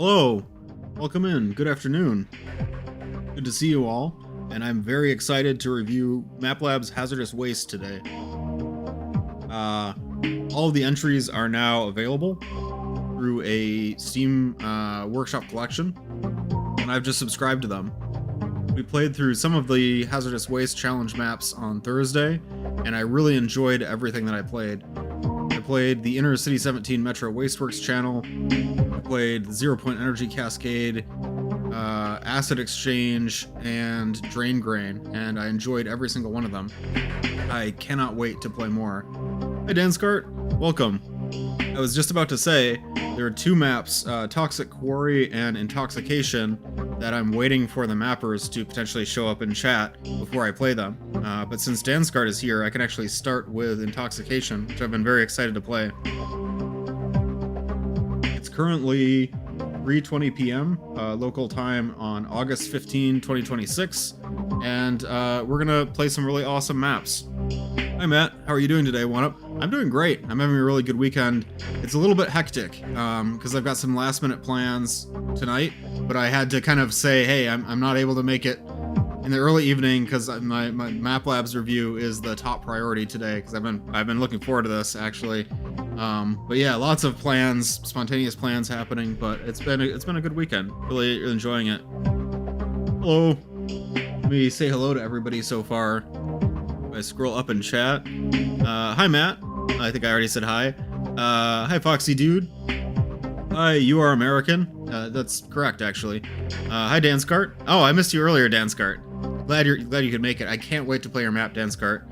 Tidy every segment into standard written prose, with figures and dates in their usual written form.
Hello, welcome in. Good afternoon. Good to see you all, and I'm very excited to review MapLab's Hazardous Waste today. All of the entries are now available through a Steam Workshop collection, and I've just subscribed to them. We played through some of the Hazardous Waste challenge maps on Thursday, and I really enjoyed everything that I played. I played the Inner City 17 Metro Wasteworks channel, I played the Zero Point Energy Cascade, Acid Exchange, and Drain Grain, and I enjoyed every single one of them. I cannot wait to play more. Hi Danskart, welcome. I was just about to say, there are two maps, Toxic Quarry and Intoxication, that I'm waiting for the mappers to potentially show up in chat before I play them. But since Danskart is here, I can actually start with Intoxication, which I've been very excited to play. It's currently 3:20 p.m. Local time on August 15, 2026, and we're gonna play some really awesome maps. Hi Matt, how are you doing today, One Up? I'm doing great. I'm having a really good weekend. It's a little bit hectic because I've got some last minute plans tonight, but I had to kind of say, hey, I'm not able to make it in the early evening because my Map Labs review is the top priority today because I've been looking forward to this actually. But yeah, lots of plans, spontaneous plans happening, but it's been a good weekend. Really enjoying it. Hello. Let me say hello to everybody so far. If I scroll up in chat. Hi Matt. I think I already said hi. Hi Foxy Dude. Hi, you are American. That's correct actually. Hi Danskart. Oh, I missed you earlier, Danskart. Glad you could make it. I can't wait to play your map, Danskart.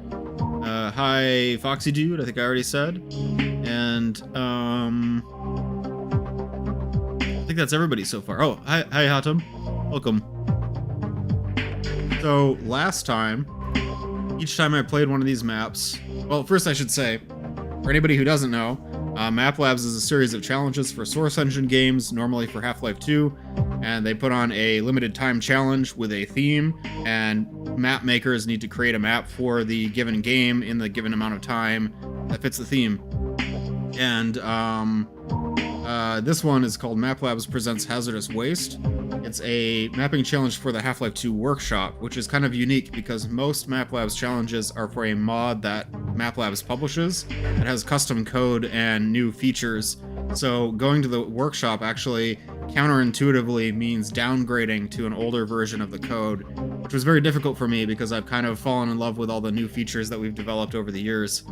Hi Foxy Dude. I think I already said. And I think that's everybody so far. Oh, hi Hatem. Welcome. So last time, each time I played one of these maps, well, first I should say, for anybody who doesn't know, Map Labs is a series of challenges for Source Engine games, normally for Half-Life 2, and they put on a limited time challenge with a theme, and map makers need to create a map for the given game in the given amount of time that fits the theme. And this one is called Map Labs Presents Hazardous Waste. It's a mapping challenge for the Half-Life 2 workshop, which is kind of unique because most Map Labs challenges are for a mod that Map Labs publishes that has custom code and new features. So going to the workshop actually counterintuitively means downgrading to an older version of the code, which was very difficult for me because I've kind of fallen in love with all the new features that we've developed over the years.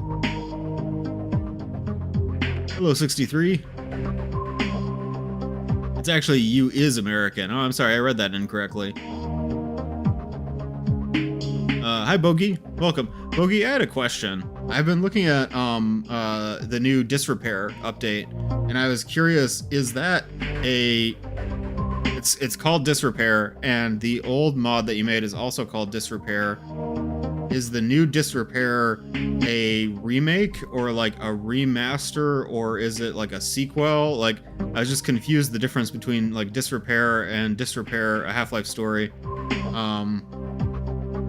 Hello, 63. It's actually you is American. Oh, I'm sorry, I read that incorrectly. Hi, Bogey. Welcome. Bogey, I had a question. I've been looking at the new Disrepair update, and I was curious, is that a... It's called Disrepair, and the old mod that you made is also called Disrepair. Is the new Disrepair a remake or like a remaster, or is it like a sequel? Like, I was just confused the difference between like Disrepair and Disrepair a Half-Life story.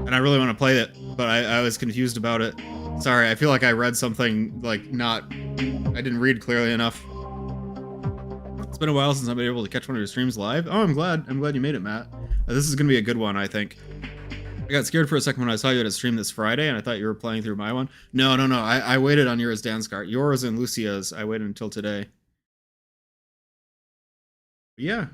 And I really want to play it, but I was confused about it. Sorry, I feel like I read something like I didn't read clearly enough. It's been a while since I've been able to catch one of your streams live. Oh, I'm glad you made it, Matt. This is gonna be a good one, I think. I got scared for a second when I saw you at a stream this Friday, and I thought you were playing through my one. No. I waited on yours, Danskart. Yours and Lucia's, I waited until today. But yeah,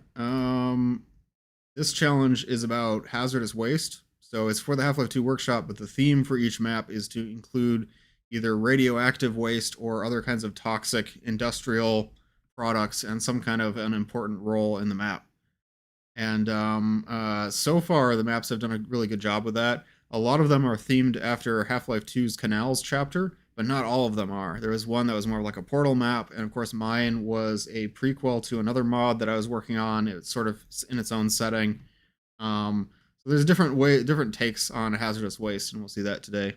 this challenge is about hazardous waste. So it's for the Half-Life 2 workshop, but the theme for each map is to include either radioactive waste or other kinds of toxic industrial products and some kind of an important role in the map. And so far, the maps have done a really good job with that. A lot of them are themed after Half-Life 2's Canals chapter, but not all of them are. There was one that was more like a portal map, and of course mine was a prequel to another mod that I was working on. It's sort of in its own setting. So there's different takes on hazardous waste, and we'll see that today.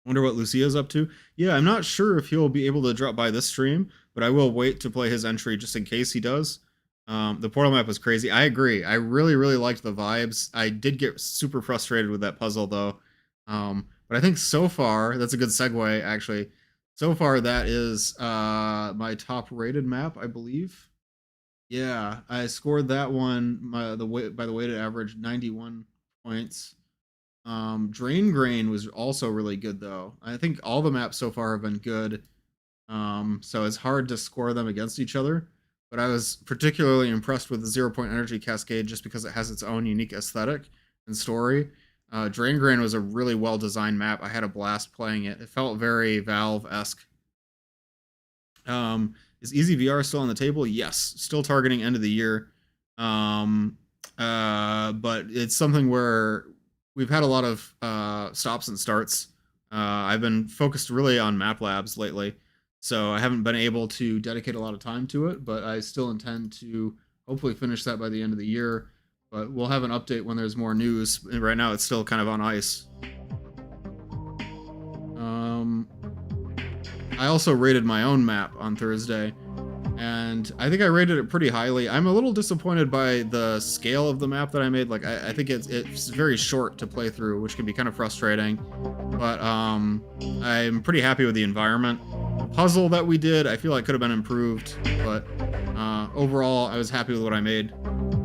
Wonder what Lucia's up to. Yeah, I'm not sure if he'll be able to drop by this stream, but I will wait to play his entry just in case he does. The portal map was crazy. I agree. I really liked the vibes. I did get super frustrated with that puzzle though. But I think so far, that's a good segue actually. So far that is my top rated map, I believe. Yeah, I scored that one by the weighted average 91 points. Drain Grain was also really good though. I think all the maps so far have been good. So it's hard to score them against each other. But I was particularly impressed with the 0 Point Energy Cascade just because it has its own unique aesthetic and story. Drain Grain was a really well designed map. I had a blast playing it. It felt very Valve esque. Is Easy VR still on the table? Yes, still targeting end of the year. But it's something where we've had a lot of stops and starts. I've been focused really on map labs lately, so I haven't been able to dedicate a lot of time to it, but I still intend to hopefully finish that by the end of the year. But we'll have an update when there's more news. Right now, it's still kind of on ice. I also rated my own map on Thursday, and I think I rated it pretty highly. I'm a little disappointed by the scale of the map that I made. Like, I think it's very short to play through, which can be kind of frustrating. But I'm pretty happy with the environment. The puzzle that we did, I feel like could have been improved, but overall, I was happy with what I made.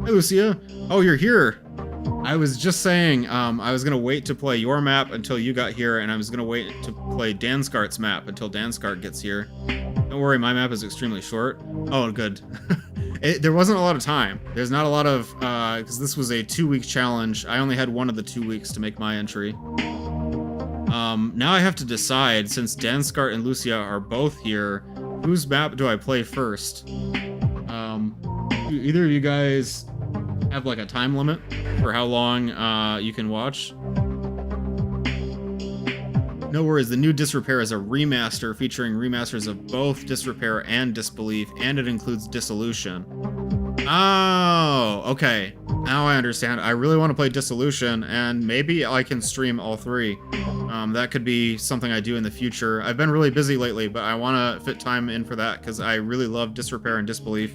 Hey, Lucia. Oh, you're here. I was just saying I was going to wait to play your map until you got here, and I was going to wait to play Danskart's map until Danskart gets here. Don't worry, my map is extremely short. Oh, good. There wasn't a lot of time. There's not a lot of... because this was a 2-week challenge. I only had one of the 2 weeks to make my entry. Now I have to decide, since Danskart and Lucia are both here, whose map do I play first? Do either of you guys have like a time limit for how long you can watch? No worries, the new Disrepair is a remaster featuring remasters of both Disrepair and Disbelief, and it includes Dissolution. Oh, okay. Now I understand. I really want to play Dissolution, and maybe I can stream all three. That could be something I do in the future. I've been really busy lately, but I want to fit time in for that, because I really love Disrepair and Disbelief.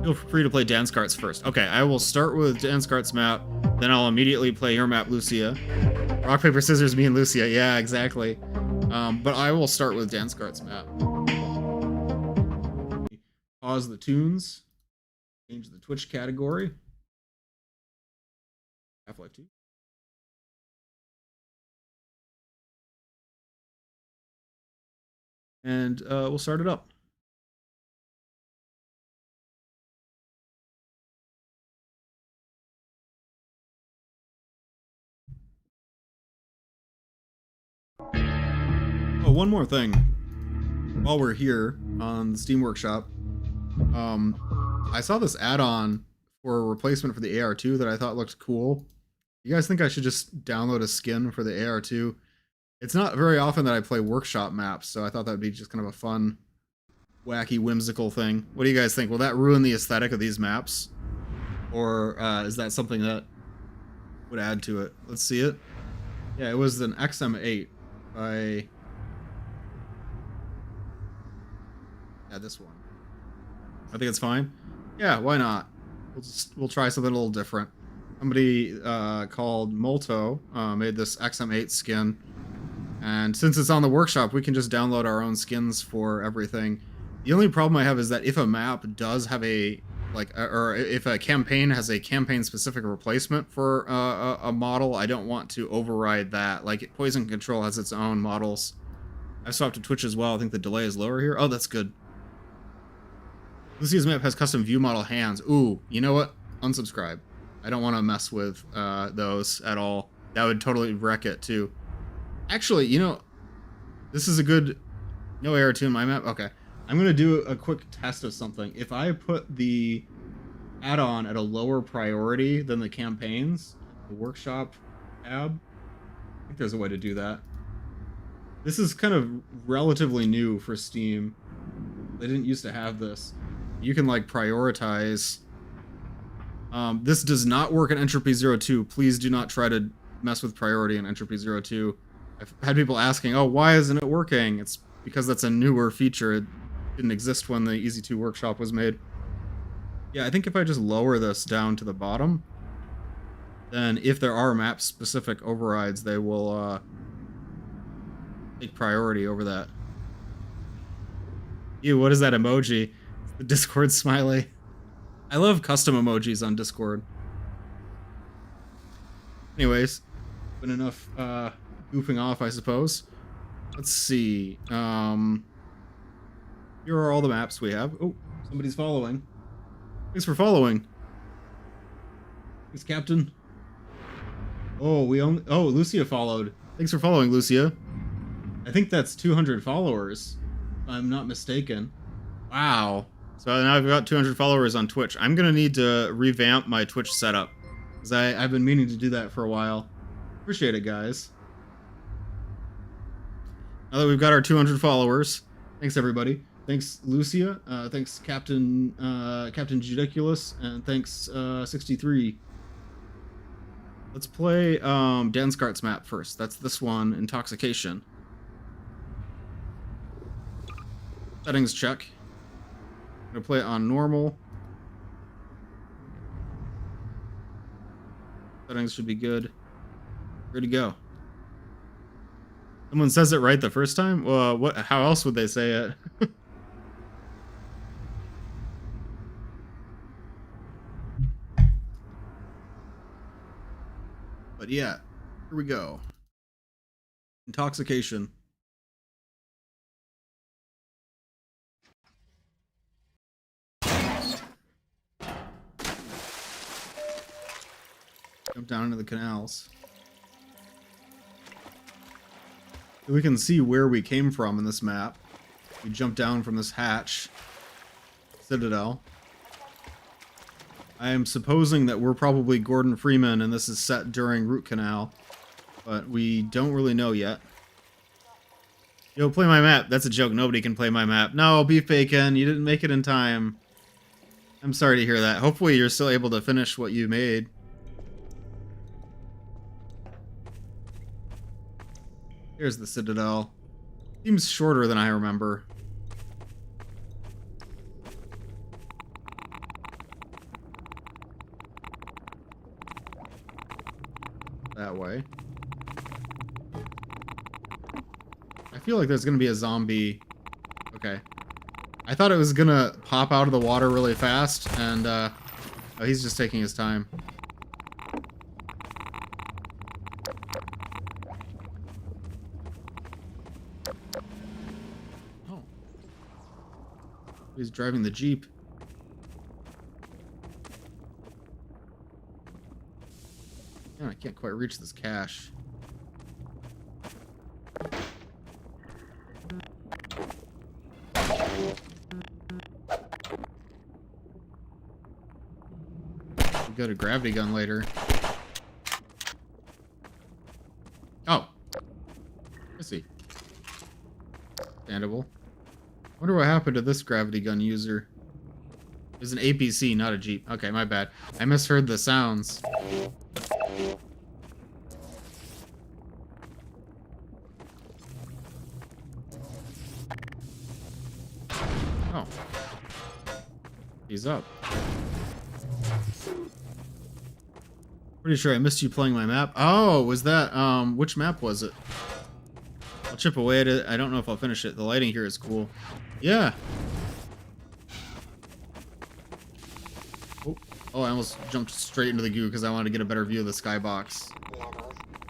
Feel free to play Danskart's first. Okay, I will start with Danskart's map, then I'll immediately play your map, Lucia. Rock, paper, scissors, me and Lucia. Yeah, exactly. But I will start with Danskart's map. Pause the tunes. Change the Twitch category. Half-Life 2. And we'll start it up. Oh, one more thing. While we're here on the Steam Workshop, I saw this add-on for a replacement for the AR2 that I thought looked cool. You guys think I should just download a skin for the AR2? It's not very often that I play workshop maps, so I thought that would be just kind of a fun, wacky, whimsical thing. What do you guys think? Will that ruin the aesthetic of these maps? Or is that something that would add to it? Let's see it. Yeah, it was an XM8 by... Yeah, this one. I think it's fine. Yeah, why not? We'll try something a little different. Somebody called Molto made this XM8 skin, and since it's on the workshop, we can just download our own skins for everything. The only problem I have is that if a map does have a or if a campaign has a campaign-specific replacement for a model, I don't want to override that. Like Poison Control has its own models. I've swapped to Twitch as well. I think the delay is lower here. Oh, that's good. Lucia's map has custom view model hands. Ooh, you know what? Unsubscribe. I don't want to mess with those at all. That would totally wreck it, too. Actually, you know, this is a good... No AR2 in my map? Okay. I'm going to do a quick test of something. If I put the add-on at a lower priority than the campaigns, the workshop tab, I think there's a way to do that. This is kind of relatively new for Steam. They didn't used to have this. You can, like, prioritize... this does not work in Entropy 02. Please do not try to mess with priority in Entropy 02. I've had people asking, oh, why isn't it working? It's because that's a newer feature. It didn't exist when the Easy 2 workshop was made. Yeah, I think if I just lower this down to the bottom, then if there are map-specific overrides, they will take priority over that. Ew, what is that emoji? The Discord smiley. I love custom emojis on Discord. Anyways, been enough goofing off, I suppose. Let's see. Here are all the maps we have. Oh, somebody's following. Thanks for following. Thanks, Captain. Oh, Lucia followed. Thanks for following, Lucia. I think that's 200 followers, if I'm not mistaken. Wow. So now I've got 200 followers on Twitch. I'm gonna need to revamp my Twitch setup, because I've been meaning to do that for a while. Appreciate it, guys. Now that we've got our 200 followers, thanks everybody. Thanks Lucia. Thanks Captain Judiculous, and thanks 63. Let's play Danskart's map first. That's this one, Intoxication. Settings check. I'm gonna play it on normal. Settings should be good. Ready to go. Someone says it right the first time? Well, what? How else would they say it? But yeah, here we go. Intoxication. Jump down into the canals. So we can see where we came from in this map. We jump down from this hatch. Citadel. I am supposing that we're probably Gordon Freeman and this is set during Root Canal, but we don't really know yet. Yo, play my map. That's a joke. Nobody can play my map. No, Beef Bacon, you didn't make it in time. I'm sorry to hear that. Hopefully you're still able to finish what you made. Here's the Citadel. Seems shorter than I remember. That way. I feel like there's gonna be a zombie. Okay. I thought it was gonna pop out of the water really fast, and oh, he's just taking his time. Oh. He's driving the Jeep. Man, I can't quite reach this cache. We'll go to gravity gun later. Oh. I see. Understandable. Wonder what happened to this gravity gun user. It was an APC, not a Jeep. Okay, my bad. I misheard the sounds. Oh. He's up. Pretty sure I missed you playing my map. Oh, was that, which map was it? I'll chip away at it. I don't know if I'll finish it. The lighting here is cool. Yeah. Oh, I almost jumped straight into the goo because I wanted to get a better view of the skybox.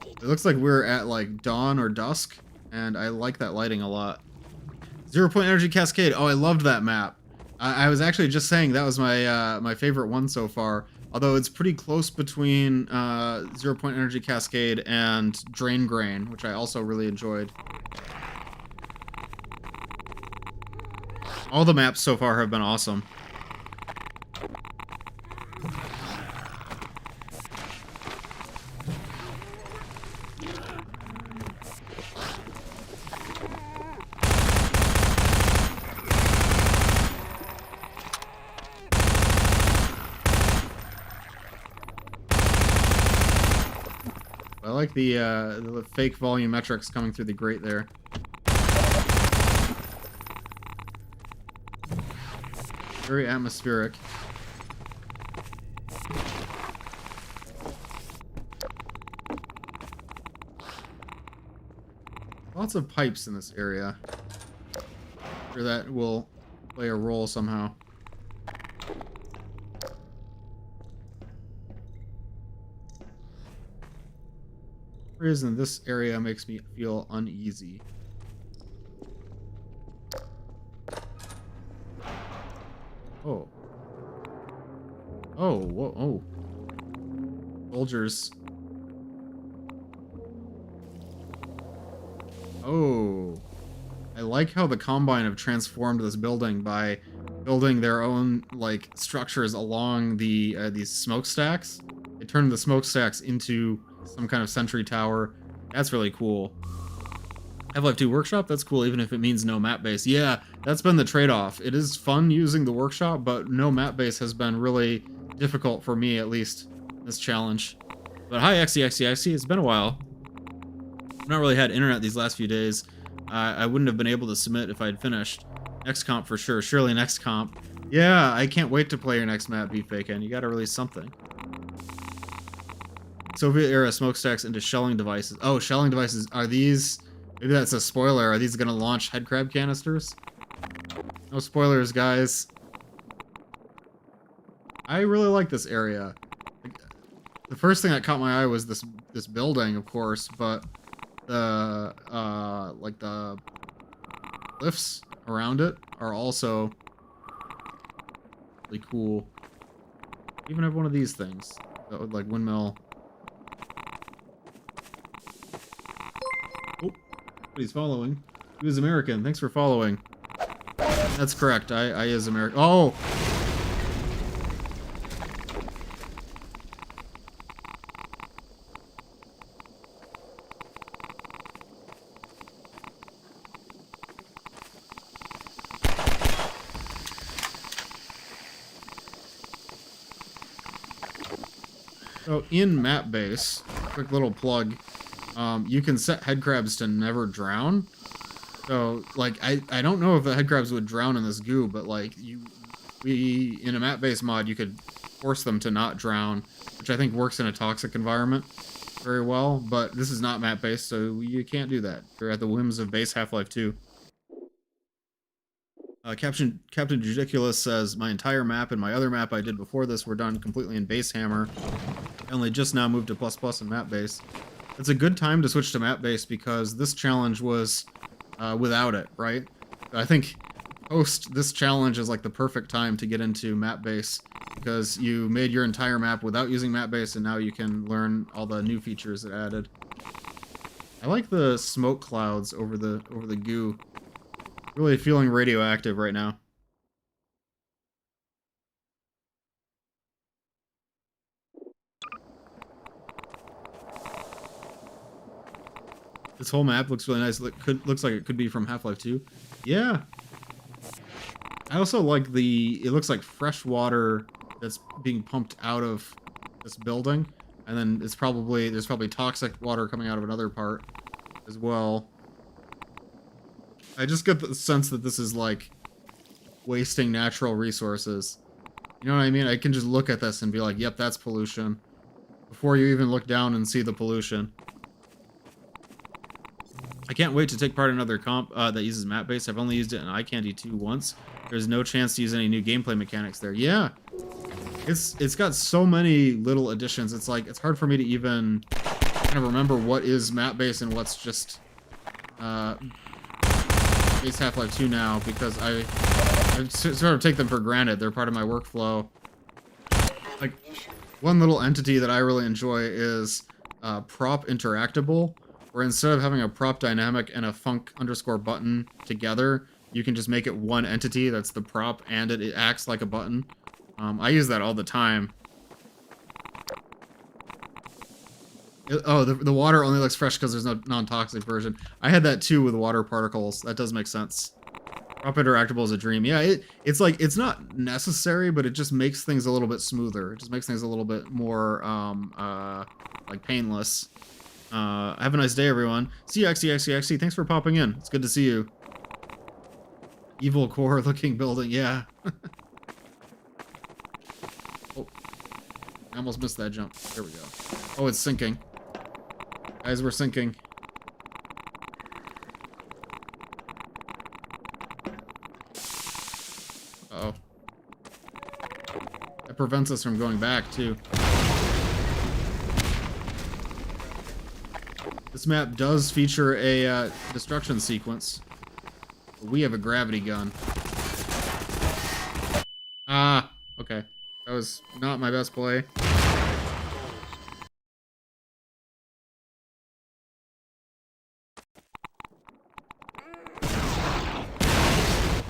It looks like we're at, like, dawn or dusk, and I like that lighting a lot. 0 Point Energy Cascade. Oh, I loved that map. I was actually just saying that was my my favorite one so far. Although it's pretty close between 0 Point Energy Cascade and Drain Grain, which I also really enjoyed. All the maps so far have been awesome. I like the fake volumetrics coming through the grate there. Very atmospheric. Lots of pipes in this area. I'm sure that will play a role somehow. For some reason, this area makes me feel uneasy. Oh. Oh, whoa, oh. Soldiers. Oh. I like how the Combine have transformed this building by building their own, like, structures along the these smokestacks. They turned the smokestacks into some kind of sentry tower. That's really cool. Half-Life 2 Workshop? That's cool, even if it means no map base. Yeah, that's been the trade-off. It is fun using the workshop, but no map base has been really difficult for me, at least, this challenge. But hi, XCXCXC, it's been a while. I've not really had internet these last few days. I wouldn't have been able to submit if I'd finished. Next comp for sure. Surely next comp. Yeah, I can't wait to play your next map, BFaken. You gotta release something. Soviet-era smokestacks into shelling devices. Oh, shelling devices. Are these... Maybe that's a spoiler. Are these gonna launch headcrab canisters? No spoilers, guys. I really like this area. The first thing that caught my eye was this building, of course, but the like the lifts around it are also really cool. Even have one of these things that would like windmill. Oh, but he's following. He was American. Thanks for following. That's correct. I is American. Oh. So in map base, quick little plug, you can set headcrabs to never drown. So like I don't know if the headcrabs would drown in this goo, but like in a map base mod you could force them to not drown, which I think works in a toxic environment very well. But this is not map based, so you can't do that. You're at the whims of base Half-Life 2. Captain Judiculous says, my entire map and my other map I did before this were done completely in base hammer. I only just now moved to ++ and map base. It's a good time to switch to map base because this challenge was without it, right? I think post this challenge is like the perfect time to get into map base because you made your entire map without using map base and now you can learn all the new features it added. I like the smoke clouds over the goo. Really feeling radioactive right now. This whole map looks really nice. Looks like it could be from Half-Life 2. Yeah. I also like it looks like fresh water that's being pumped out of this building. And then there's probably toxic water coming out of another part as well. I just get the sense that this is like wasting natural resources. You know what I mean? I can just look at this and be like, yep, that's pollution. Before you even look down and see the pollution. I can't wait to take part in another comp that uses map base. I've only used it in Eye Candy 2 once. There's no chance to use any new gameplay mechanics there. Yeah. It's got so many little additions. It's like, it's hard for me to even kind of remember what is map base and what's just base Half-Life 2 now, because I sort of take them for granted. They're part of my workflow. Like, one little entity that I really enjoy is prop interactable, where instead of having a prop dynamic and a func_ button together, you can just make it one entity that's the prop and it acts like a button. I use that all the time. Oh, the water only looks fresh because there's no non-toxic version. I had that too with water particles. That does make sense. Prop interactable is a dream. Yeah, it's like, it's not necessary, but it just makes things a little bit smoother. It just makes things a little bit more, like, painless. Have a nice day, everyone. See you, XCXCXC. Thanks for popping in. It's good to see you. Evil core looking building, yeah. Oh, I almost missed that jump. There we go. Oh, it's sinking. Guys, we're sinking. Uh-oh. That prevents us from going back, too. This map does feature a destruction sequence. We have a gravity gun. Ah, okay. That was not my best play.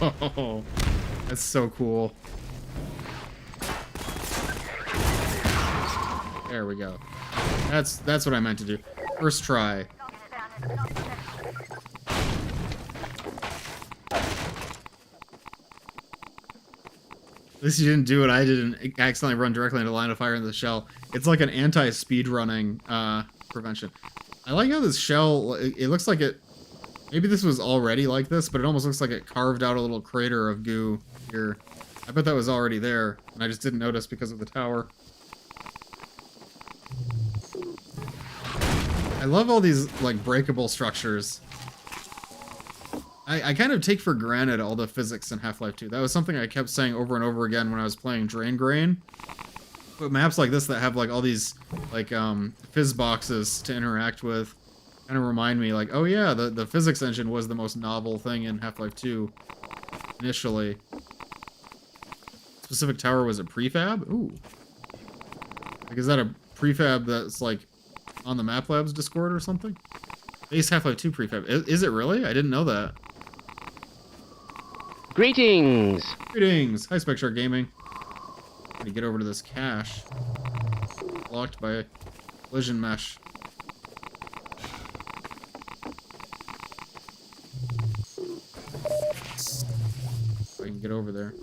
Oh, that's so cool. There we go. That's what I meant to do. First try. At least you didn't do what I did and accidentally run directly into line of fire in the shell. It's like an anti-speed running prevention. I like how this shell, it looks like it, maybe this was already like this, but it almost looks like it carved out a little crater of goo here. I bet that was already there, and I just didn't notice because of the tower. I love all these, like, breakable structures. I kind of take for granted all the physics in Half-Life 2. That was something I kept saying over and over again when I was playing Drain Grain. But maps like this that have, like, all these, like, fizz boxes to interact with kind of remind me, like, oh yeah, the physics engine was the most novel thing in Half-Life 2 initially. Specific tower was a prefab? Ooh. Like, is that a prefab that's, like, on the Map Labs Discord or something? Base Half-Life 2 prefab. Is it really? I didn't know that. Greetings! Greetings! Hi, Spec Gaming. Let me get over to this cache. Blocked by collision mesh. If I can get over there.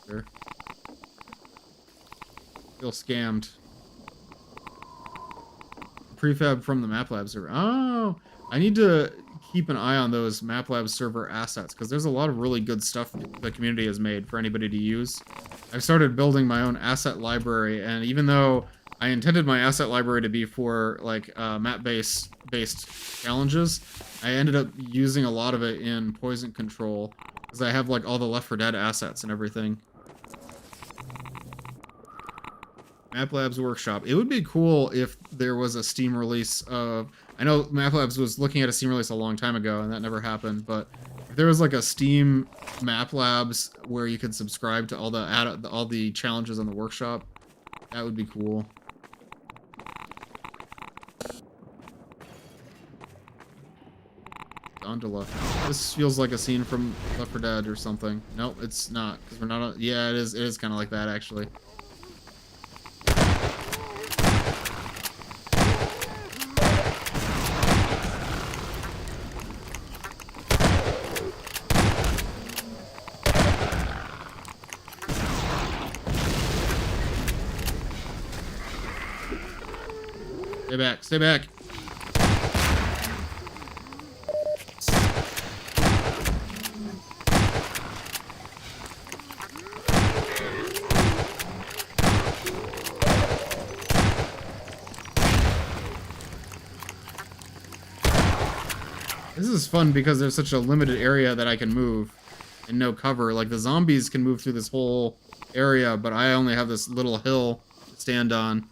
There. Feel scammed. Prefab from the MapLab server. Oh, I need to keep an eye on those MapLab server assets because there's a lot of really good stuff the community has made for anybody to use. I've started building my own asset library, and even though I intended my asset library to be for like map-based challenges, I ended up using a lot of it in poison control because I have like all the Left 4 Dead assets and everything. MapLabs Workshop. It would be cool if there was a Steam release of... I know MapLabs was looking at a Steam release a long time ago, and that never happened, but if there was like a Steam MapLabs where you could subscribe to all the challenges on the workshop, that would be cool. Gondola. This feels like a scene from Left 4 Dead or something. Nope, it's not, because we're not on... Yeah, it is kind of like that, actually. Stay back, stay back. This is fun because there's such a limited area that I can move and no cover. Like the zombies can move through this whole area, but I only have this little hill to stand on.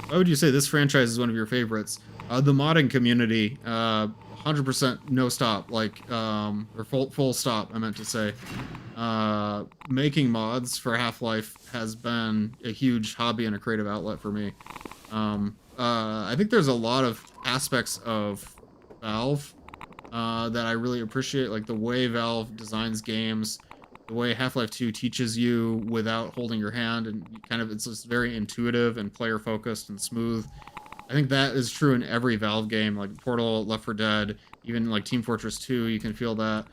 Why would you say this franchise is one of your favorites? The modding community, 100% no stop, like, or full stop, I meant to say. Making mods for Half-Life has been a huge hobby and a creative outlet for me. I think there's a lot of aspects of Valve that I really appreciate, like the way Valve designs games, the way Half-Life 2 teaches you without holding your hand, and kind of it's just very intuitive and player-focused and smooth. I think that is true in every Valve game, like Portal, Left 4 Dead, even like Team Fortress 2, you can feel that.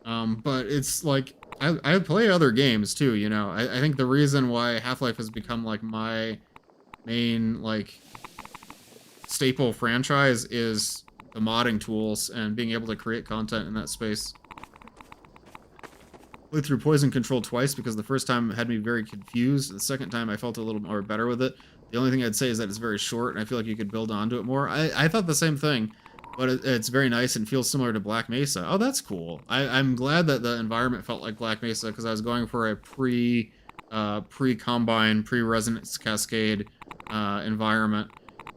But it's like, I play other games too, you know. I think the reason why Half-Life has become like my main, like, staple franchise is the modding tools and being able to create content in that space. played through Poison Control twice because the first time had me very confused. The second time I felt a little more better with it. The only thing I'd say is that it's very short, and I feel like you could build onto it more. I thought the same thing, but it's very nice and feels similar to Black Mesa. Oh, that's cool. I'm glad that the environment felt like Black Mesa because I was going for a pre-combine, pre-resonance cascade environment.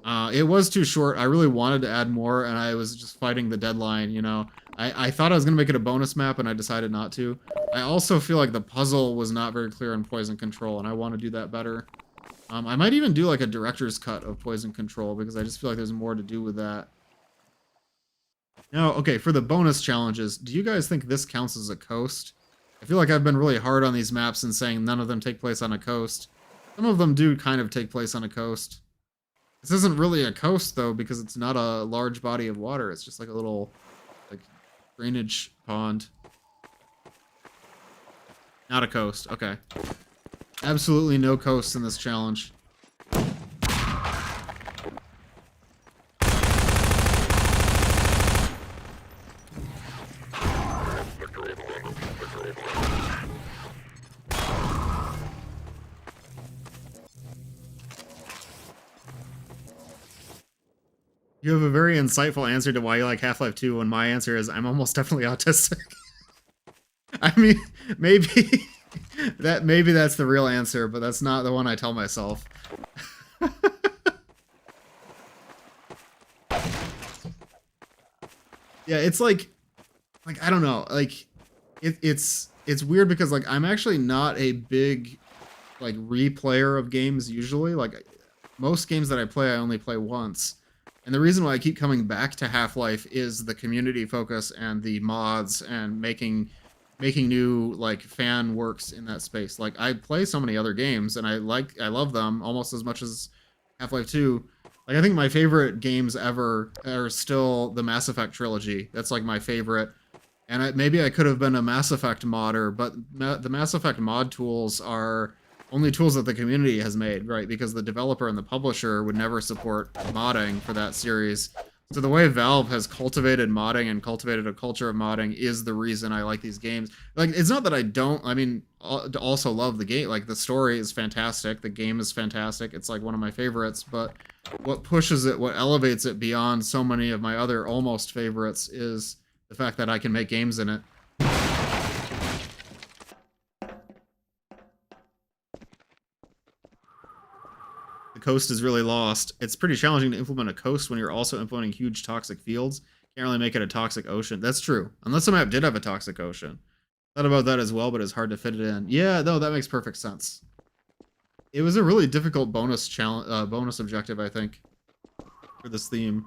It was too short. I really wanted to add more, and I was just fighting the deadline, you know. I thought I was going to make it a bonus map, and I decided not to. I also feel like the puzzle was not very clear in Poison Control, and I want to do that better. I might even do like a director's cut of Poison Control, because I just feel like there's more to do with that. Now, okay, for the bonus challenges, do you guys think this counts as a coast? I feel like I've been really hard on these maps and saying none of them take place on a coast. Some of them do kind of take place on a coast. This isn't really a coast, though, because it's not a large body of water. It's just like a little, like, drainage pond. Not a coast. Okay. Absolutely no coasts in this challenge. You have a very insightful answer to why you like Half-Life 2, when my answer is I'm almost definitely autistic. I mean, maybe that's the real answer, but that's not the one I tell myself. Yeah, it's like I don't know, like it's weird because like I'm actually not a big like replayer of games usually. Like most games that I play I only play once. And the reason why I keep coming back to Half-Life is the community focus and the mods and making new like fan works in that space. Like I play so many other games and I love them almost as much as Half-Life 2. Like I think my favorite games ever are still the Mass Effect trilogy. That's like my favorite. And maybe I could have been a Mass Effect modder, but the Mass Effect mod tools are only tools that the community has made, right? Because the developer and the publisher would never support modding for that series. So the way Valve has cultivated modding and cultivated a culture of modding is the reason I like these games. Like, it's not that I don't, I mean, also love the game. Like, the story is fantastic. The game is fantastic. It's like one of my favorites. But what pushes it, what elevates it beyond so many of my other almost favorites is the fact that I can make games in it. The coast is really lost. It's pretty challenging to implement a coast when you're also implementing huge toxic fields. Can't really make it a toxic ocean. That's true. Unless the map did have a toxic ocean. Thought about that as well, but it's hard to fit it in. Yeah, no, that makes perfect sense. It was a really difficult bonus challenge, bonus objective, I think, for this theme.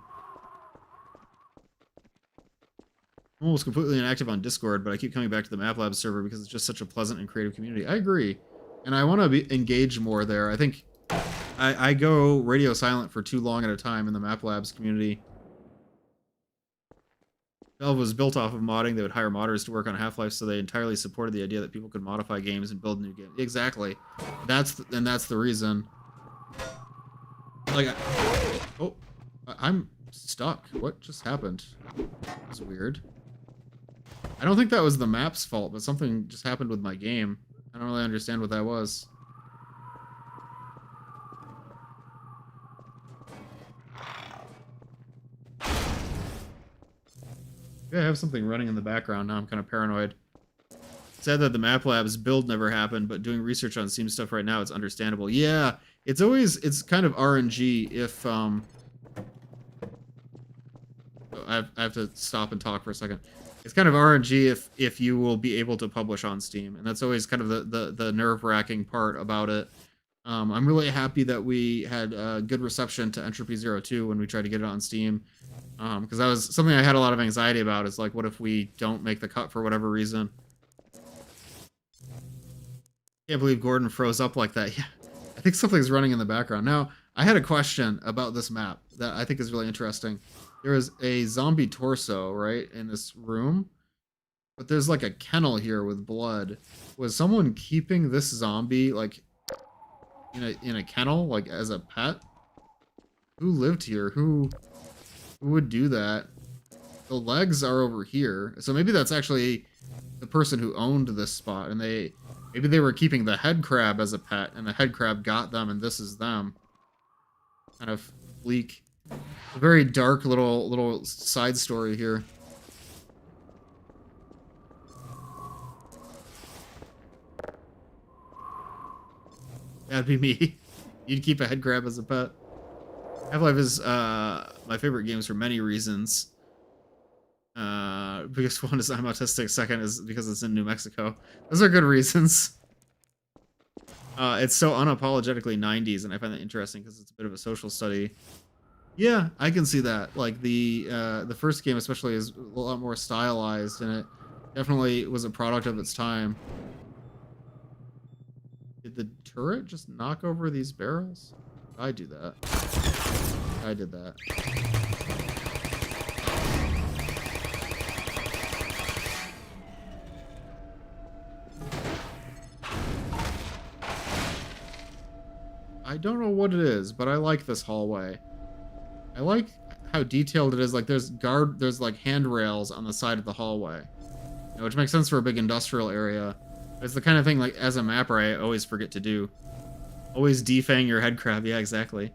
I'm almost completely inactive on Discord, but I keep coming back to the MapLab server because it's just such a pleasant and creative community. I agree. And I want to be engaged more there. I think I go radio silent for too long at a time in the MapLabs community. Valve was built off of modding. They would hire modders to work on Half-Life, so they entirely supported the idea that people could modify games and build new games. Exactly. That's the reason. Like, oh, I'm stuck. What just happened? That's weird. I don't think that was the map's fault, but something just happened with my game. I don't really understand what that was. Yeah, I have something running in the background now. I'm kind of paranoid. Sad that the MapLab's build never happened, but doing research on Steam stuff right now, it's understandable. Yeah, it's kind of RNG if, I have to stop and talk for a second. It's kind of RNG if you will be able to publish on Steam, and that's always kind of the nerve-wracking part about it. I'm really happy that we had good reception to Entropy 02 when we tried to get it on Steam. Because that was something I had a lot of anxiety about. Is like, what if we don't make the cut for whatever reason? Can't believe Gordon froze up like that. Yeah, I think something's running in the background. Now, I had a question about this map that I think is really interesting. There is a zombie torso, right, in this room. But there's like a kennel here with blood. Was someone keeping this zombie, like, in a kennel, like, as a pet? Who lived here? Who would do that? The legs are over here. So maybe that's actually the person who owned this spot, and maybe they were keeping the head crab as a pet, and the head crab got them, and this is them. Kind of bleak. A very dark little side story here. That'd be me. You'd keep a head crab as a pet. Half-Life is my favorite games for many reasons. Biggest one is I'm autistic. Second is because it's in New Mexico. Those are good reasons. It's so unapologetically 90s, and I find that interesting because it's a bit of a social study. Yeah, I can see that. Like the first game especially is a lot more stylized, and it definitely was a product of its time. Did the turret just knock over these barrels? I do that. I did that. I don't know what it is, but I like this hallway. I like how detailed it is. Like there's like handrails on the side of the hallway, which makes sense for a big industrial area. It's the kind of thing, like, as a mapper, I always forget to do. Always defang your head crab. Yeah, exactly.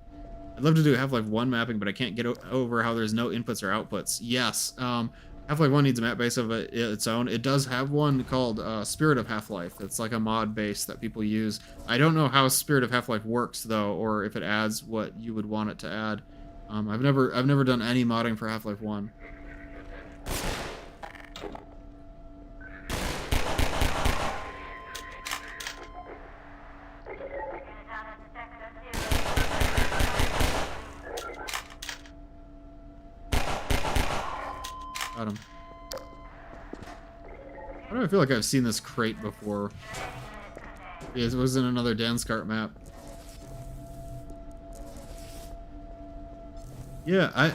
I'd love to do Half-Life 1 mapping, but I can't get over how there's no inputs or outputs. Yes, Half-Life 1 needs a map base of its own. It does have one called Spirit of Half-Life. It's like a mod base that people use. I don't know how Spirit of Half-Life works, though, or if it adds what you would want it to add. I've never done any modding for Half-Life 1. Got him. Why do I feel like I've seen this crate before? It was in another Danskart map. Yeah,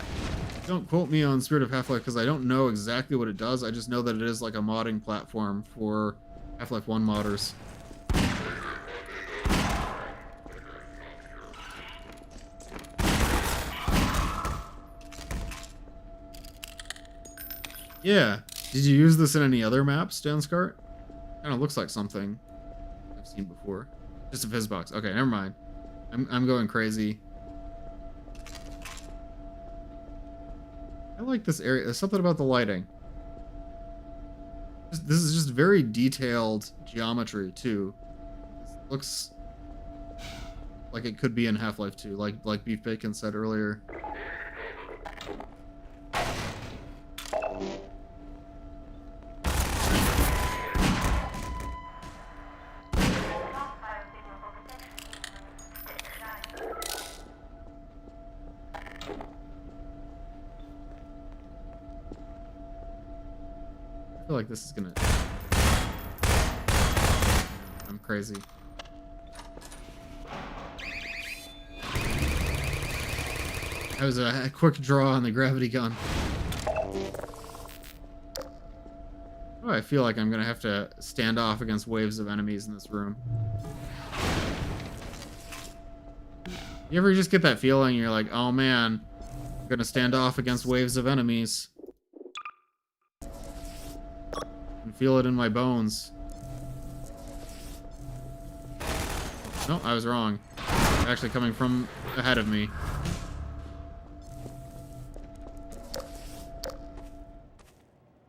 don't quote me on Spirit of Half-Life because I don't know exactly what it does. I just know that it is like a modding platform for Half-Life 1 modders. Yeah. Did you use this in any other maps, Danskart? Kind of looks like something I've seen before. Just a fizz box. Okay, never mind. I'm going crazy. I like this area. There's something about the lighting. This is just very detailed geometry too. This looks like it could be in Half-Life 2, like Beef Bacon said earlier. I feel like this is gonna... I'm crazy. That was a quick draw on the gravity gun. Oh, I feel like I'm gonna have to stand off against waves of enemies in this room. You ever just get that feeling you're like, oh man, I'm gonna stand off against waves of enemies? I can feel it in my bones. No, I was wrong. They're actually coming from ahead of me.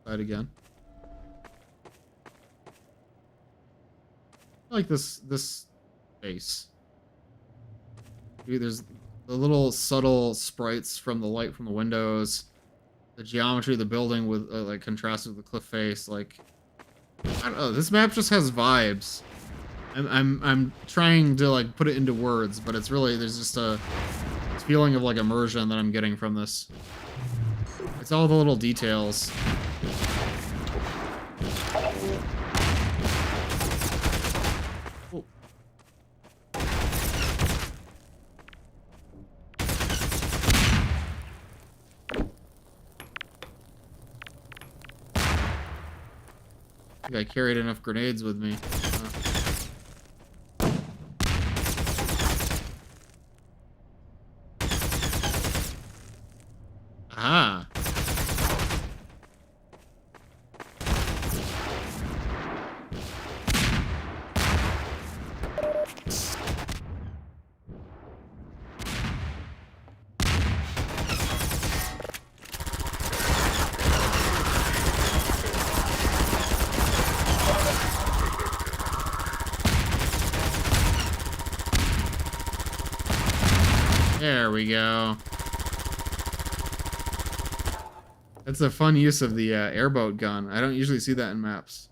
Try it again. I like this face. Dude, there's the little subtle sprites from the light from the windows. The geometry of the building with like contrasted with the cliff face. Like, I don't know. This map just has vibes. I'm trying to like put it into words, but it's really, there's just a feeling of like immersion that I'm getting from this. It's all the little details. Oh. I think I carried enough grenades with me. Ah. There we go. That's a fun use of the airboat gun. I don't usually see that in maps.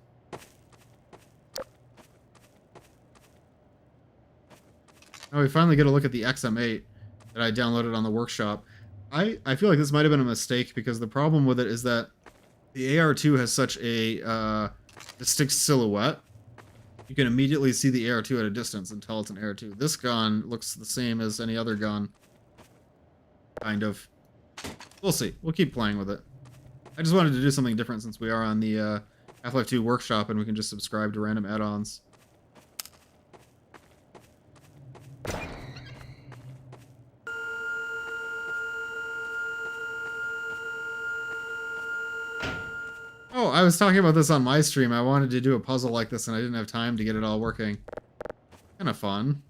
Oh, we finally get a look at the XM8 that I downloaded on the workshop. I feel like this might have been a mistake because the problem with it is that the AR2 has such a distinct silhouette. You can immediately see the AR2 at a distance and tell it's an AR2. This gun looks the same as any other gun. Kind of. We'll see. We'll keep playing with it. I just wanted to do something different since we are on the Half-Life 2 workshop and we can just subscribe to random add-ons. Oh, I was talking about this on my stream. I wanted to do a puzzle like this and I didn't have time to get it all working. Kind of fun.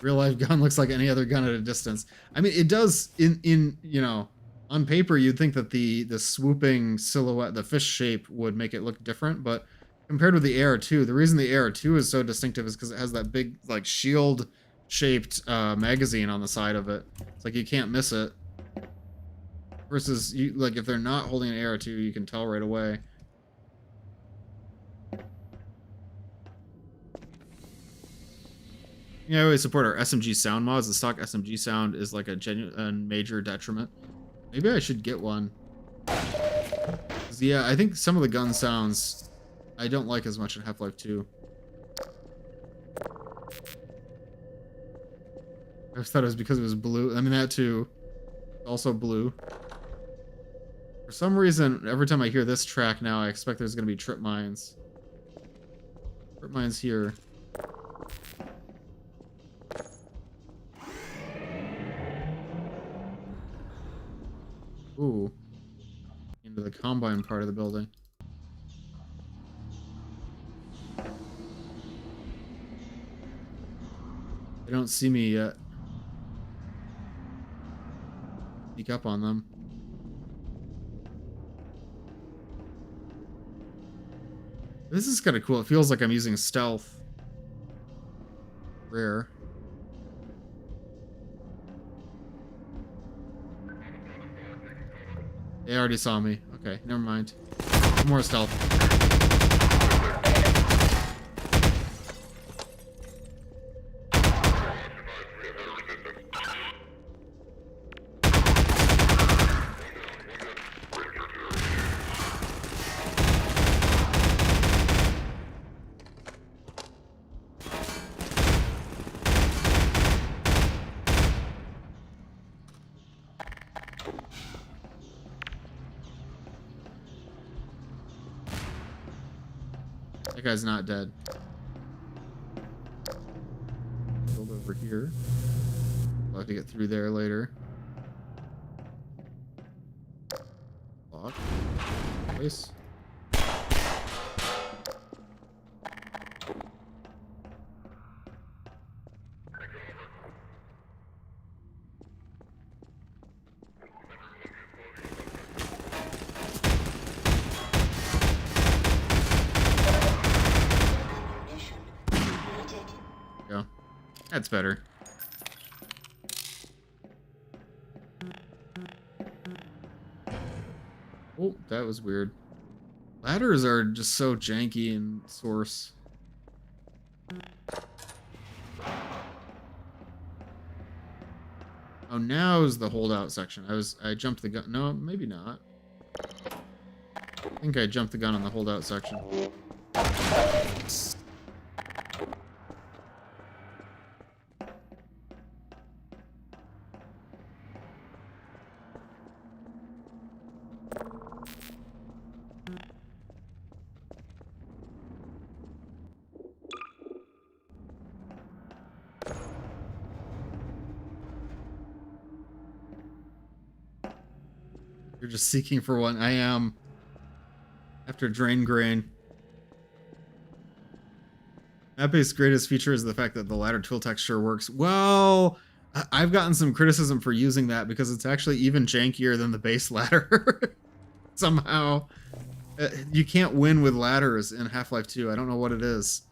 Real life gun looks like any other gun at a distance. I mean, it does in you know, on paper you'd think that the swooping silhouette, the fish shape would make it look different, but compared with the AR2, the reason the AR2 is so distinctive is because it has that big like shield shaped magazine on the side of it. It's like you can't miss it. Versus you, like if they're not holding an AR2, you can tell right away. Yeah, I always support our SMG sound mods. The stock SMG sound is like a genuine major detriment. Maybe I should get one. 'Cause, yeah, I think some of the gun sounds I don't like as much in Half-Life 2. I just thought it was because it was blue. I mean, that too. Also blue. For some reason, every time I hear this track now, I expect there's going to be trip mines. Trip mines here. Ooh. Into the combine part of the building. They don't see me yet. Sneak up on them. This is kind of cool. It feels like I'm using stealth. Rare. They already saw me. Okay, never mind. More stealth. That guy's not dead. Build over here. I'll have to get through there later. Lock. Place. That's better. Oh, that was weird. Ladders are just so janky in Source. Oh, now's the holdout section. I jumped the gun. No, maybe not. I think I jumped the gun on the holdout section. You're just seeking for one. I am. After Drain Grain. Map-based greatest feature is the fact that the ladder tool texture works. Well, I've gotten some criticism for using that because it's actually even jankier than the base ladder. Somehow. You can't win with ladders in Half-Life 2. I don't know what it is.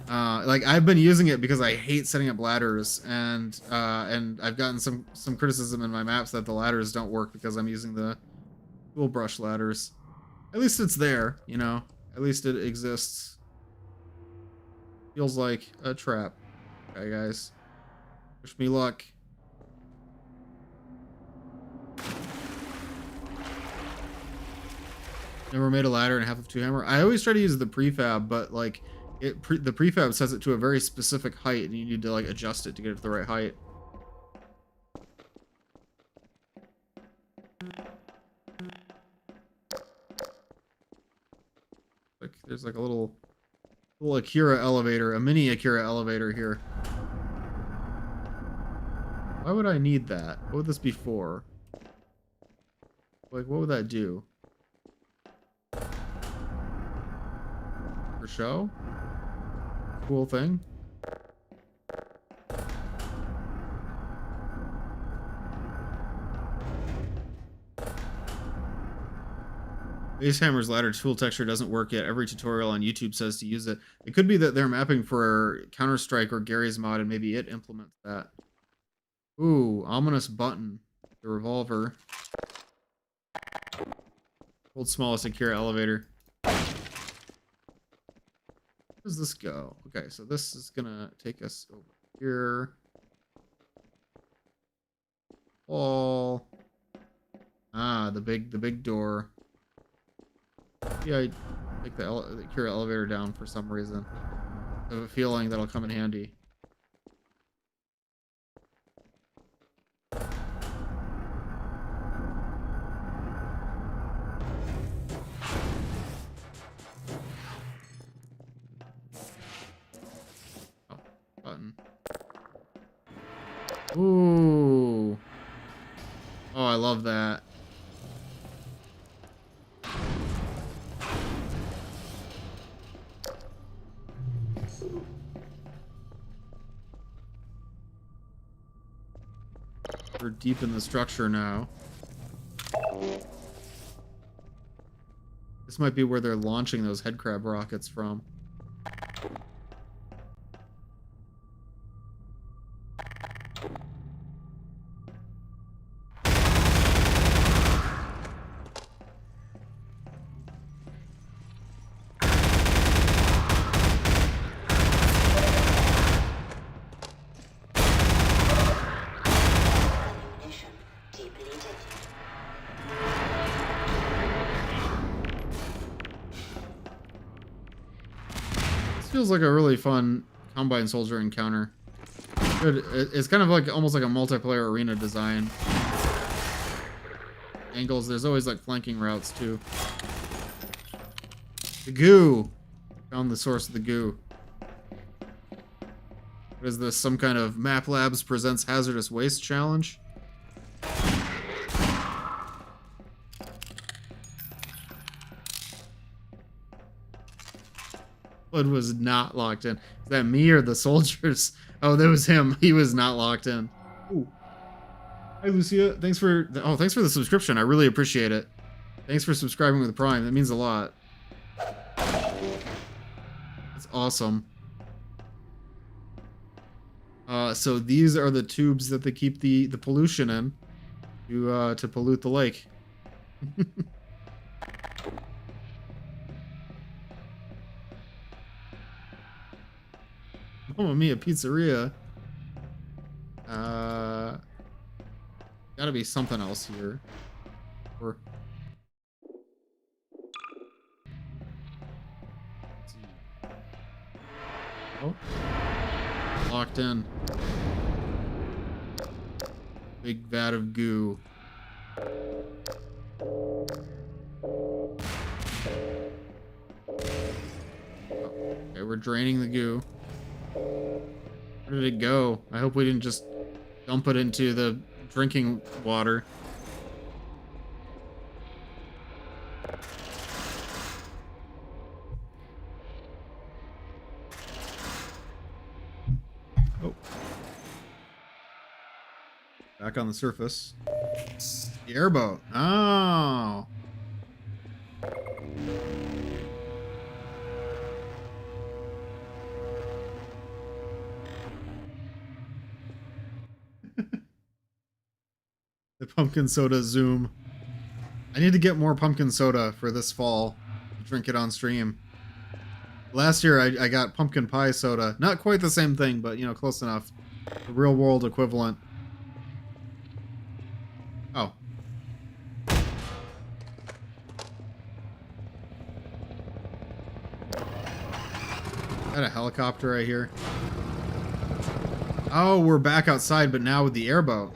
Like I've been using it because I hate setting up ladders, and I've gotten some criticism in my maps that the ladders don't work because I'm using the tool brush ladders. At least it's there, you know. At least it exists. Feels like a trap. Okay, guys. Wish me luck. Never made a ladder in Half-Life 2 Hammer. I always try to use the prefab, but like the prefab sets it to a very specific height, and you need to like adjust it to get it to the right height. Like there's like a little Akira elevator, a mini Akira elevator here. Why would I need that? What would this be for? Like, what would that do? For show? Cool thing? Base Hammer's ladder tool texture doesn't work yet. Every tutorial on YouTube says to use it. It could be that they're mapping for Counter-Strike or Gary's mod, and maybe it implements that. Ooh, ominous button. The revolver. World's smallest Akira elevator. Where does this go? Okay, so this is gonna take us over here. Wall. Ah, the big door. Yeah, I take the Akira elevator down for some reason. I have a feeling that'll come in handy. Oh, button. Ooh. Oh, I love that. We're deep in the structure now. This might be where they're launching those headcrab rockets from. Feels like a really fun Combine Soldier encounter. Good. It's kind of like almost like a multiplayer arena design. Angles. There's always like flanking routes too. The goo. Found the source of the goo. What is this? Some kind of Map Labs presents Hazardous Waste challenge? Blood was not locked in. Is that me or the soldiers? Oh, that was him. He was not locked in. Ooh. Hi, Lucia. Thanks for the subscription. I really appreciate it. Thanks for subscribing with Prime. That means a lot. That's awesome. So these are the tubes that they keep the pollution in to pollute the lake. Mamma Mia Pizzeria. Gotta be something else here. Or let's see. Oh, locked in. Big vat of goo. Oh, okay, we're draining the goo. Where did it go? I hope we didn't just dump it into the drinking water. Oh. Back on the surface. The airboat. Oh. pumpkin soda zoom. I need to get more pumpkin soda for this fall. Drink it on stream. Last year I got pumpkin pie soda. Not quite the same thing, but you know, close enough. The real world equivalent. Oh. Is that a helicopter right here? Oh, we're back outside, but now with the airboat.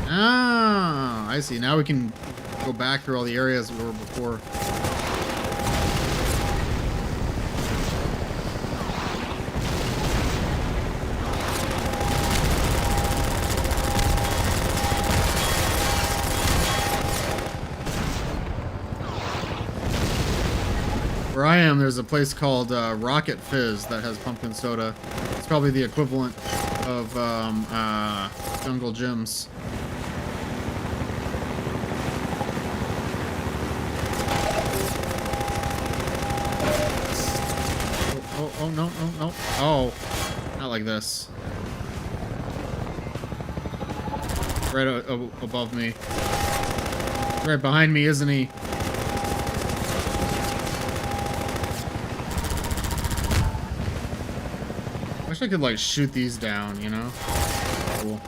Ah, I see. Now we can go back through all the areas we were before. Where I am, there's a place called Rocket Fizz that has pumpkin soda. It's probably the equivalent of Jungle Gyms. Oh, no, no, no. Oh, not like this. Right above me. Right behind me, isn't he? I wish I could, like, shoot these down, you know? Cool.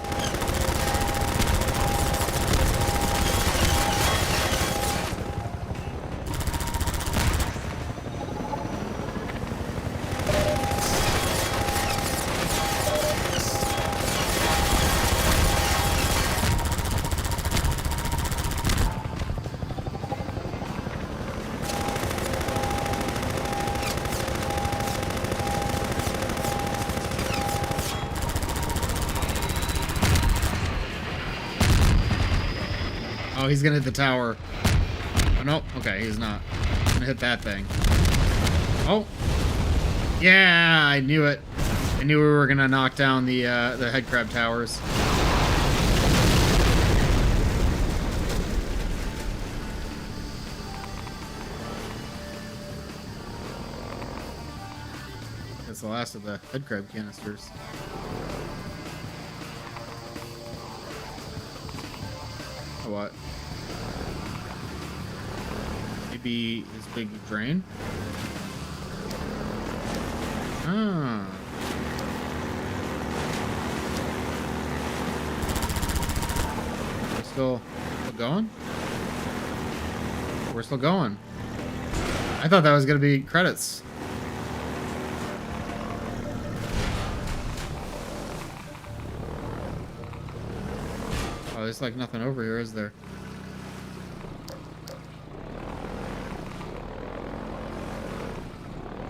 Oh, he's gonna hit the tower. Oh, no. Okay, he's not. He's gonna hit that thing. Oh. Yeah, I knew it. I knew we were gonna knock down the headcrab towers. That's the last of the headcrab canisters. Oh, what? Maybe his big drain? Ah. We're still going? We're still going. I thought that was gonna be credits. Oh, there's like nothing over here, is there?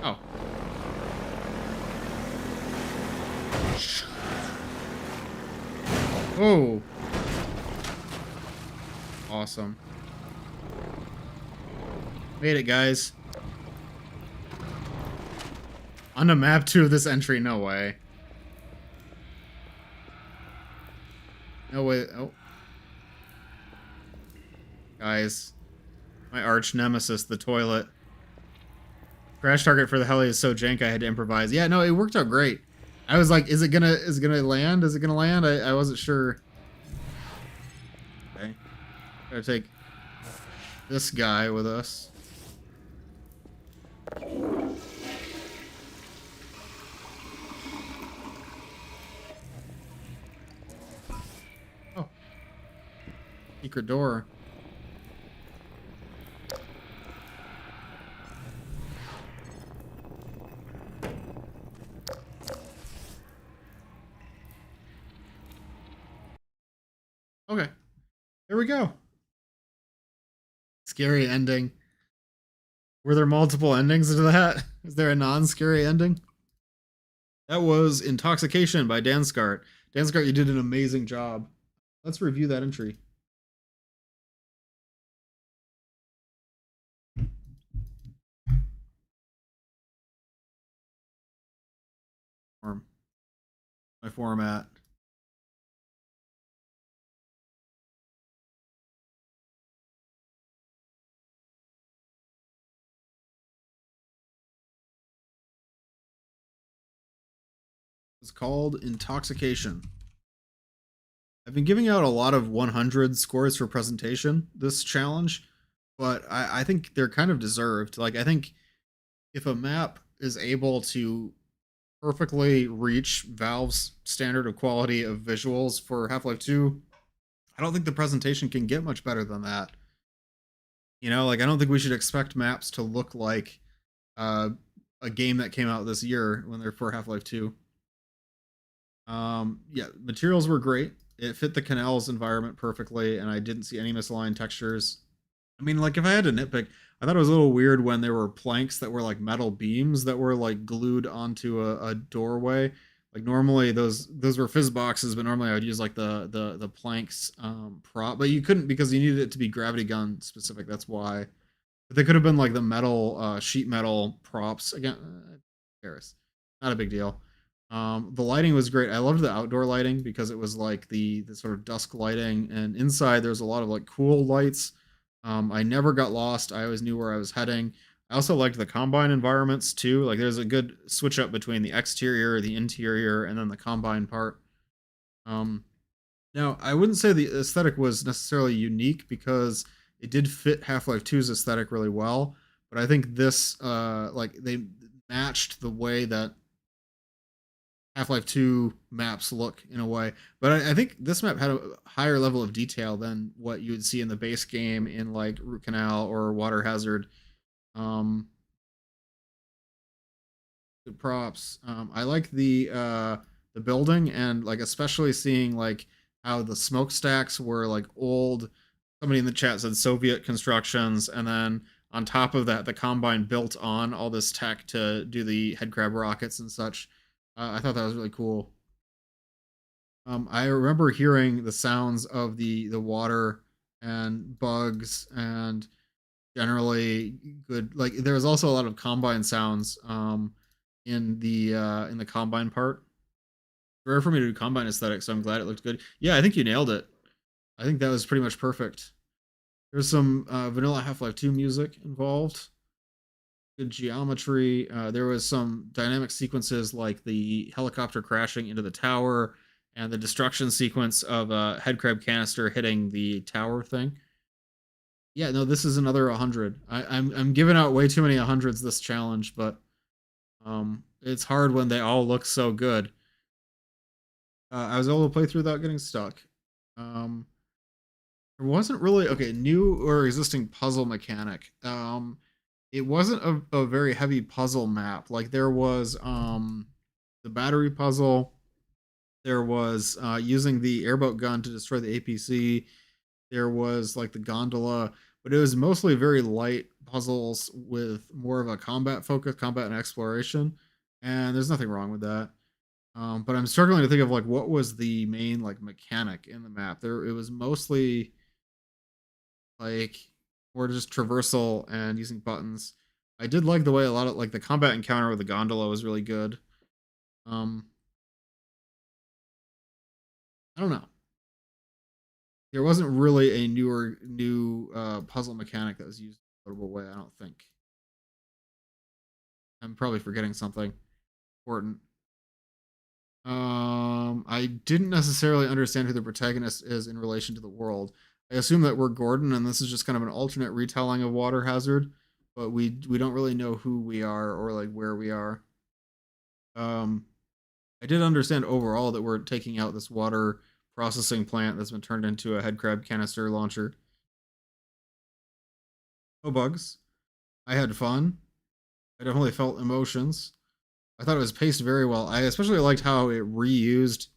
Oh. Oh. Awesome. Made it, guys. On to map 2 of this entry, no way. No way. Oh. Guys. My arch nemesis, the toilet. Crash target for the heli is so jank I had to improvise. Yeah, no, it worked out great. I was like, is it gonna land? Is it gonna land? I wasn't sure. Okay. Gotta take this guy with us. Oh. Secret door. Okay. There we go. Scary ending. Were there multiple endings to that? Is there a non-scary ending? That was Intoxication by Danskart. Danskart, you did an amazing job. Let's review that entry. My format. It's called Intoxication. I've been giving out a lot of 100 scores for presentation this challenge, but I think they're kind of deserved. Like, I think if a map is able to perfectly reach Valve's standard of quality of visuals for Half-Life 2, I don't think the presentation can get much better than that. You know, like I don't think we should expect maps to look like uh, a game that came out this year when they're for Half-Life 2. Yeah, materials were great. It fit the canals environment perfectly, and I didn't see any misaligned textures. I mean, like if I had to nitpick, I thought it was a little weird when there were planks that were like metal beams that were like glued onto a doorway. Like normally those were fizz boxes, but normally I would use like the planks prop, but you couldn't because you needed it to be gravity gun specific. That's why. But they could have been like the metal sheet metal props again. Paris, not a big deal. The lighting was great. I loved the outdoor lighting because it was like the sort of dusk lighting, and inside there's a lot of like cool lights. I never got lost. I always knew where I was heading. I also liked the combine environments too. Like there's a good switch up between the exterior, the interior, and then the combine part. Um, Now, I wouldn't say the aesthetic was necessarily unique because it did fit Half-Life 2's aesthetic really well, but I think this like they matched the way that Half-Life 2 maps look in a way. But I think this map had a higher level of detail than what you would see in the base game in like Root Canal or Water Hazard. Um, Good props. I like the building and like especially seeing like how the smokestacks were like old. Somebody in the chat said Soviet constructions, and then on top of that, the Combine built on all this tech to do the headcrab rockets and such. I thought that was really cool. I remember hearing the sounds of the water and bugs and generally good. Like there was also a lot of Combine sounds in the Combine part. Rare for me to do Combine aesthetic, so I'm glad it looked good. Yeah, I think you nailed it. I think that was pretty much perfect. There's some vanilla Half-Life 2 music involved. Good geometry. There was some dynamic sequences like the helicopter crashing into the tower and the destruction sequence of a headcrab canister hitting the tower thing. Yeah, no, this is another 100. I'm giving out way too many 100s this challenge, but it's hard when they all look so good. I was able to play through without getting stuck. Um, there wasn't really okay new or existing puzzle mechanic. It wasn't a very heavy puzzle map. Like there was the battery puzzle. There was using the airboat gun to destroy the APC. There was like the gondola, but it was mostly very light puzzles with more of a combat focus, combat and exploration. And there's nothing wrong with that. But I'm struggling to think of like what was the main like mechanic in the map. There, it was mostly like more just traversal and using buttons. I did like the way a lot of like the combat encounter with the gondola was really good. Um, I don't know. There wasn't really a new puzzle mechanic that was used in a notable way. I don't think. I'm probably forgetting something important. I didn't necessarily understand who the protagonist is in relation to the world. I assume that we're Gordon, and this is just kind of an alternate retelling of Water Hazard, but we don't really know who we are or like where we are. Um, I did understand overall that we're taking out this water processing plant that's been turned into a headcrab canister launcher. No bugs. I had fun. I definitely felt emotions. I thought it was paced very well. I especially liked how it reused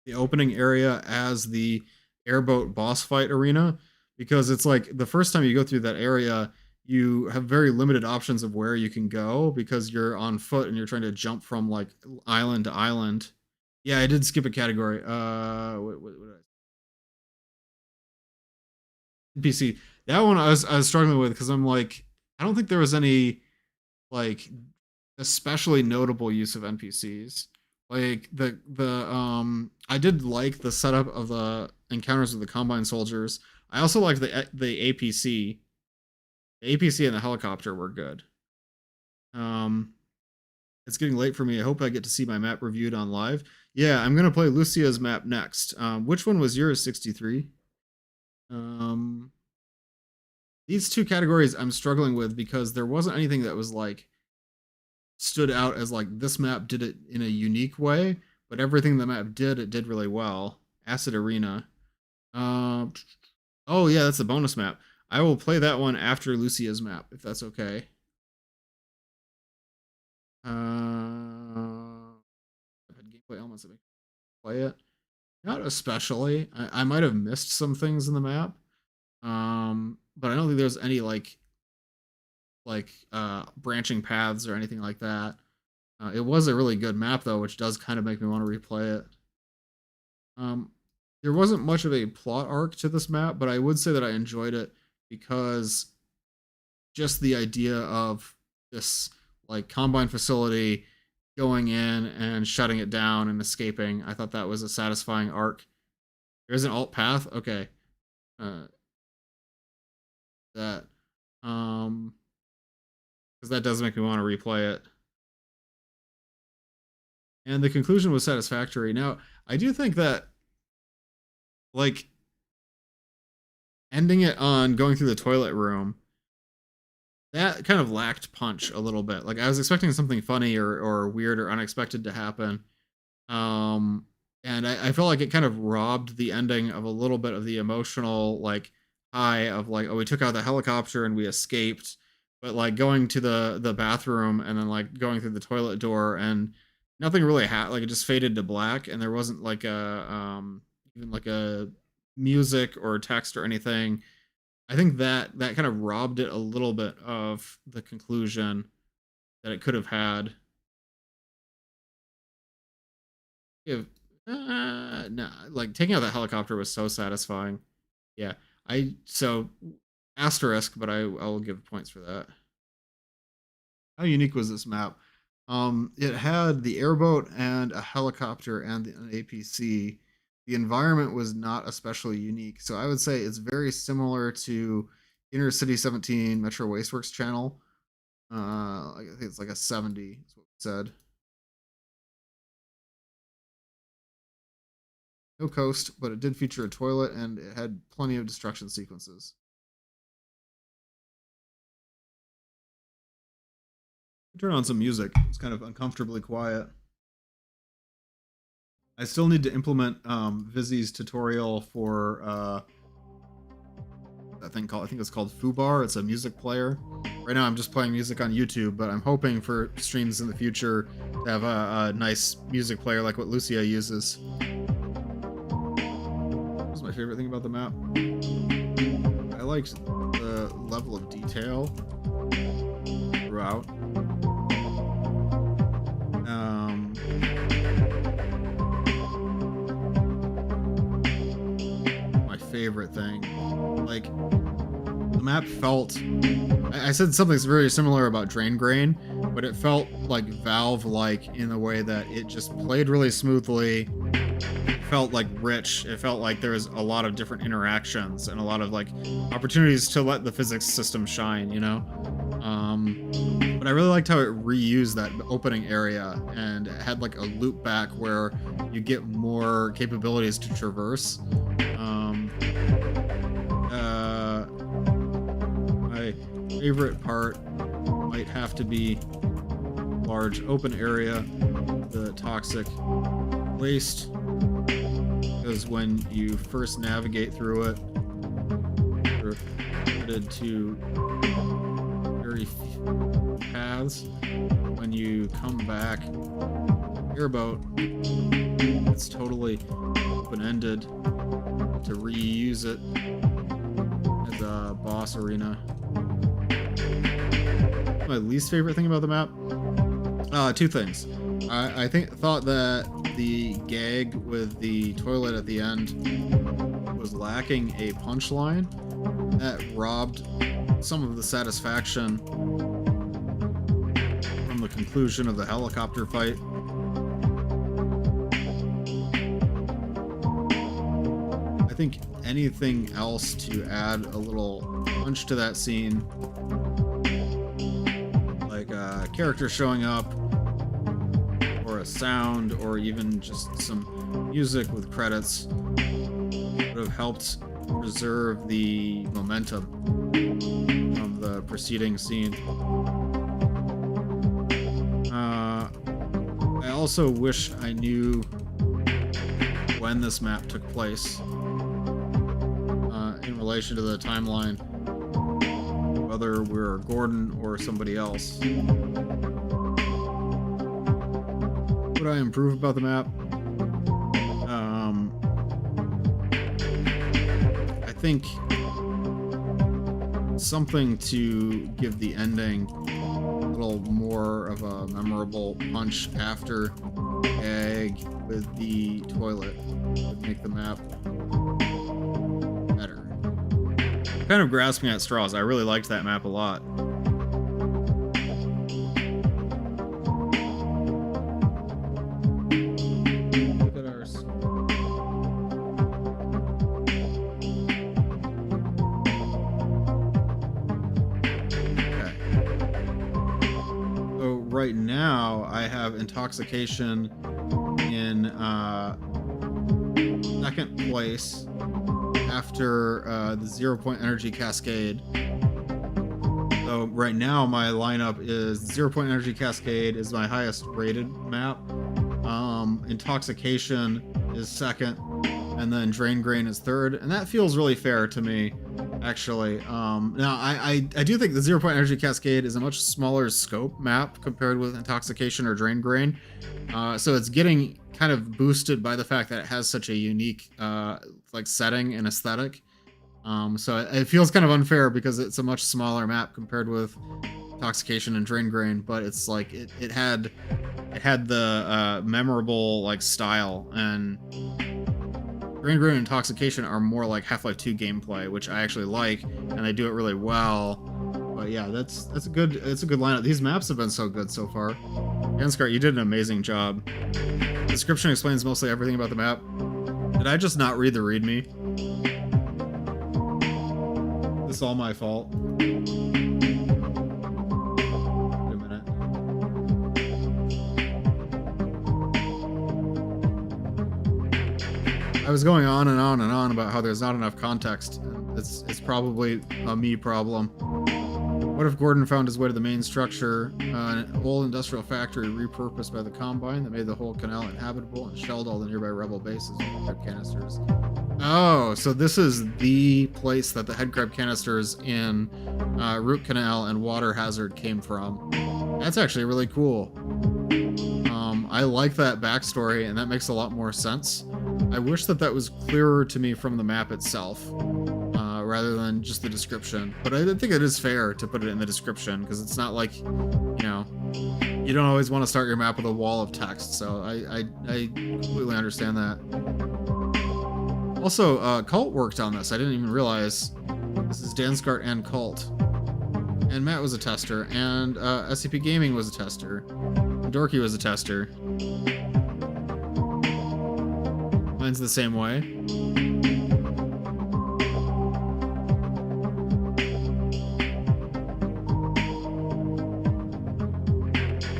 the opening area as the airboat boss fight arena because it's like the first time you go through that area you have very limited options of where you can go because you're on foot and you're trying to jump from like island to island. Yeah, I did skip a category. What NPC. That one I was struggling with because I'm like I don't think there was any like especially notable use of NPCs. Like the I did like the setup of the encounters with the Combine soldiers. I also liked the APC. The APC and the helicopter were good. Um It's getting late for me. I hope I get to see my map reviewed on live. Yeah, I'm gonna play Lucia's map next. Which one was yours, 63? Um, these two categories I'm struggling with because there wasn't anything that was like stood out as like this map did it in a unique way, but everything the map did, it did really well. Acid Arena. Um, oh yeah, that's a bonus map. I will play that one after Lucia's map, if that's okay. Gameplay elements that make me play it. Not especially. I might have missed some things in the map. But I don't think there's any branching paths or anything like that. It was a really good map though, which does kind of make me want to replay it. There wasn't much of a plot arc to this map, but I would say that I enjoyed it because just the idea of this like combine facility going in and shutting it down and escaping, I thought that was a satisfying arc. There's an alt path. Okay. That because that does make me want to replay it. And the conclusion was satisfactory. Now, I do think that like ending it on going through the toilet room, that kind of lacked punch a little bit. Like I was expecting something funny or weird or unexpected to happen. And I felt like it kind of robbed the ending of a little bit of the emotional like high of like, oh, we took out the helicopter and we escaped, but like going to the bathroom and then like going through the toilet door and nothing really like it just faded to black and there wasn't like a even like a music or text or anything. I think that kind of robbed it a little bit of the conclusion that it could have had. If no, like taking out that helicopter was so satisfying. Yeah, so asterisk, but I will give points for that. How unique was this map? It had the airboat and a helicopter and an APC. The environment was not especially unique, so I would say it's very similar to Inner City 17 Metro Wasteworks channel. I think it's like a 70 is what we said. No coast, but it did feature a toilet and it had plenty of destruction sequences. Turn on some music. It's kind of uncomfortably quiet. I still need to implement Vizzy's tutorial for that thing called, I think it's called Fubar. It's a music player. Right now I'm just playing music on YouTube, but I'm hoping for streams in the future to have a nice music player like what Lucia uses. What was my favorite thing about the map? I liked the level of detail throughout. My favorite thing, like the map felt, I said something very similar about Drain Grain, but it felt like Valve-like in the way that it just played really smoothly. It felt like rich. It felt like there was a lot of different interactions and a lot of like opportunities to let the physics system shine, you know? But I really liked how it reused that opening area and it had like a loop back where you get more capabilities to traverse. My favorite part might have to be large open area, the toxic waste, because when you first navigate through it, you're headed to very few paths. When you come back, airboat, it's totally open-ended to reuse it as a boss arena. My least favorite thing about the map? Two things. I thought that the gag with the toilet at the end was lacking a punchline that robbed some of the satisfaction from the conclusion of the helicopter fight. I think anything else to add a little punch to that scene, like a character showing up or a sound, or even just some music with credits would have helped preserve the momentum from the preceding scene. I also wish I knew when this map took place in relation to the timeline, whether we're Gordon or somebody else. What would I improve about the map? I think something to give the ending a little more of a memorable punch after egg with the toilet would make the map better. I'm kind of grasping at straws. I really liked that map a lot. Look at ours. Okay. So right now I have intoxication in second place after the 0-point energy cascade. So right now my lineup is 0-point energy cascade is my highest rated map. Intoxication is second, and then Drain Grain is third, and that feels really fair to me, actually. Now I do think the 0-point energy cascade is a much smaller scope map compared with Intoxication or Drain Grain, so it's getting kind of boosted by the fact that it has such a unique like setting and aesthetic. So it feels kind of unfair because it's a much smaller map compared with Intoxication and Drain Grain, but it's like it had the memorable like style, and Drain Grain and Intoxication are more like Half-Life 2 gameplay, which I actually like, and they do it really well. But yeah, it's a good lineup. These maps have been so good so far. Ganskart, you did an amazing job. The description explains mostly everything about the map. Did I just not read the README? This is all my fault. Wait a minute. I was going on and on and on about how there's not enough context. It's probably a me problem. What if Gordon found his way to the main structure, an old industrial factory repurposed by the Combine that made the whole canal inhabitable and shelled all the nearby rebel bases with headcrab canisters? Oh, so this is the place that the headcrab canisters in Root Canal and Water Hazard came from. That's actually really cool. I like that backstory, and that makes a lot more sense. I wish that was clearer to me from the map itself, rather than just the description. But I think it is fair to put it in the description, because it's not like, you know, you don't always want to start your map with a wall of text, so I completely understand that. Also, Cult worked on this. I didn't even realize. This is Ganskart and Cult. And Matt was a tester, and SCP Gaming was a tester. And Dorky was a tester. Mine's the same way.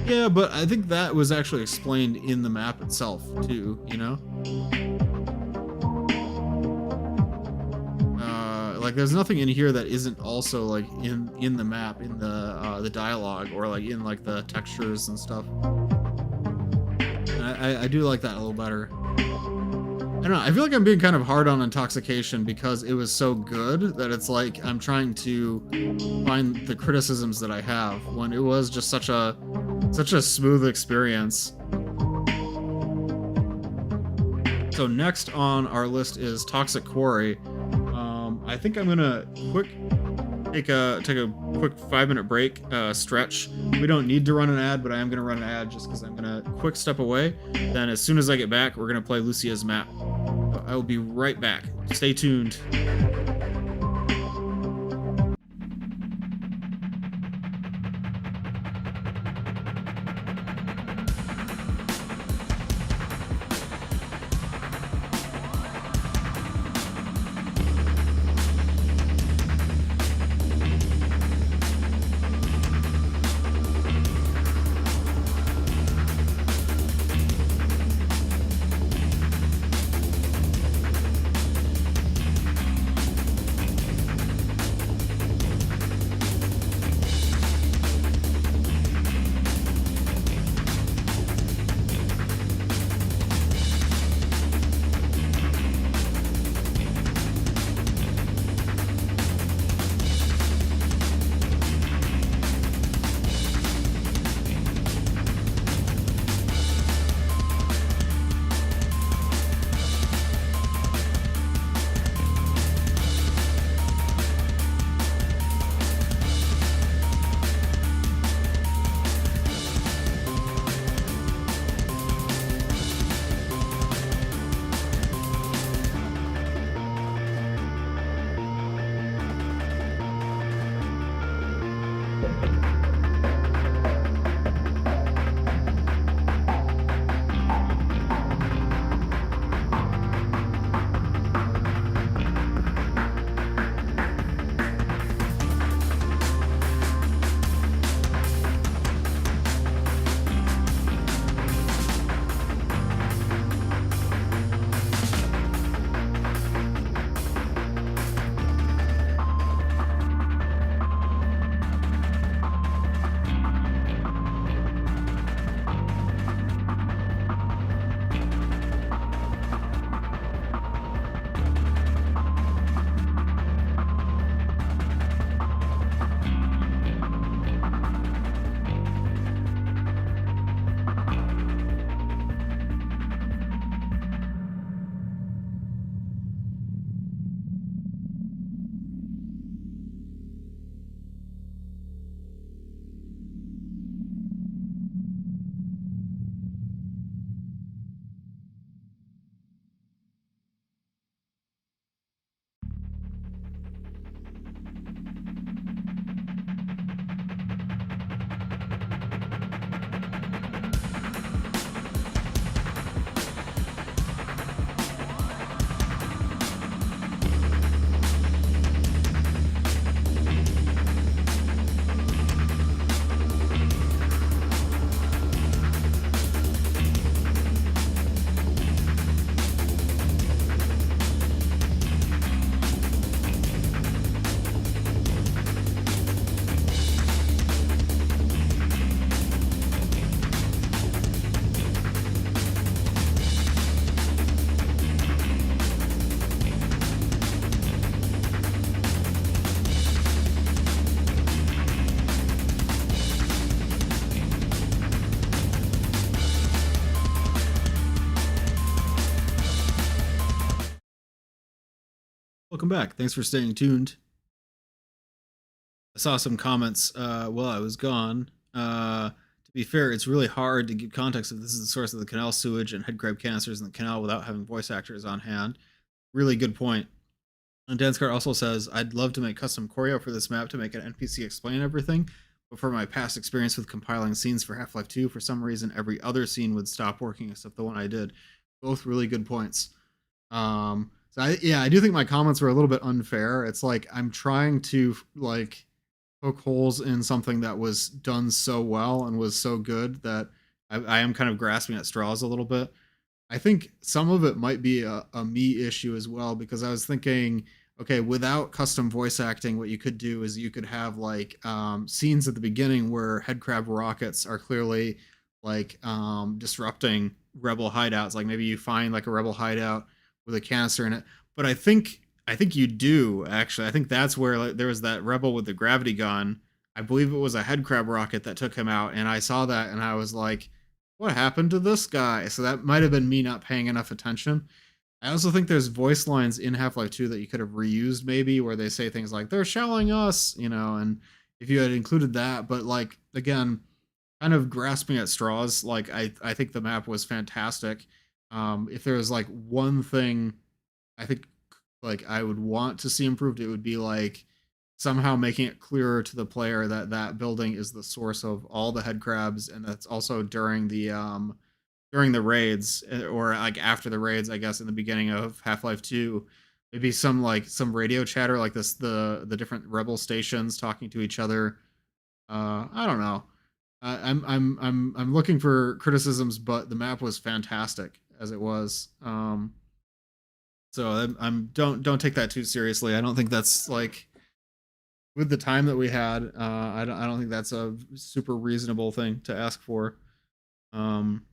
Yeah, but I think that was actually explained in the map itself, too, you know? Like, there's nothing in here that isn't also, like, in the map, in the dialogue, or, like, in, like, the textures and stuff. And I do like that a little better. I don't know, I feel like I'm being kind of hard on Intoxication because it was so good that it's like I'm trying to find the criticisms that I have when it was just such a smooth experience. So next on our list is Toxic Quarry. I think I'm gonna take a quick 5-minute break, stretch. We don't need to run an ad, but I am gonna run an ad just because I'm gonna quick step away. Then as soon as I get back, we're gonna play Lucia's map. I will be right back. Stay tuned. Welcome back. Thanks for staying tuned. I saw some comments while I was gone. To be fair, it's really hard to give context if this is the source of the canal sewage and headcrab canisters in the canal without having voice actors on hand. Really good point. And Danskar also says, I'd love to make custom choreo for this map to make an NPC explain everything, but for my past experience with compiling scenes for Half-Life 2, for some reason every other scene would stop working except the one I did. Both really good points. So I do think my comments were a little bit unfair. It's like I'm trying to like poke holes in something that was done so well and was so good that I am kind of grasping at straws a little bit. I think some of it might be a me issue as well, because I was thinking, okay, without custom voice acting, what you could do is you could have like scenes at the beginning where headcrab rockets are clearly like disrupting rebel hideouts. Like maybe you find like a rebel hideout with a canister in it. But I think you do actually. I think that's where like, there was that rebel with the gravity gun. I believe it was a headcrab rocket that took him out, and I saw that and I was like, what happened to this guy? So that might have been me not paying enough attention. I also think there's voice lines in Half-Life 2 that you could have reused maybe, where they say things like, they're shelling us, and if you had included that, but like, again, kind of grasping at straws, like I think the map was fantastic. If there was like one thing I think like I would want to see improved, it would be like somehow making it clearer to the player that that building is the source of all the head crabs, and that's also during the raids, or like after the raids, I guess in the beginning of Half-Life 2, maybe some radio chatter like this, the different rebel stations talking to each other. I don't know. I'm looking for criticisms, but the map was fantastic as it was. So I'm don't take that too seriously. I don't think that's like, with the time that we had. I don't think that's a super reasonable thing to ask for. Um,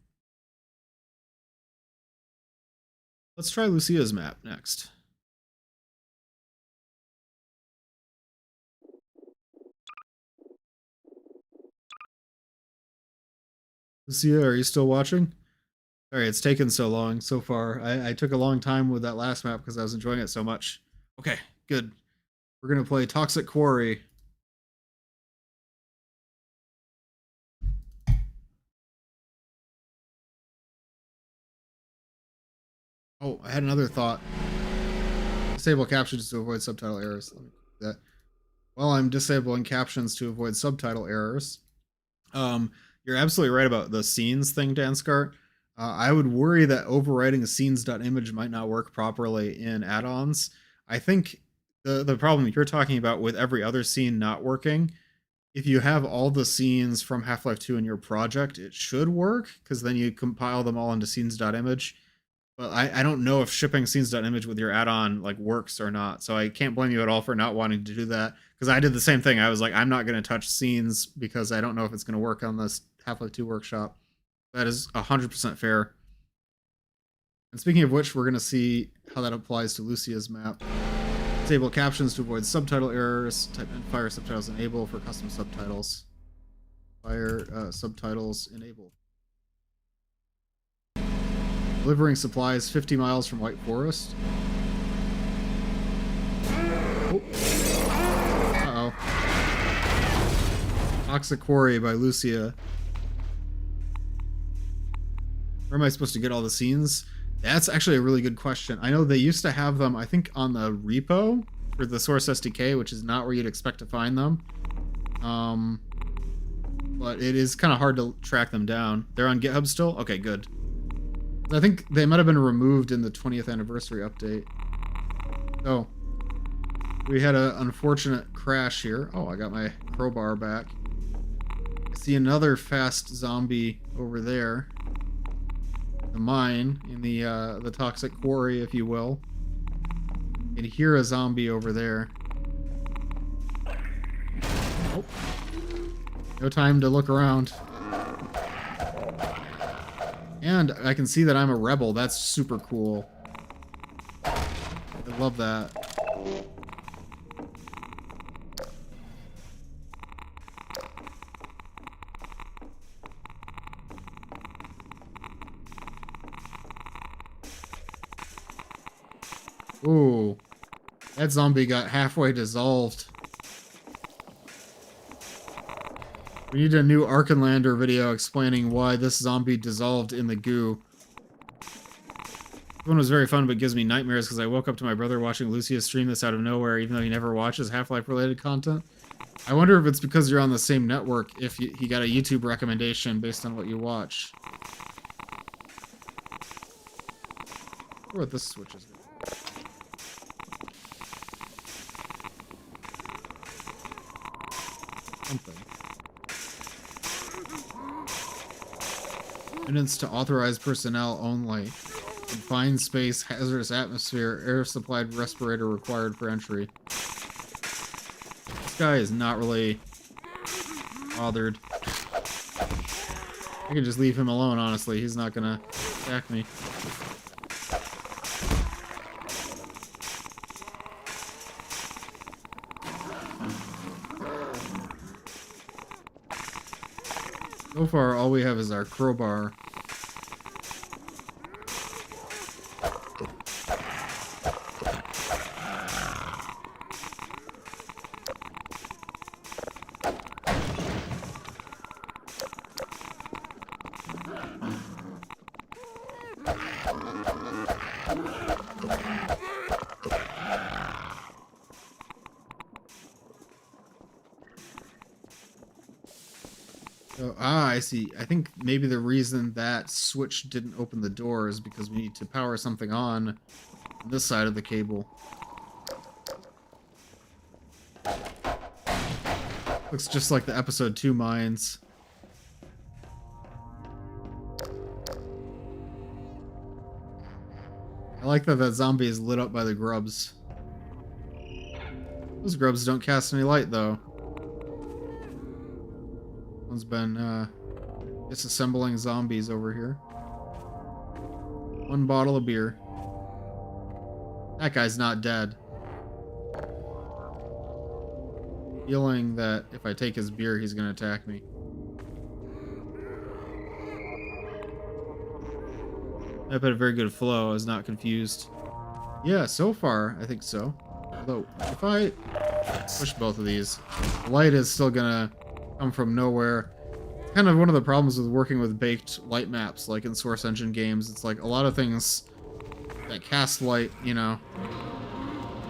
let's try Lucia's map next. Lucia, are you still watching? Sorry, it's taken so long so far. I took a long time with that last map because I was enjoying it so much. Okay, good. We're gonna play Toxic Quarry. Oh, I had another thought. Disable captions to avoid subtitle errors. Let me do that. while I'm disabling captions to avoid subtitle errors. You're absolutely right about the scenes thing, Danskart. I would worry that overriding scenes.image might not work properly in add-ons. I think the problem you're talking about with every other scene not working, if you have all the scenes from Half-Life 2 in your project, it should work, because then you compile them all into scenes.image. But I don't know if shipping scenes.image with your add-on like works or not. So I can't blame you at all for not wanting to do that. Because I did the same thing. I was like, I'm not going to touch scenes because I don't know if it's going to work on this Half-Life 2 workshop. That is 100% fair. And speaking of which, we're going to see how that applies to Lucia's map. Disable captions to avoid subtitle errors. Type in fire subtitles enable for custom subtitles. Fire subtitles enable. Delivering supplies 50 miles from White Forest. Oh. Uh-oh. Toxic Quarry by Lucia. Where am I supposed to get all the scenes? That's actually a really good question. I know they used to have them, I think, on the repo for the Source SDK, which is not where you'd expect to find them. But it is kind of hard to track them down. They're on GitHub still? Okay, good. I think they might have been removed in the 20th anniversary update. Oh. We had an unfortunate crash here. Oh, I got my crowbar back. I see another fast zombie over there. The mine, in the toxic quarry, if you will. You can hear a zombie over there. Oh. No time to look around. And I can see that I'm a rebel. That's super cool. I love that. Ooh. That zombie got halfway dissolved. We need a new Arkenlander video explaining why this zombie dissolved in the goo. This one was very fun, but gives me nightmares because I woke up to my brother watching Lucia stream this out of nowhere, even though he never watches Half-Life related content. I wonder if it's because you're on the same network, if he got a YouTube recommendation based on what you watch. I wonder what this switch is. Something. Minutes to authorized personnel only. Confined space, hazardous atmosphere, air supplied respirator required for entry. This guy is not really bothered. I can just leave him alone, honestly. He's not gonna attack me. So far, all we have is our crowbar. So, I see. I think maybe the reason that switch didn't open the door is because we need to power something on this side of the cable. Looks just like the episode 2 mines. I like that that zombie is lit up by the grubs. Those grubs don't cast any light, though. One's been disassembling zombies over here. 1 bottle of beer. That guy's not dead. Feeling that if I take his beer, he's gonna attack me. I've had a very good flow. I was not confused. Yeah, so far, I think so. Although, if I push both of these, the light is still gonna come from nowhere. Kind of one of the problems with working with baked light maps, like in Source Engine games. It's like a lot of things that cast light, you know,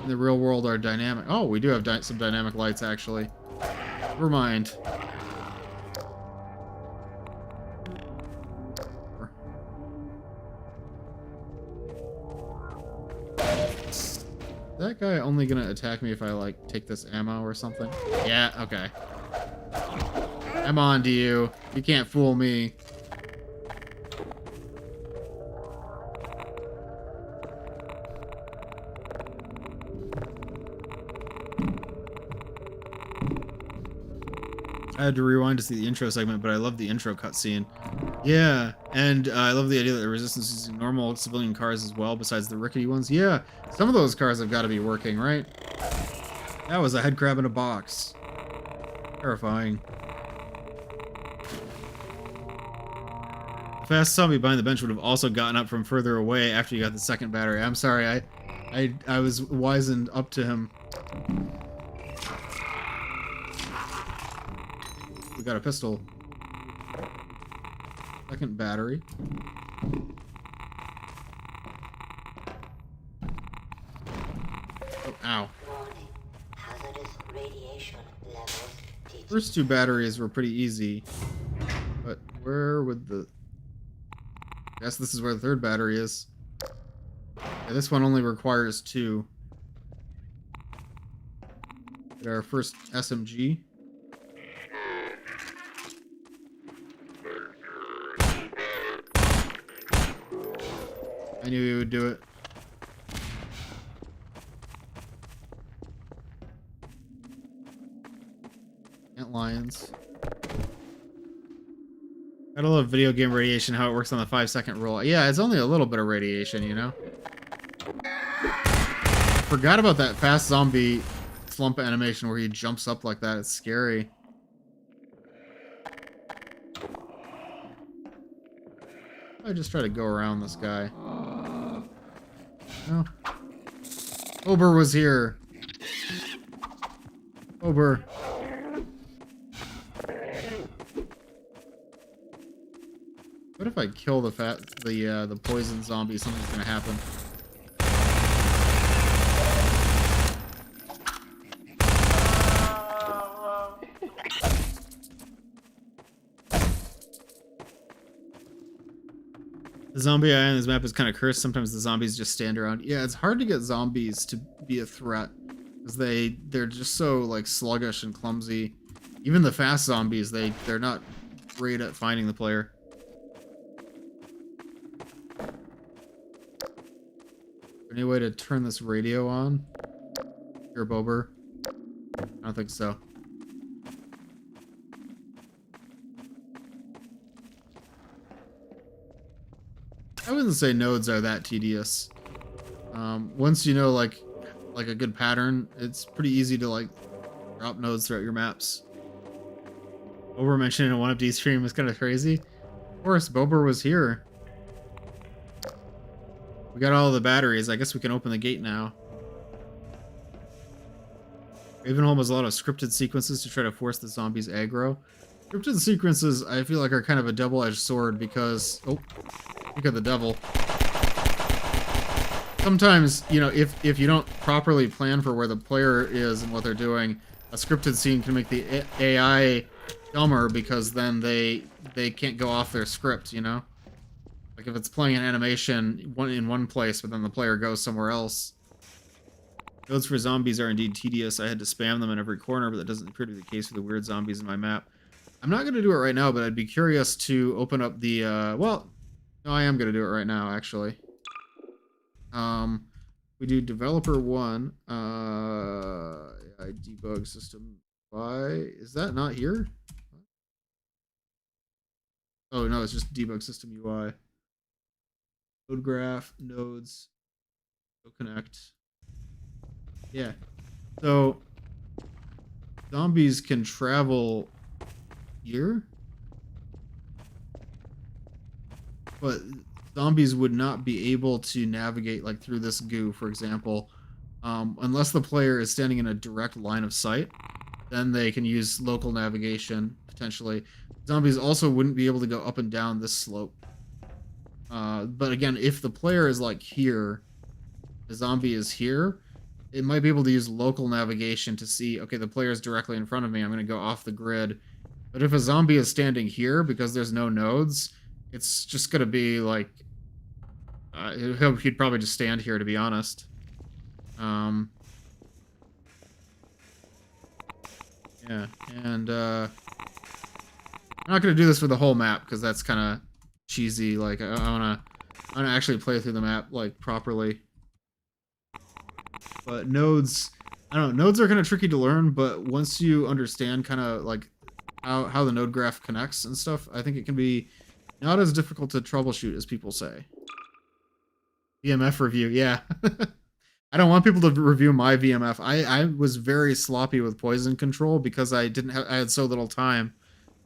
in the real world are dynamic. Oh, we do have some dynamic lights, actually. Never mind. Is that guy only gonna attack me if I, like, take this ammo or something? Yeah, okay. I'm on to you. You can't fool me. I had to rewind to see the intro segment, but I love the intro cutscene. Yeah, and I love the idea that the Resistance is using normal civilian cars as well, besides the rickety ones. Yeah, some of those cars have got to be working, right? That was a head crab in a box. Terrifying. The fast zombie behind the bench would have also gotten up from further away after you got the second battery. I'm sorry, I was wizened up to him. We got a pistol. Second battery. Oh, ow. Hazardous radiation levels. First two batteries were pretty easy. But where would the... I guess this is where the third battery is. Yeah, this one only requires 2. Get our first SMG. I knew he would do it. Ant lions. Gotta love video game radiation, how it works on the 5-second rule. Yeah, it's only a little bit of radiation, you know? Forgot about that fast zombie slump animation where he jumps up like that. It's scary. I just try to go around this guy. No. Ober was here. Ober. What if I kill the poison zombie? Something's gonna happen. The zombie eye on this map is kind of cursed. Sometimes the zombies just stand around. Yeah, it's hard to get zombies to be a threat because they're just so like sluggish and clumsy. Even the fast zombies, they're not great at finding the player. Any way to turn this radio on? Here, Bober. I don't think so. I wouldn't say nodes are that tedious. Once you know like a good pattern, it's pretty easy to like drop nodes throughout your maps. Bober mentioned in a 1UpD stream was kind of crazy. Of course, Bober was here. We got all the batteries. I guess we can open the gate now. Ravenholm has a lot of scripted sequences to try to force the zombies aggro. Scripted sequences, I feel like, are kind of a double-edged sword because... Oh, look at the devil. Sometimes, you know, if you don't properly plan for where the player is and what they're doing, a scripted scene can make the AI dumber because then they can't go off their script, you know? Like if it's playing an animation in one place, but then the player goes somewhere else. Nodes for zombies are indeed tedious. I had to spam them in every corner, but that doesn't appear to be the case for the weird zombies in my map. I'm not going to do it right now, but I'd be curious to open up the, well, no, I am going to do it right now, actually. We do developer 1, I debug system UI. Is that not here? Oh, no, it's just debug system UI. Node graph, nodes, go connect. Yeah. So zombies can travel here, but zombies would not be able to navigate like through this goo, for example, unless the player is standing in a direct line of sight. Then they can use local navigation potentially. Zombies also wouldn't be able to go up and down this slope. But again, if the player is like here, the zombie is here, it might be able to use local navigation to see, okay, the player's directly in front of me. I'm going to go off the grid. But if a zombie is standing here because there's no nodes, it's just going to be like, he'd probably just stand here, to be honest. Yeah, and I'm not going to do this for the whole map because that's kind of cheesy. Like, I want to actually play through the map, like, properly. But nodes, I don't know, nodes are kind of tricky to learn, but once you understand kind of like how the node graph connects and stuff, I think it can be not as difficult to troubleshoot as people say. VMF review, yeah. I don't want people to review my VMF. I was very sloppy with poison control because I had so little time.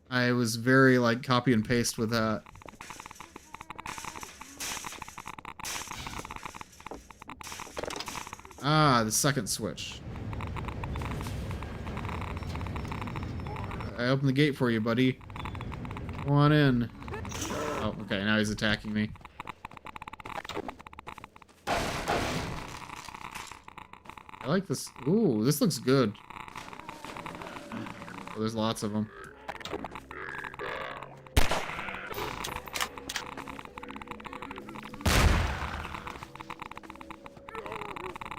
I was very like copy and paste with that. Ah, the second switch. I opened the gate for you, buddy. Go on in. Oh, okay, now he's attacking me. I like this. Ooh, this looks good. Oh, there's lots of them.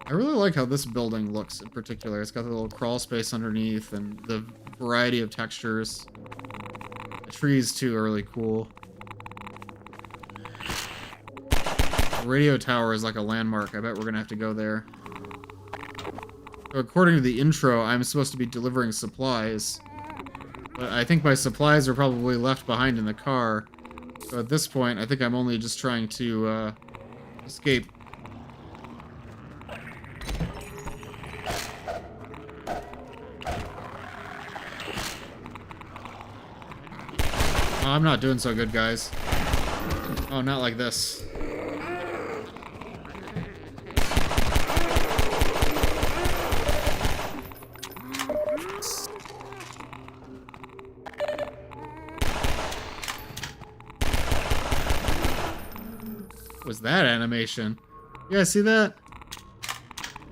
I really like how this building looks in particular. It's got the little crawl space underneath and the variety of textures. The trees, too, are really cool. The radio tower is like a landmark. I bet we're going to have to go there. So according to the intro, I'm supposed to be delivering supplies. But I think my supplies are probably left behind in the car. So at this point, I think I'm only just trying to escape. Oh, I'm not doing so good, guys. Oh, not like this. Was that animation? You guys see that?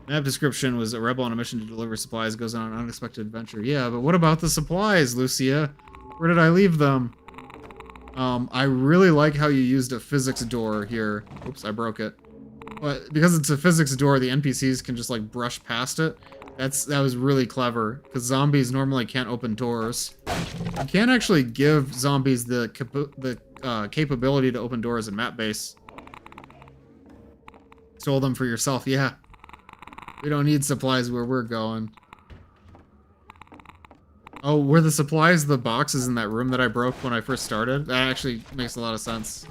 Map description was a rebel on a mission to deliver supplies, goes on an unexpected adventure. Yeah, but what about the supplies, Lucia? Where did I leave them? I really like how you used a physics door here. Oops, I broke it. But because it's a physics door, the NPCs can just like brush past it. That was really clever, because zombies normally can't open doors. You can't actually give zombies the capability to open doors in map base. Stole them for yourself, yeah. We don't need supplies where we're going. Oh, were the supplies the boxes in that room that I broke when I first started? That actually makes a lot of sense.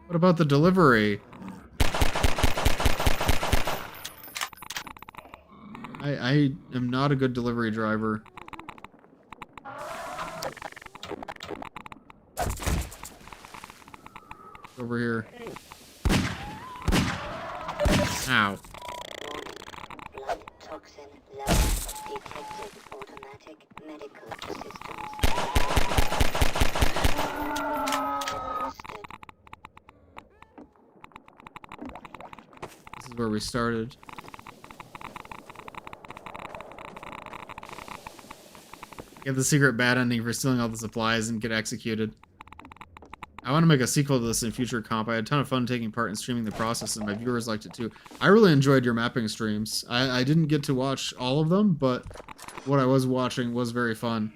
What about the delivery? I am not a good delivery driver. Over here. Ow. Blood toxin levels detected. Automatic medical systems. This is where we started. Get the secret bad ending for stealing all the supplies and get executed. I want to make a sequel to this in future comp. I had a ton of fun taking part in streaming the process, and my viewers liked it too. I really enjoyed your mapping streams. I didn't get to watch all of them, but what I was watching was very fun.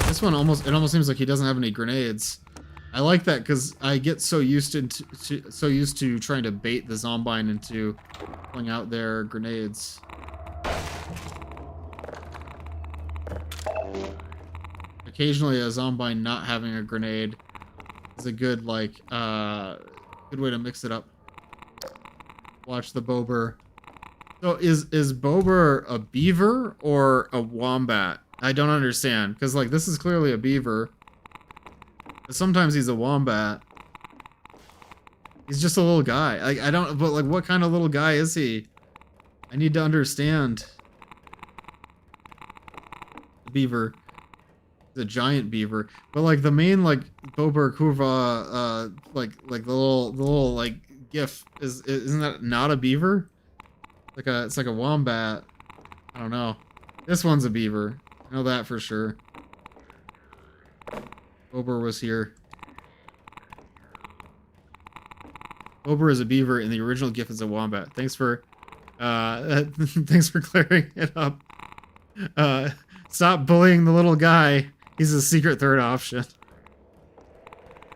This one almost seems like he doesn't have any grenades. I like that because I get so used to trying to bait the zombine into pulling out their grenades. Occasionally, a zombine not having a grenade is a good good way to mix it up. Watch the Bober. So is Bober a beaver or a wombat? I don't understand because like this is clearly a beaver. Sometimes he's a wombat. He's just a little guy. Like I don't, but like what kind of little guy is he? I need to understand. beaver. The giant beaver, but like the main like Bober Kurva, like the little like gif isn't that not a beaver? It's like a wombat. I don't know. This one's a beaver. I know that for sure. Bober was here. Bober is a beaver, and the original gif is a wombat. Thanks for thanks for clearing it up. Stop bullying the little guy. He's a secret third option.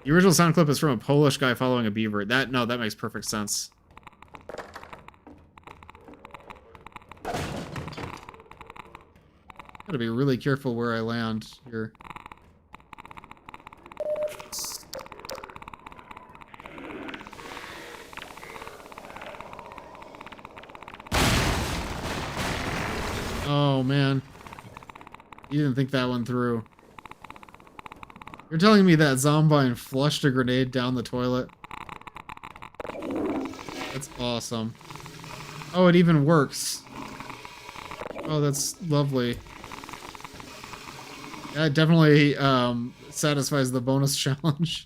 The original sound clip is from a Polish guy following a beaver. That makes perfect sense. Gotta be really careful where I land here. Oh man. You didn't think that one through. You're telling me that Zombine flushed a grenade down the toilet? That's awesome. Oh, it even works. Oh, that's lovely. That definitely satisfies the bonus challenge.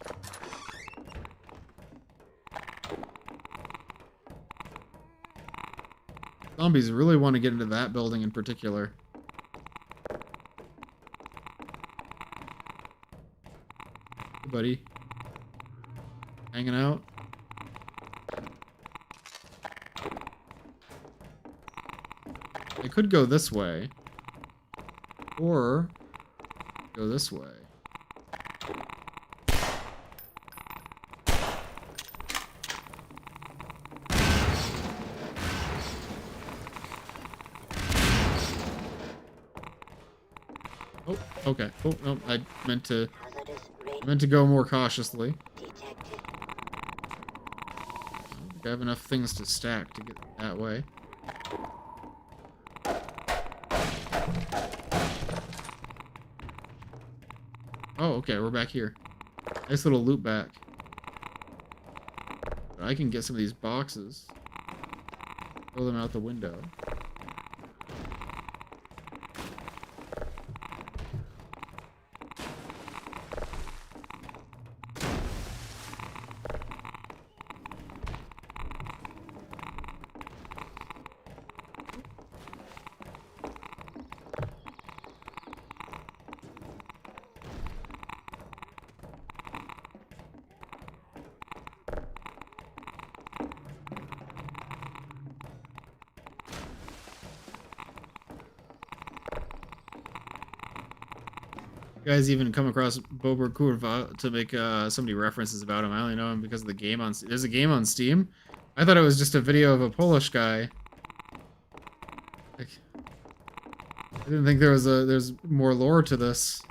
Zombies really want to get into that building in particular. Hey, buddy. Hanging out. I could go this way. Or go this way. Oh, okay. Oh, no, I meant to go more cautiously. I have enough things to stack to get that way. Oh, okay, we're back here. Nice little loop back. But I can get some of these boxes. Throw them out the window. You guys even come across Bober Kurva to make so many references about him. I only know him because of the game on Steam. There's a game on Steam? I thought it was just a video of a Polish guy. Like, I didn't think there's more lore to this.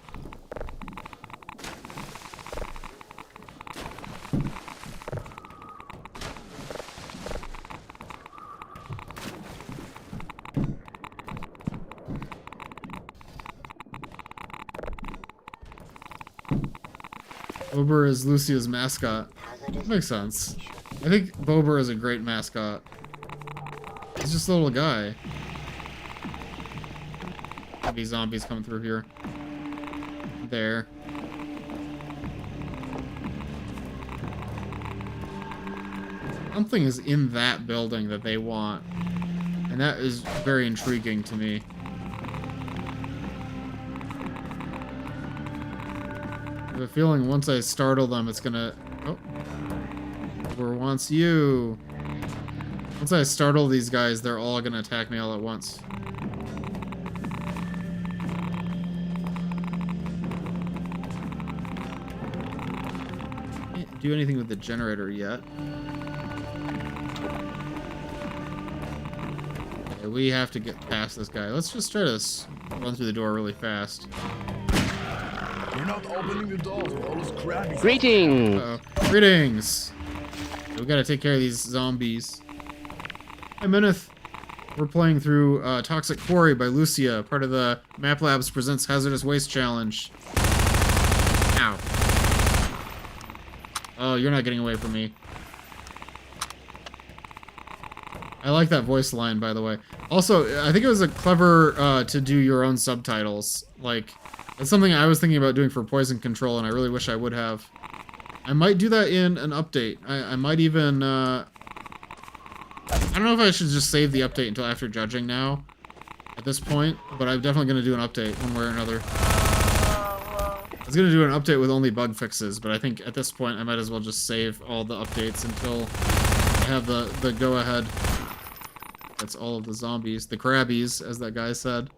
Bober is Lucia's mascot. That makes sense. I think Bober is a great mascot. He's just a little guy. Maybe zombies coming through here. There. Something is in that building that they want. And that is very intriguing to me. I have a feeling once I startle them, it's gonna... Oh. Bober wants you. Once I startle these guys, they're all gonna attack me all at once. Can't do anything with the generator yet. Okay, we have to get past this guy. Let's just try to run through the door really fast. You're not opening the door with all this crap. Greetings! Uh-oh. Greetings! We gotta take care of these zombies. Hi, Mineth. We're playing through Toxic Quarry by Lucia, part of the Map Labs Presents Hazardous Waste Challenge. Ow. Oh, you're not getting away from me. I like that voice line, by the way. Also, I think it was a clever to do your own subtitles. Like, it's something I was thinking about doing for Poison Control, and I really wish I would have. I might do that in an update. I might even, I don't know if I should just save the update until after judging now, at this point, but I'm definitely going to do an update one way or another. I was going to do an update with only bug fixes, but I think at this point I might as well just save all the updates until I have the go-ahead. That's all of the zombies. The crabbies, as that guy said.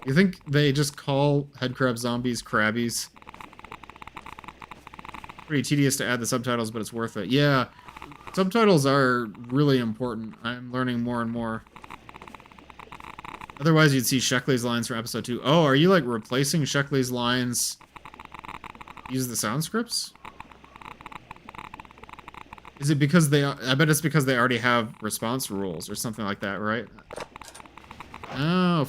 You think they just call headcrab zombies crabbies? Pretty tedious to add the subtitles, but it's worth it. Yeah, subtitles are really important. I'm learning more and more. Otherwise, you'd see Sheckley's lines from episode 2. Oh, are you like replacing Sheckley's lines? Use the sound scripts? Is it because they... I bet it's because they already have response rules or something like that, right? Oh,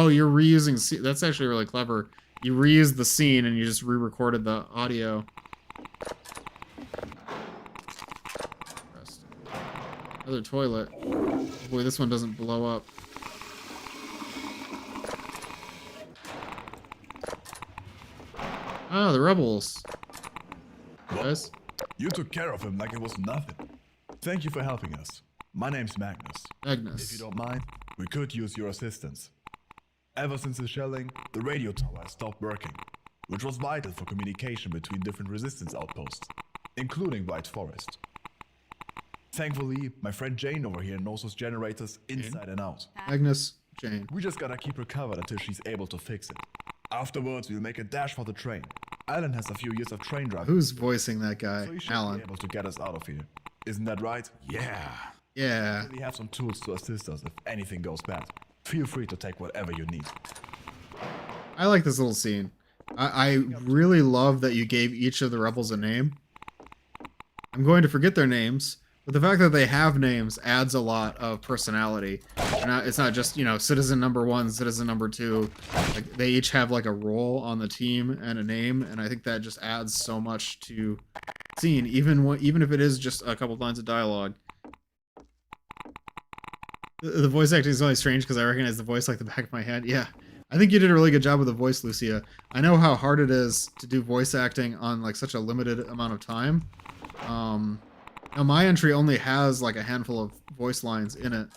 you're reusing... That's actually really clever. You reused the scene and you just re-recorded the audio. Another toilet. Boy, this one doesn't blow up. Ah, the rebels. Guys? You took care of him like it was nothing. Thank you for helping us. My name's Magnus. Magnus. If you don't mind, we could use your assistance. Ever since the shelling, the radio tower has stopped working, which was vital for communication between different resistance outposts, including White Forest. Thankfully, my friend Jane over here knows those generators inside and out. Magnus, Jane. We just gotta keep her covered until she's able to fix it. Afterwards, we'll make a dash for the train. Alan has a few years of train driving. Who's voicing that guy? So he should Alan. be able to get us out of here. Isn't that right? Yeah. Yeah. We have some tools to assist us if anything goes bad. Feel free to take whatever you need. I like this little scene. I really love that you gave each of the rebels a name. I'm going to forget their names, but the fact that they have names adds a lot of personality. It's not just, you know, citizen number 1, citizen number 2. Like, they each have like a role on the team and a name, and I think that just adds so much to the scene, even if it is just a couple lines of dialogue. The voice acting is only strange because I recognize the voice like the back of my hand. Yeah, I think you did a really good job with the voice, Lucia. I know how hard it is to do voice acting on like such a limited amount of time. Now my entry only has like a handful of voice lines in it.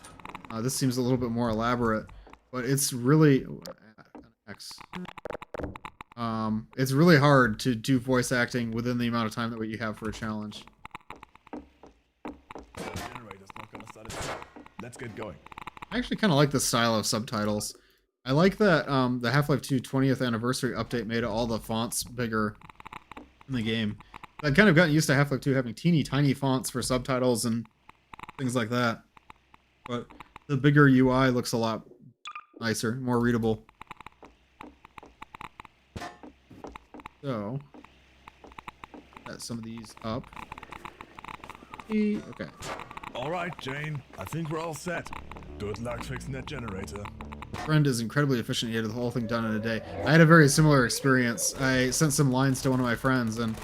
This seems a little bit more elaborate, but it's really it's really hard to do voice acting within the amount of time that you have for a challenge. Generator's not gonna start it. Let's get going. I actually kind of like the style of subtitles. I like that the Half-Life 2 20th anniversary update made all the fonts bigger in the game. I'd kind of gotten used to Half-Life 2 having teeny tiny fonts for subtitles and things like that. But the bigger UI looks a lot nicer, more readable. So, got some of these up. Okay. Alright, Jane. I think we're all set. Good luck fixing that generator. Friend is incredibly efficient. He had the whole thing done in a day. I had a very similar experience. I sent some lines to one of my friends, and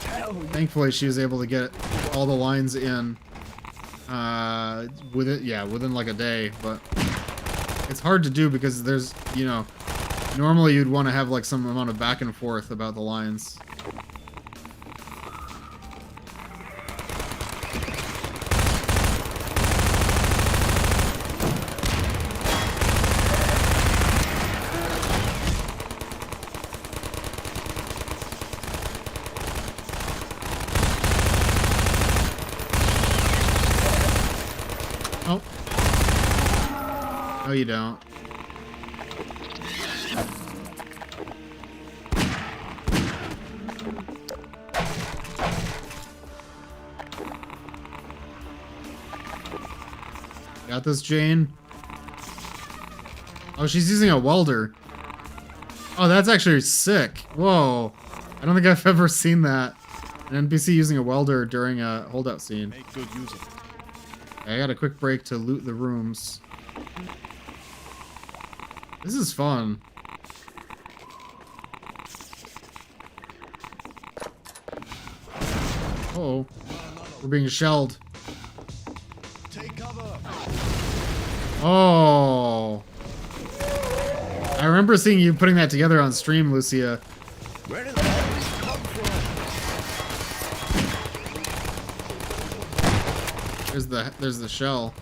thankfully she was able to get all the lines in within like a day. But it's hard to do because there's, you know, normally you'd want to have like some amount of back and forth about the lines. Oh. No, you don't. Got this, Jane? Oh, she's using a welder. Oh, that's actually sick. Whoa. I don't think I've ever seen that. An NPC using a welder during a holdout scene. Make good use of it. I got a quick break to loot the rooms. This is fun. Oh, we're being shelled. Take cover. Oh. I remember seeing you putting that together on stream, Lucia. Where did all this come from? There's the shell.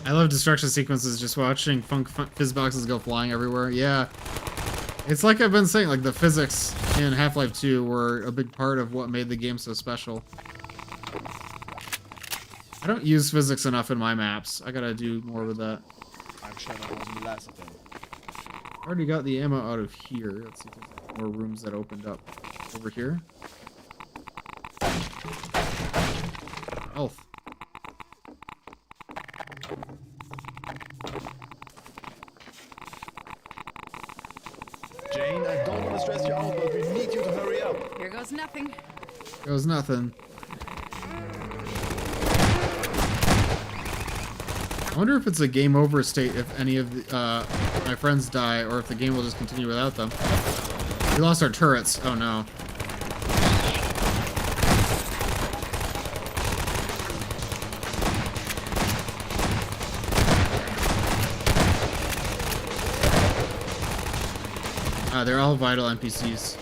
I love destruction sequences, just watching fizz boxes go flying everywhere. Yeah. It's like I've been saying, like the physics in Half-Life 2 were a big part of what made the game so special. I don't use physics enough in my maps. I gotta do more with that. I'm sure that wasn't the last of them. Already got the ammo out of here. Let's see if there's more rooms that opened up. Over here. Health. Jane, I don't want to stress you out, but we need you to hurry up. Here goes nothing. Goes nothing. I wonder if it's a game over state if any of the, my friends die, or if the game will just continue without them. We lost our turrets. Oh no. They're all vital NPCs.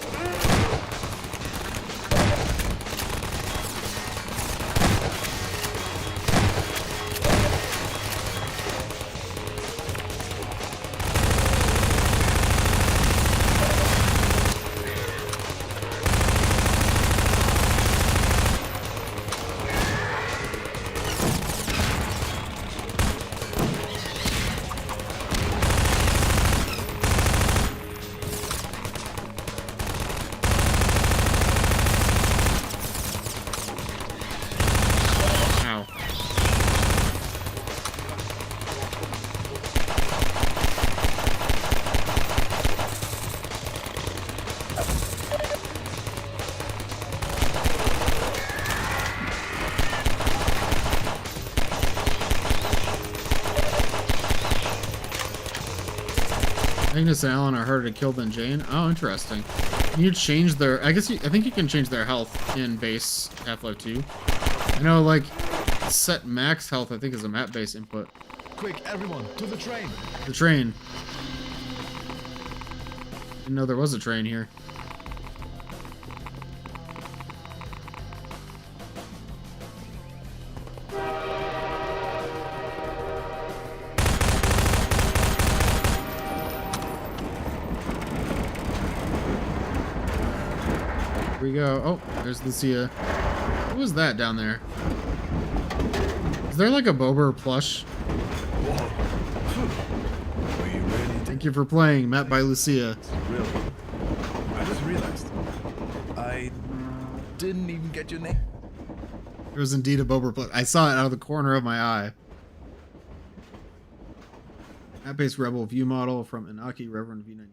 Agnes and Alan are harder to kill than Jane. Oh, interesting. Can you change their... I think you can change their health in base Half-Life 2. I know, like, set max health, I think, is a map-based input. Quick, everyone, to the train. The train. Didn't know there was a train here. Here we go. Oh, there's Lucia. Who was that down there? Is there like a Bober plush? Whoa. Were you really Thank you for playing, Map by Lucia. Really? I just realized. I didn't even get your name. There was indeed a Bober plush. I saw it out of the corner of my eye. Map-based Rebel view model from Inaki Reverend V9.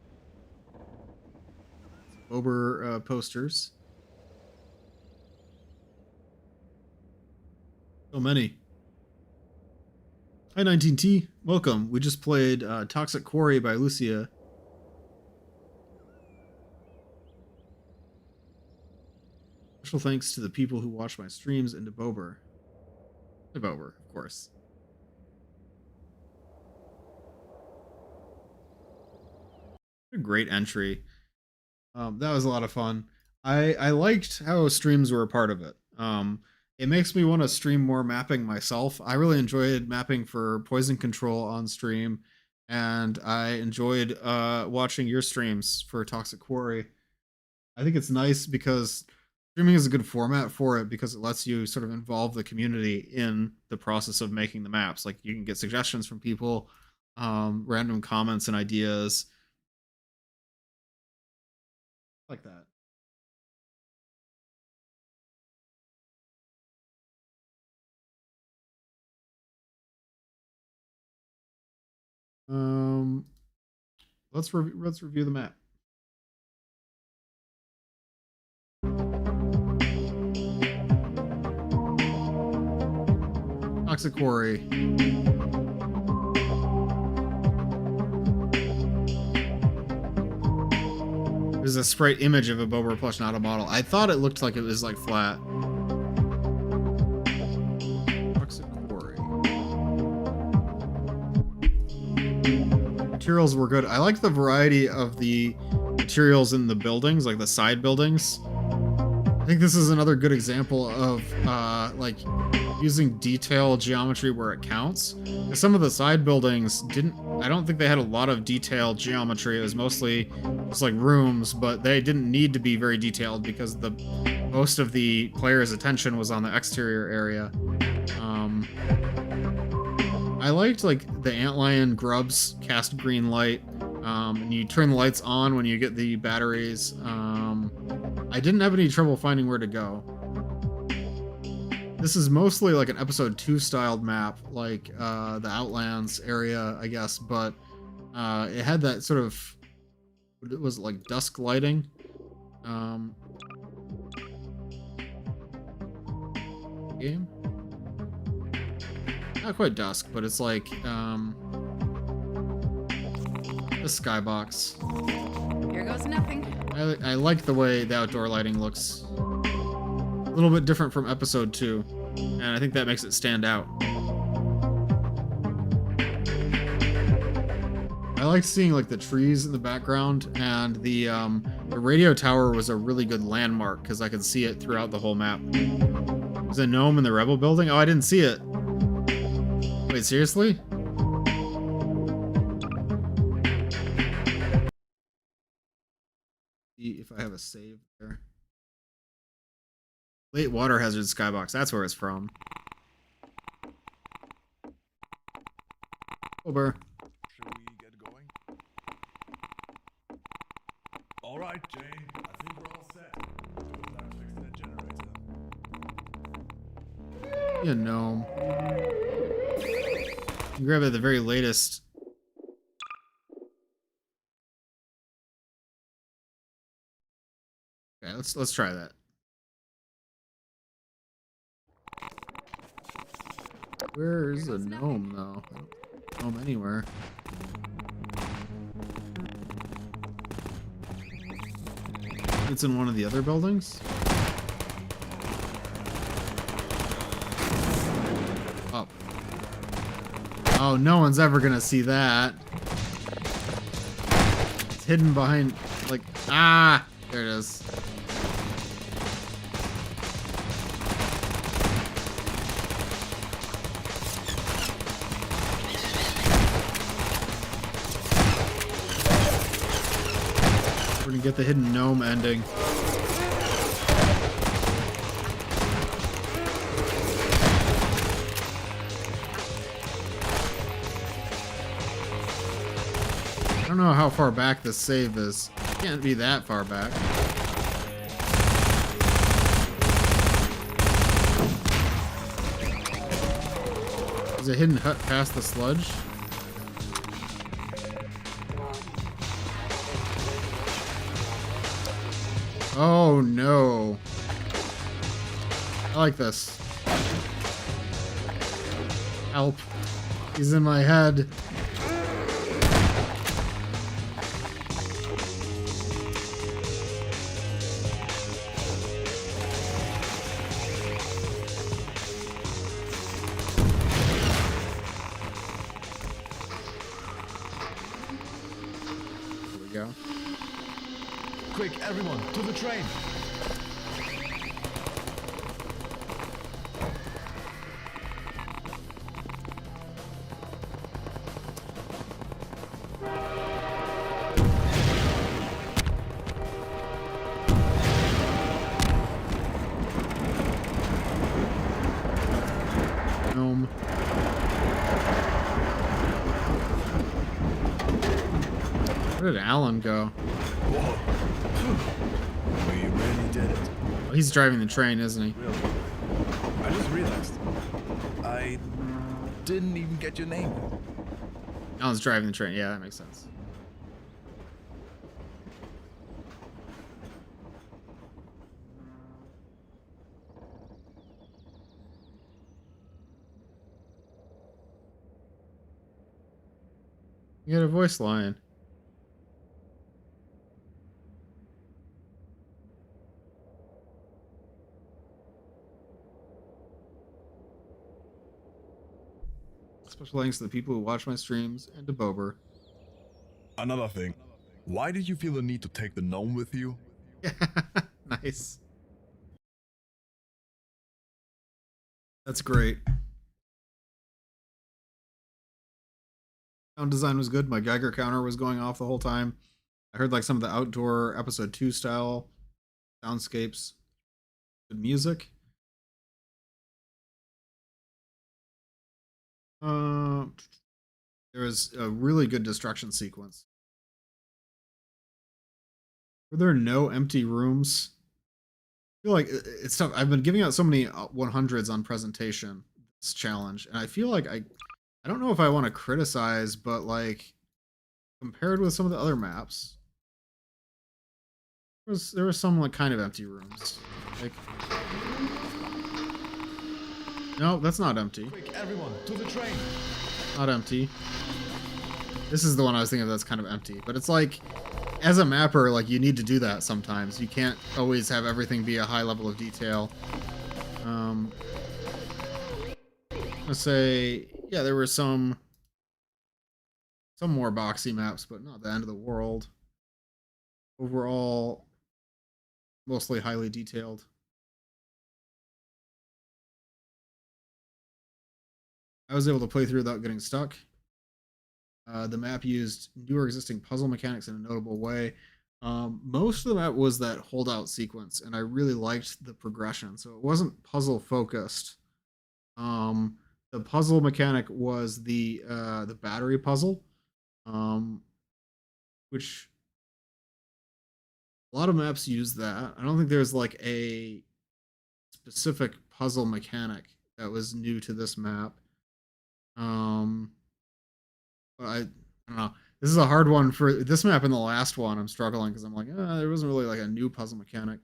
Bober posters. So many. Hi 19T, welcome. We just played Toxic Quarry by Lucia. Special thanks to the people who watch my streams and to Bober. To Bober, of course. What a great entry. That was a lot of fun. I liked how streams were a part of it. It makes me want to stream more mapping myself. I really enjoyed mapping for poison control on stream, and I enjoyed watching your streams for Toxic Quarry. I think it's nice because Streaming is a good format for it because it lets you sort of involve the community in the process of making the maps. Like you can get suggestions from people, random comments and ideas like that. Um, let's review the map. Toxic Quarry. There's a sprite image of a Bober plush, not a model. I thought it looked like it was like flat. Toxic Quarry. Materials were good. I like the variety of the materials in the buildings, like the side buildings. I think this is another good example of like using detail geometry where it counts. Some of the side buildings I don't think they had a lot of detailed geometry. It was mostly just like rooms, but they didn't need to be very detailed because most of the player's attention was on the exterior area. I liked like the antlion grubs cast green light, and you turn the lights on when you get the batteries. I didn't have any trouble finding where to go. This is mostly like an episode 2 styled map, like the Outlands area, I guess, but it had that sort of, it was like dusk lighting. Game? Not quite dusk, but it's like the skybox. Here goes nothing. I like the way the outdoor lighting looks. A little bit different from episode 2, and I think that makes it stand out. I liked seeing like the trees in the background, and the radio tower was a really good landmark because I could see it throughout the whole map. There's a gnome in the rebel building. Oh, I didn't see it. Wait, seriously? See if I have a save there. Late water hazard skybox. That's where it's from. Over. Should we get going? All right, Jane. I think we're all set. Good luck fixing that generator. Yeah, gnome. You grab it at the very latest. Okay, let's try that. Where is the gnome though? I don't see a gnome anywhere. It's in one of the other buildings. Up. Oh, no one's ever gonna see that. It's hidden behind, like, ah! There it is. We're gonna get the hidden gnome ending. I don't know how far back this save is. It can't be that far back. Is a hidden hut past the sludge? Oh no. I like this. Help. He's in my head. There we go. Quick, everyone, to the train! Where did Alan go? Whoa. We really did it. Oh, he's driving the train, isn't he? Really. I just realized. I didn't even get your name. Alan's driving the train. Yeah, that makes sense. You got a voice line. Special thanks to the people who watch my streams and to Bober. Another thing. Why did you feel the need to take the gnome with you? Nice. That's great. Sound design was good. My Geiger counter was going off the whole time. I heard like some of the outdoor episode 2 style soundscapes. Good music. There was a really good destruction sequence. Were there no empty rooms? I feel like it's tough. I've been giving out so many 100s on presentation this challenge, and I feel like I don't know if I want to criticize, but like compared with some of the other maps, there was some like kind of empty rooms. Like, no, that's not empty. Quick, everyone, to the train. Not empty. This is the one I was thinking of that's kind of empty. But it's like, as a mapper, like you need to do that sometimes. You can't always have everything be a high level of detail. I'm gonna say, yeah, there were some more boxy maps, but not the end of the world. Overall, mostly highly detailed. I was able to play through without getting stuck. The map used newer existing puzzle mechanics in a notable way. Most of the map was that holdout sequence, and I really liked the progression. So it wasn't puzzle focused. The puzzle mechanic was the battery puzzle, which a lot of maps use that. I don't think there's like a specific puzzle mechanic that was new to this map. But I don't know. This is a hard one for this map and the last one. I'm struggling because I'm like, there wasn't really like a new puzzle mechanic.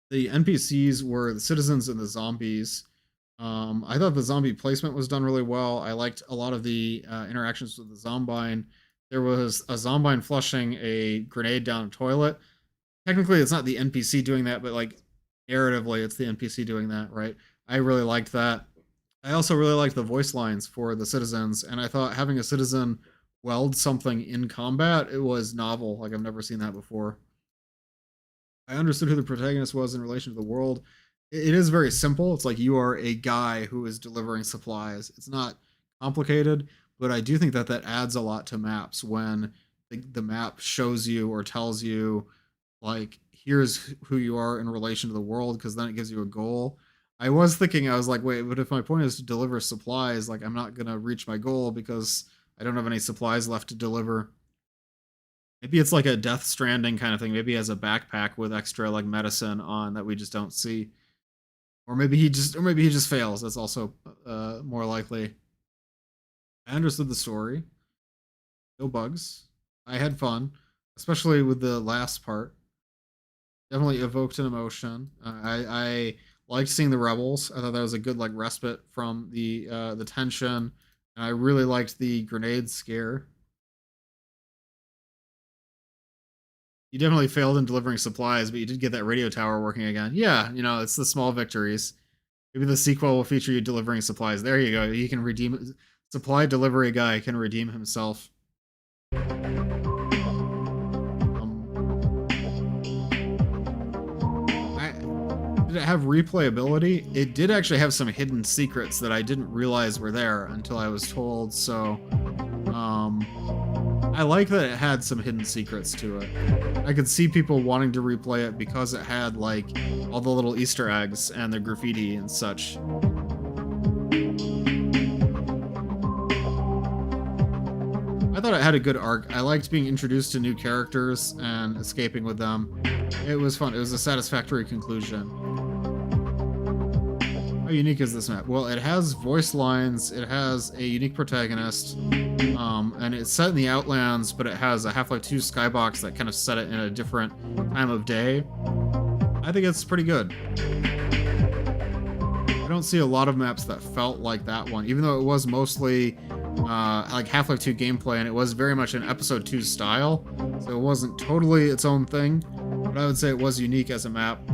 The NPCs were the citizens and the zombies. I thought the zombie placement was done really well. I liked a lot of the interactions with the zombine. There was a zombine flushing a grenade down a toilet. Technically, it's not the NPC doing that, but like narratively, it's the NPC doing that, right? I really liked that. I also really liked the voice lines for the citizens, and I thought having a citizen weld something in combat, it was novel. Like, I've never seen that before. I understood who the protagonist was in relation to the world. It is very simple. It's like you are a guy who is delivering supplies. It's not complicated, but I do think that that adds a lot to maps when the map shows you or tells you, like, here's who you are in relation to the world, because then it gives you a goal. I was thinking, I was like, wait, but if my point is to deliver supplies, like I'm not going to reach my goal because I don't have any supplies left to deliver. Maybe it's like a Death Stranding kind of thing. Maybe he has a backpack with extra like medicine on that we just don't see. Or maybe he just fails. That's also more likely. I understood the story. No bugs. I had fun, especially with the last part. Definitely evoked an emotion. I liked seeing the rebels. I thought that was a good like respite from the tension, and I really liked the grenade scare. You definitely failed in delivering supplies, but you did get that radio tower working again. Yeah, you know, it's the small victories. Maybe the sequel will feature you delivering supplies. There you go. You can redeem supply delivery guy can redeem himself. Did it have replayability? It did actually have some hidden secrets that I didn't realize were there until I was told, so I like that it had some hidden secrets to it. I could see people wanting to replay it because it had like all the little Easter eggs and the graffiti and such. I I thought it had a good arc. I liked being introduced to new characters and escaping with them. It was fun. It was a satisfactory conclusion. How unique is this map? Well, it has voice lines, it has a unique protagonist, and it's set in the Outlands, but it has a Half-Life 2 skybox that kind of set it in a different time of day. I think it's pretty good. I don't see a lot of maps that felt like that one, even though it was mostly like Half-Life 2 gameplay, and it was very much an Episode 2 style, so it wasn't totally its own thing, but I would say it was unique as a map.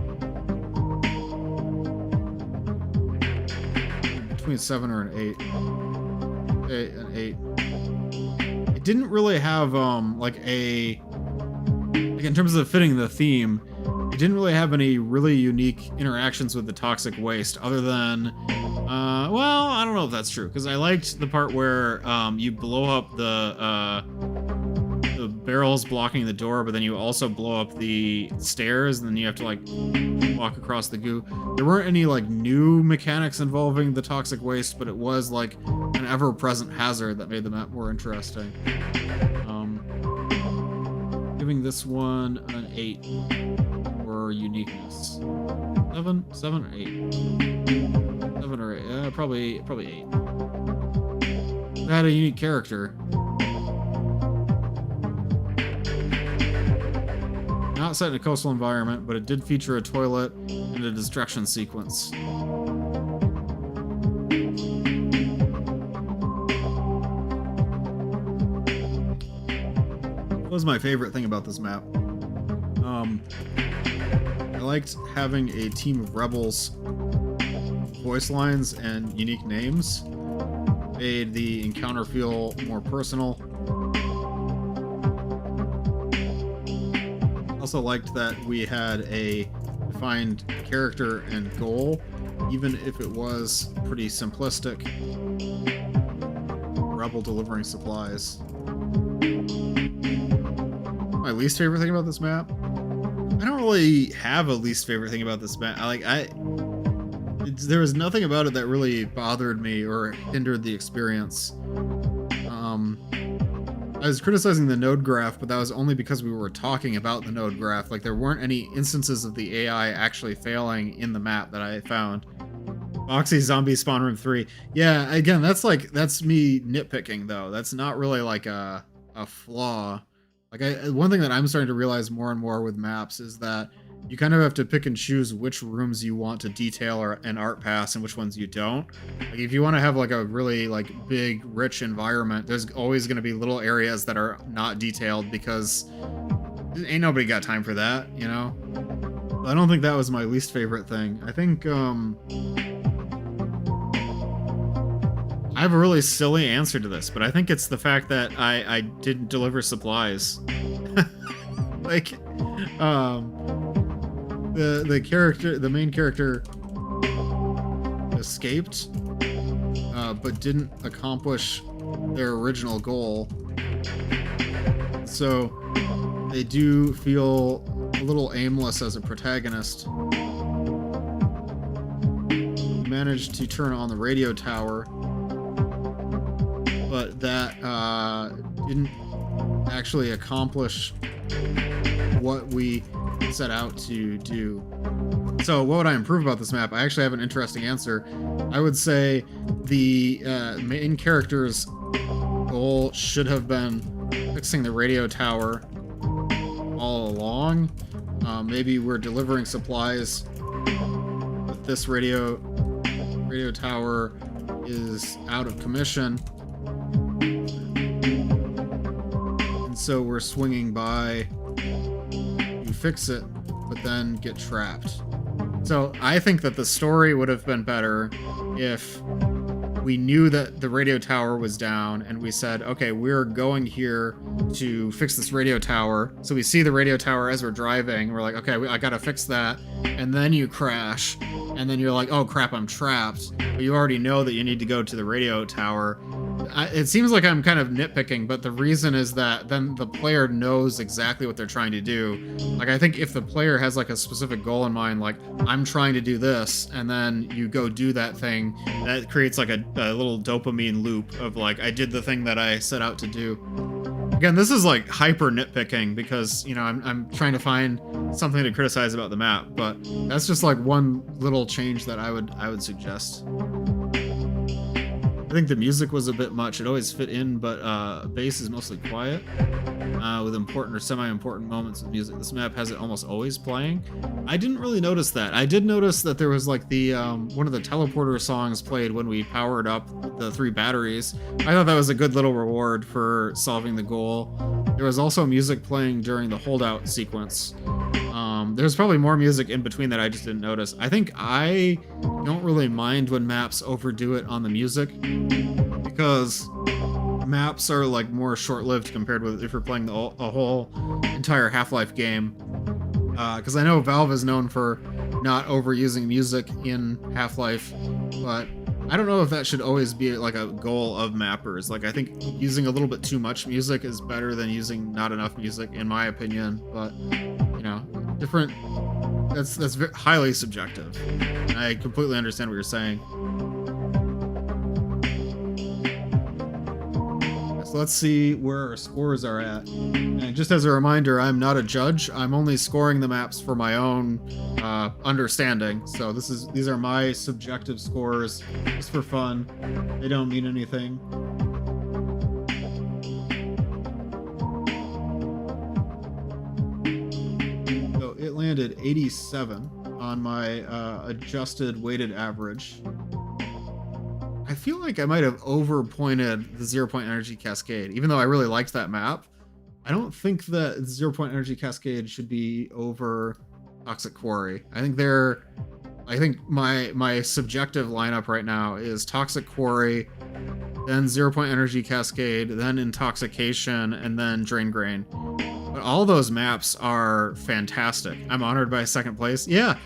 Between 7 or an 8. 8. It didn't really have like in terms of fitting the theme, it didn't really have any really unique interactions with the toxic waste other than well, I don't know if that's true, because I liked the part where you blow up the barrels blocking the door, but then you also blow up the stairs, and then you have to like walk across the goo. There weren't any like new mechanics involving the toxic waste, but it was like an ever-present hazard that made the map more interesting. Giving this one an 8 for uniqueness. 7 or 8? 7 or 8? Probably 8. It had a unique character. Not set in a coastal environment, but it did feature a toilet and a destruction sequence. What was my favorite thing about this map? I liked having a team of rebels, voice lines, and unique names. Made the encounter feel more personal. Also liked that we had a defined character and goal, even if it was pretty simplistic. Rebel delivering supplies. My least favorite thing about this map? I don't really have a least favorite thing about this map. There was nothing about it that really bothered me or hindered the experience. I was criticizing the node graph, but that was only because we were talking about the node graph. Like, there weren't any instances of the AI actually failing in the map that I found. Foxy Zombie Spawn Room 3. Yeah, again, that's me nitpicking, though. That's not really like a flaw. Like, one thing that I'm starting to realize more and more with maps is that you kind of have to pick and choose which rooms you want to detail or an art pass and which ones you don't. Like, if you want to have like a really like big, rich environment, there's always going to be little areas that are not detailed because ain't nobody got time for that, you know? I don't think that was my least favorite thing. I think I have a really silly answer to this, but I think it's the fact that I didn't deliver supplies. Like, the main character escaped, but didn't accomplish their original goal. So they do feel a little aimless as a protagonist. We managed to turn on the radio tower, but that didn't actually accomplish what we set out to do. So what would I improve about this map? I actually have an interesting answer. I would say the main character's goal should have been fixing the radio tower all along. Maybe we're delivering supplies, but this radio tower is out of commission, and so we're swinging by to fix it, but then get trapped. So I think that the story would have been better if we knew that the radio tower was down and we said, okay, we're going here to fix this radio tower. So we see the radio tower as we're driving. We're like, okay, I gotta fix that. And then you crash. And then you're like, oh crap, I'm trapped. But you already know that you need to go to the radio tower. It seems like I'm kind of nitpicking, but the reason is that then the player knows exactly what they're trying to do. Like, I think if the player has like a specific goal in mind, like, I'm trying to do this, and then you go do that thing, that creates like a little dopamine loop of like, I did the thing that I set out to do. Again, this is like hyper nitpicking because, you know, I'm trying to find something to criticize about the map, but that's just like one little change that I would suggest. I think the music was a bit much. It always fit in, but bass is mostly quiet with important or semi-important moments of music. This map has it almost always playing. I didn't really notice that. I did notice that there was like the one of the teleporter songs played when we powered up the 3 batteries. I thought that was a good little reward for solving the goal. There was also music playing during the holdout sequence. There's probably more music in between that I just didn't notice. I think I don't really mind when maps overdo it on the music because maps are like more short-lived compared with if you're playing a whole entire Half-Life game. Because I know Valve is known for not overusing music in Half-Life, but I don't know if that should always be like a goal of mappers. Like I think using a little bit too much music is better than using not enough music, in my opinion. But you know, different. That's highly subjective. I completely understand what you're saying. So let's see where our scores are at. And just as a reminder, I'm not a judge. I'm only scoring the maps for my own understanding. So these are my subjective scores, just for fun. They don't mean anything. So it landed 87 on my adjusted weighted average. I feel like I might have overpointed the 0-point energy cascade, even though I really liked that map. I don't think that 0-point energy cascade should be over Toxic Quarry. I think my subjective lineup right now is Toxic Quarry, then 0-point energy cascade, then Intoxication, and then Drain Grain. But all those maps are fantastic. I'm honored by second place. Yeah.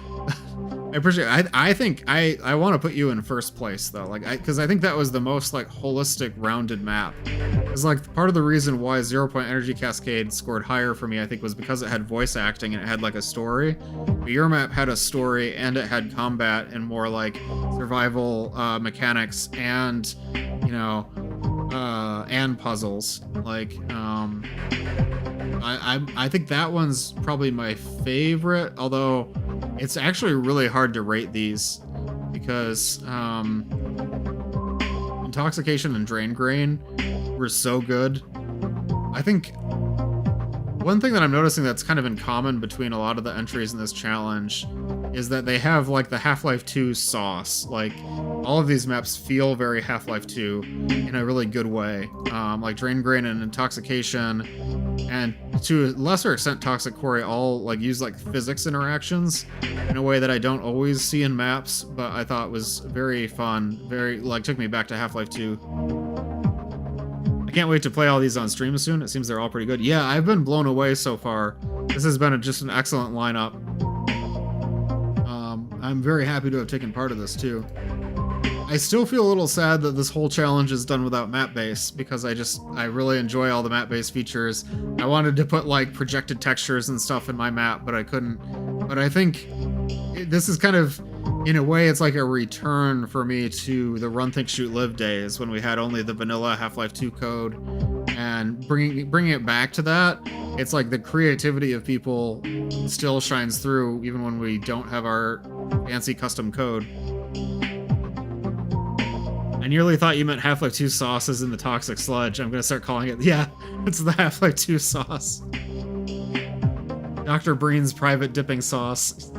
I appreciate it. I think I want to put you in first place though, like because I think that was the most like holistic, rounded map. It's like part of the reason why 0-point energy cascade scored higher for me, I think, was because it had voice acting and it had like a story. But your map had a story and it had combat and more like survival mechanics and you know and puzzles. Like I think that one's probably my favorite, although it's actually really hard to rate these because Intoxication and Drain Grain were so good. I think one thing that I'm noticing that's kind of in common between a lot of the entries in this challenge is that they have like the Half-Life 2 sauce. Like all of these maps feel very Half-Life 2 in a really good way. Like Drain Grain and Intoxication, and to a lesser extent Toxic Quarry, all like use like physics interactions in a way that I don't always see in maps, but I thought was very fun. Very like took me back to Half-Life 2. I can't wait to play all these on stream soon. It seems they're all pretty good. Yeah, I've been blown away so far. This has been just an excellent lineup. I'm very happy to have taken part of this too. I still feel a little sad that this whole challenge is done without map base because I really enjoy all the map base features. I wanted to put like projected textures and stuff in my map, but I couldn't. But I think this is kind of, in a way, it's like a return for me to the Run, Think, Shoot, Live days when we had only the vanilla Half-Life 2 code, and bringing it back to that. It's like the creativity of people still shines through even when we don't have our fancy custom code. I nearly thought you meant Half-Life 2 sauce is in the Toxic Sludge. I'm gonna start calling it, yeah, it's the Half-Life 2 sauce. Dr. Breen's private dipping sauce.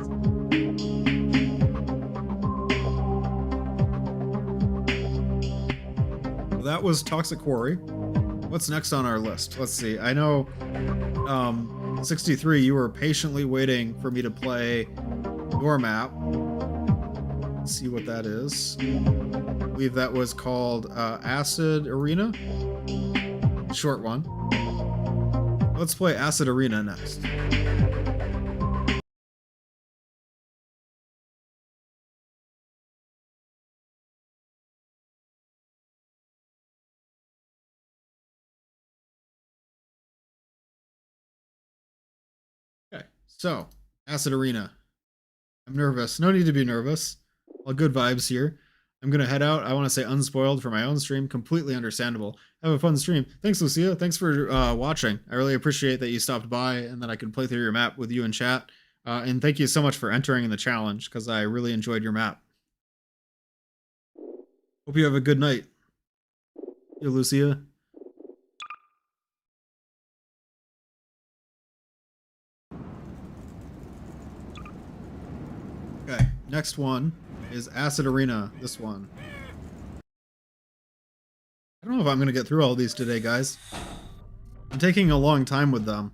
Well, that was Toxic Quarry. What's next on our list? Let's see. I know 63, you were patiently waiting for me to play your map. Let's see what that is. I believe that was called Acid Arena. Short one. Let's play Acid Arena next. Okay, so Acid Arena. I'm nervous. No need to be nervous. All good vibes here. I'm gonna head out. I want to say unspoiled for my own stream. Completely understandable. Have a fun stream. Thanks, Lucia. Thanks for watching. I really appreciate that you stopped by and that I could play through your map with you in chat. And thank you so much for entering in the challenge because I really enjoyed your map. Hope you have a good night. You, Lucia. Okay, next one is Acid Arena. This one. I don't know if I'm going to get through all these today, guys. I'm taking a long time with them.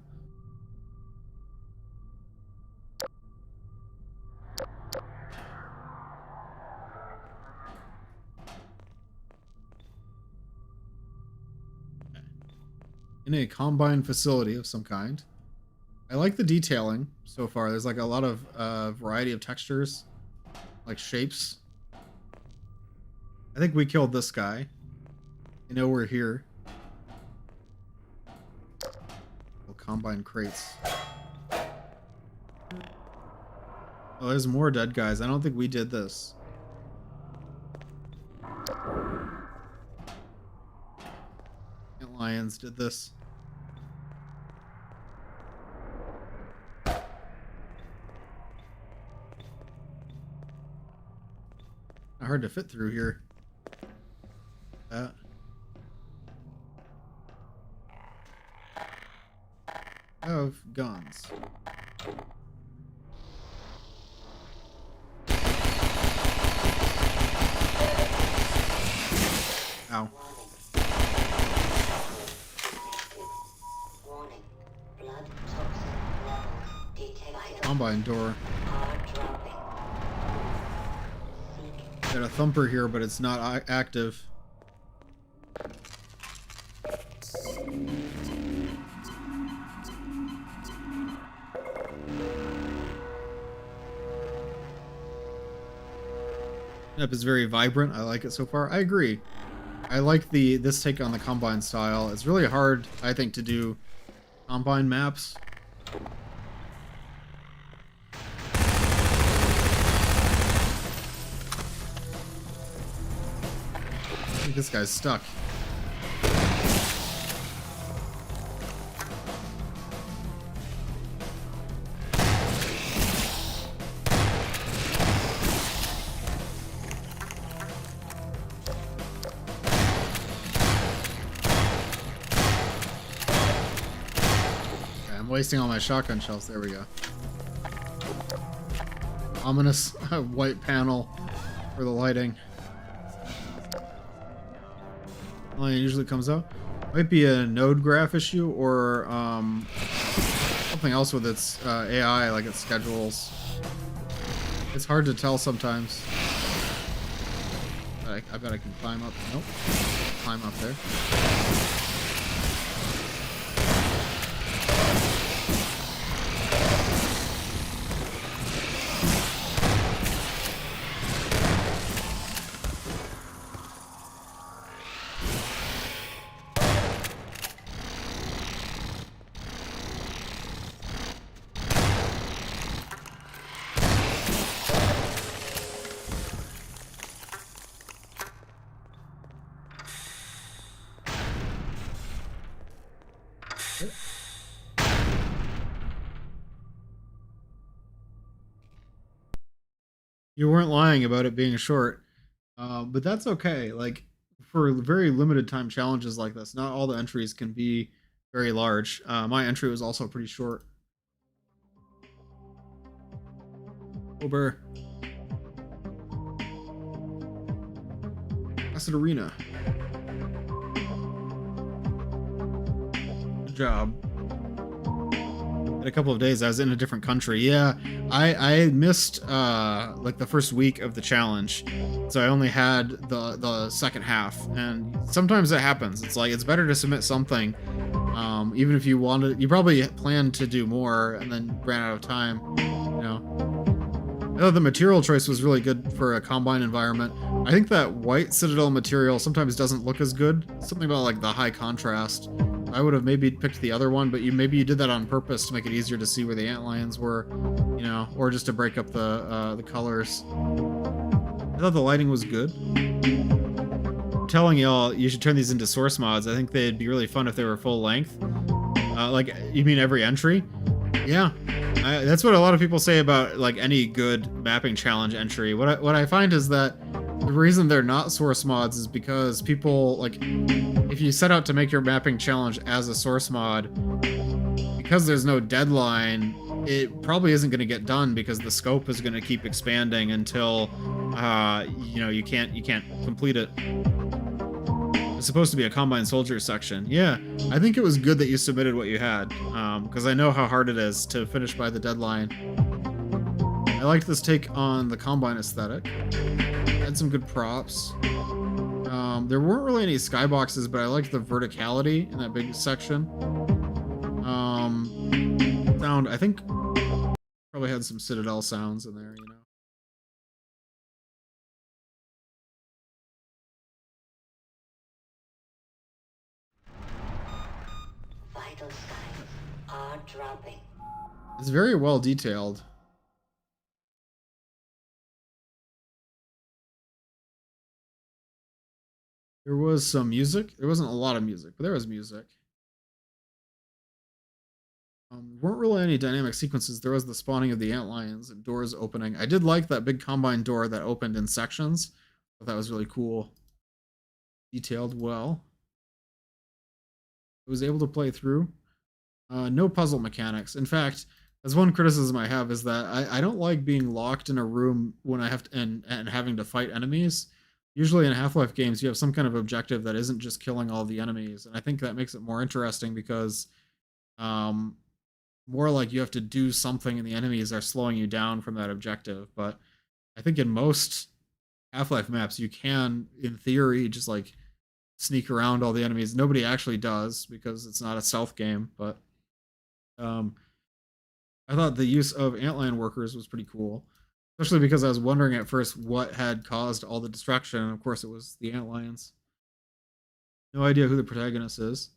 In a combine facility of some kind. I like the detailing so far. There's like a lot of variety of textures, like shapes. I think we killed this guy. I know we're here. Combine crates. Oh, there's more dead guys. I don't think we did this. Ant lions did this. Not hard to fit through here. That. Of guns. Ow. Warning. Blood toxin levels detected. Combine door. Are dropping. Got a thumper here, but it's not active. Map is very vibrant. I like it so far. I agree. I like this take on the Combine style. It's really hard, I think, to do Combine maps. I think this guy's stuck. Wasting all my shotgun shells. There we go. Ominous white panel for the lighting. Lion usually comes out. Might be a node graph issue or something else with its AI, like its schedules. It's hard to tell sometimes. I bet I can climb up. Nope. Climb up there. You weren't lying about it being short, but that's okay. Like, for very limited time challenges like this, not all the entries can be very large. My entry was also pretty short. Over. Acid Arena. Good job. In a couple of days I was in a different country. Yeah, I missed like the first week of the challenge, so I only had the second half, and sometimes it happens. It's like it's better to submit something even if you wanted. You probably planned to do more and then ran out of time, you know. I thought the material choice was really good for a Combine environment. I think that white Citadel material sometimes doesn't look as good. Something about like the high contrast. I would have maybe picked the other one, but maybe you did that on purpose to make it easier to see where the antlions were, you know, or just to break up the colors. I thought the lighting was good. I'm telling y'all, you should turn these into source mods. I think they'd be really fun if they were full length. Like, you mean every entry? Yeah, that's what a lot of people say about like any good mapping challenge entry. What I find is that the reason they're not source mods is because people, like, if you set out to make your mapping challenge as a source mod, because there's no deadline, it probably isn't going to get done because the scope is going to keep expanding until you know, you can't complete it. It's supposed to be a Combine Soldier section. Yeah, I think it was good that you submitted what you had, because I know how hard it is to finish by the deadline. I liked this take on the Combine aesthetic. Had some good props. There weren't really any skyboxes, but I liked the verticality in that big section. Sound, I think, probably had some Citadel sounds in there, you know. Vital signs are dropping. It's very well detailed. There was some music. There wasn't a lot of music, but there was music. Weren't really any dynamic sequences. There was the spawning of the antlions and doors opening. I did like that big Combine door that opened in sections. I thought that was really cool. Detailed well. I was able to play through. No puzzle mechanics. In fact, that's one criticism I have, is that I don't like being locked in a room when I have to, and having to fight enemies. Usually in Half-Life games, you have some kind of objective that isn't just killing all the enemies, and I think that makes it more interesting because more like you have to do something and the enemies are slowing you down from that objective. But I think in most Half-Life maps, you can, in theory, just like sneak around all the enemies. Nobody actually does because it's not a stealth game, but I thought the use of antlion workers was pretty cool, especially because I was wondering at first what had caused all the destruction, and of course it was the antlions. No idea who the protagonist is.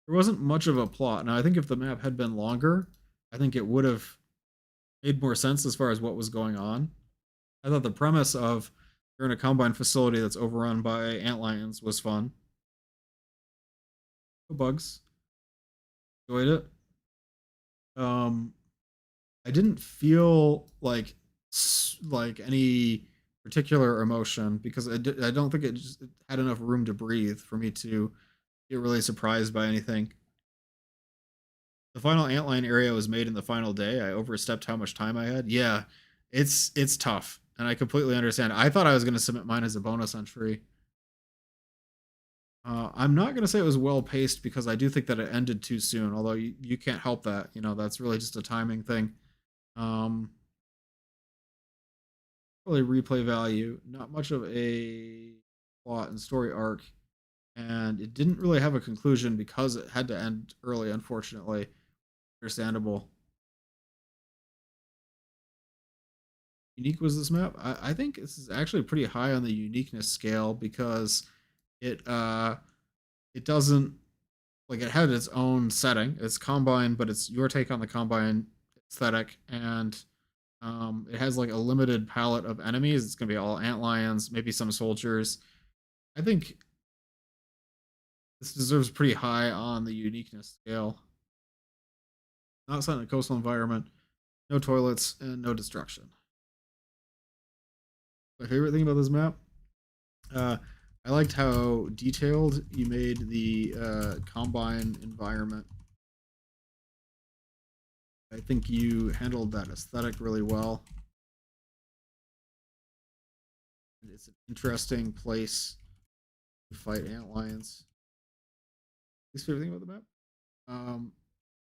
There wasn't much of a plot. Now, I think if the map had been longer, I think it would have made more sense as far as what was going on. I thought the premise of you're in a Combine facility that's overrun by antlions was fun. No bugs. Enjoyed it. I didn't feel like any particular emotion because I don't think it just had enough room to breathe for me to get really surprised by anything. The final antlion area was made in the final day. I overstepped how much time I had. Yeah, it's tough, and I completely understand. I thought I was going to submit mine as a bonus entry. I'm not going to say it was well paced because I do think that it ended too soon, although you can't help that. You know, that's really just a timing thing. Really replay value, not much of a plot and story arc, and it didn't really have a conclusion because it had to end early, unfortunately. Understandable. Unique was this map? I think this is actually pretty high on the uniqueness scale because it doesn't, like, it had its own setting. It's Combine, but it's your take on the Combine aesthetic, and it has like a limited palette of enemies. It's gonna be all antlions, maybe some soldiers. I think this deserves pretty high on the uniqueness scale. Not set in a coastal environment, no toilets, and no destruction. My favorite thing about this map, I liked how detailed you made the Combine environment. I think you handled that aesthetic really well. It's an interesting place to fight antlions. Least favorite thing about the map?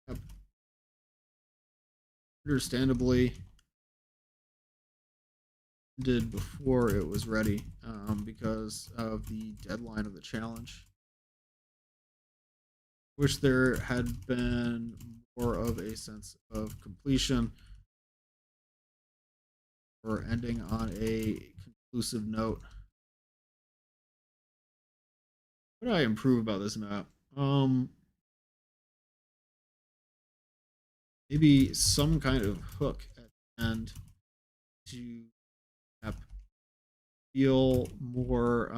Yep. Understandably did before it was ready because of the deadline of the challenge. Wish there had been more of a sense of completion or ending on a conclusive note. What do I improve about this map? Maybe some kind of hook at the end to map feel more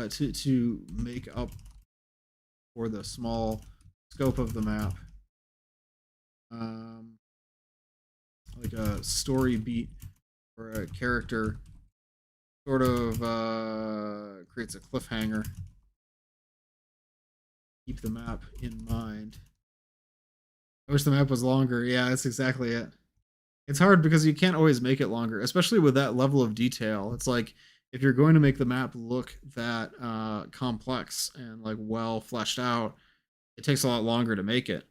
to make up for the small scope of the map. Like a story beat or a character sort of creates a cliffhanger. Keep the map in mind. I wish the map was longer. Yeah, that's exactly it. It's hard because you can't always make it longer, especially with that level of detail. It's like if you're going to make the map look that complex and like well fleshed out, it takes a lot longer to make it.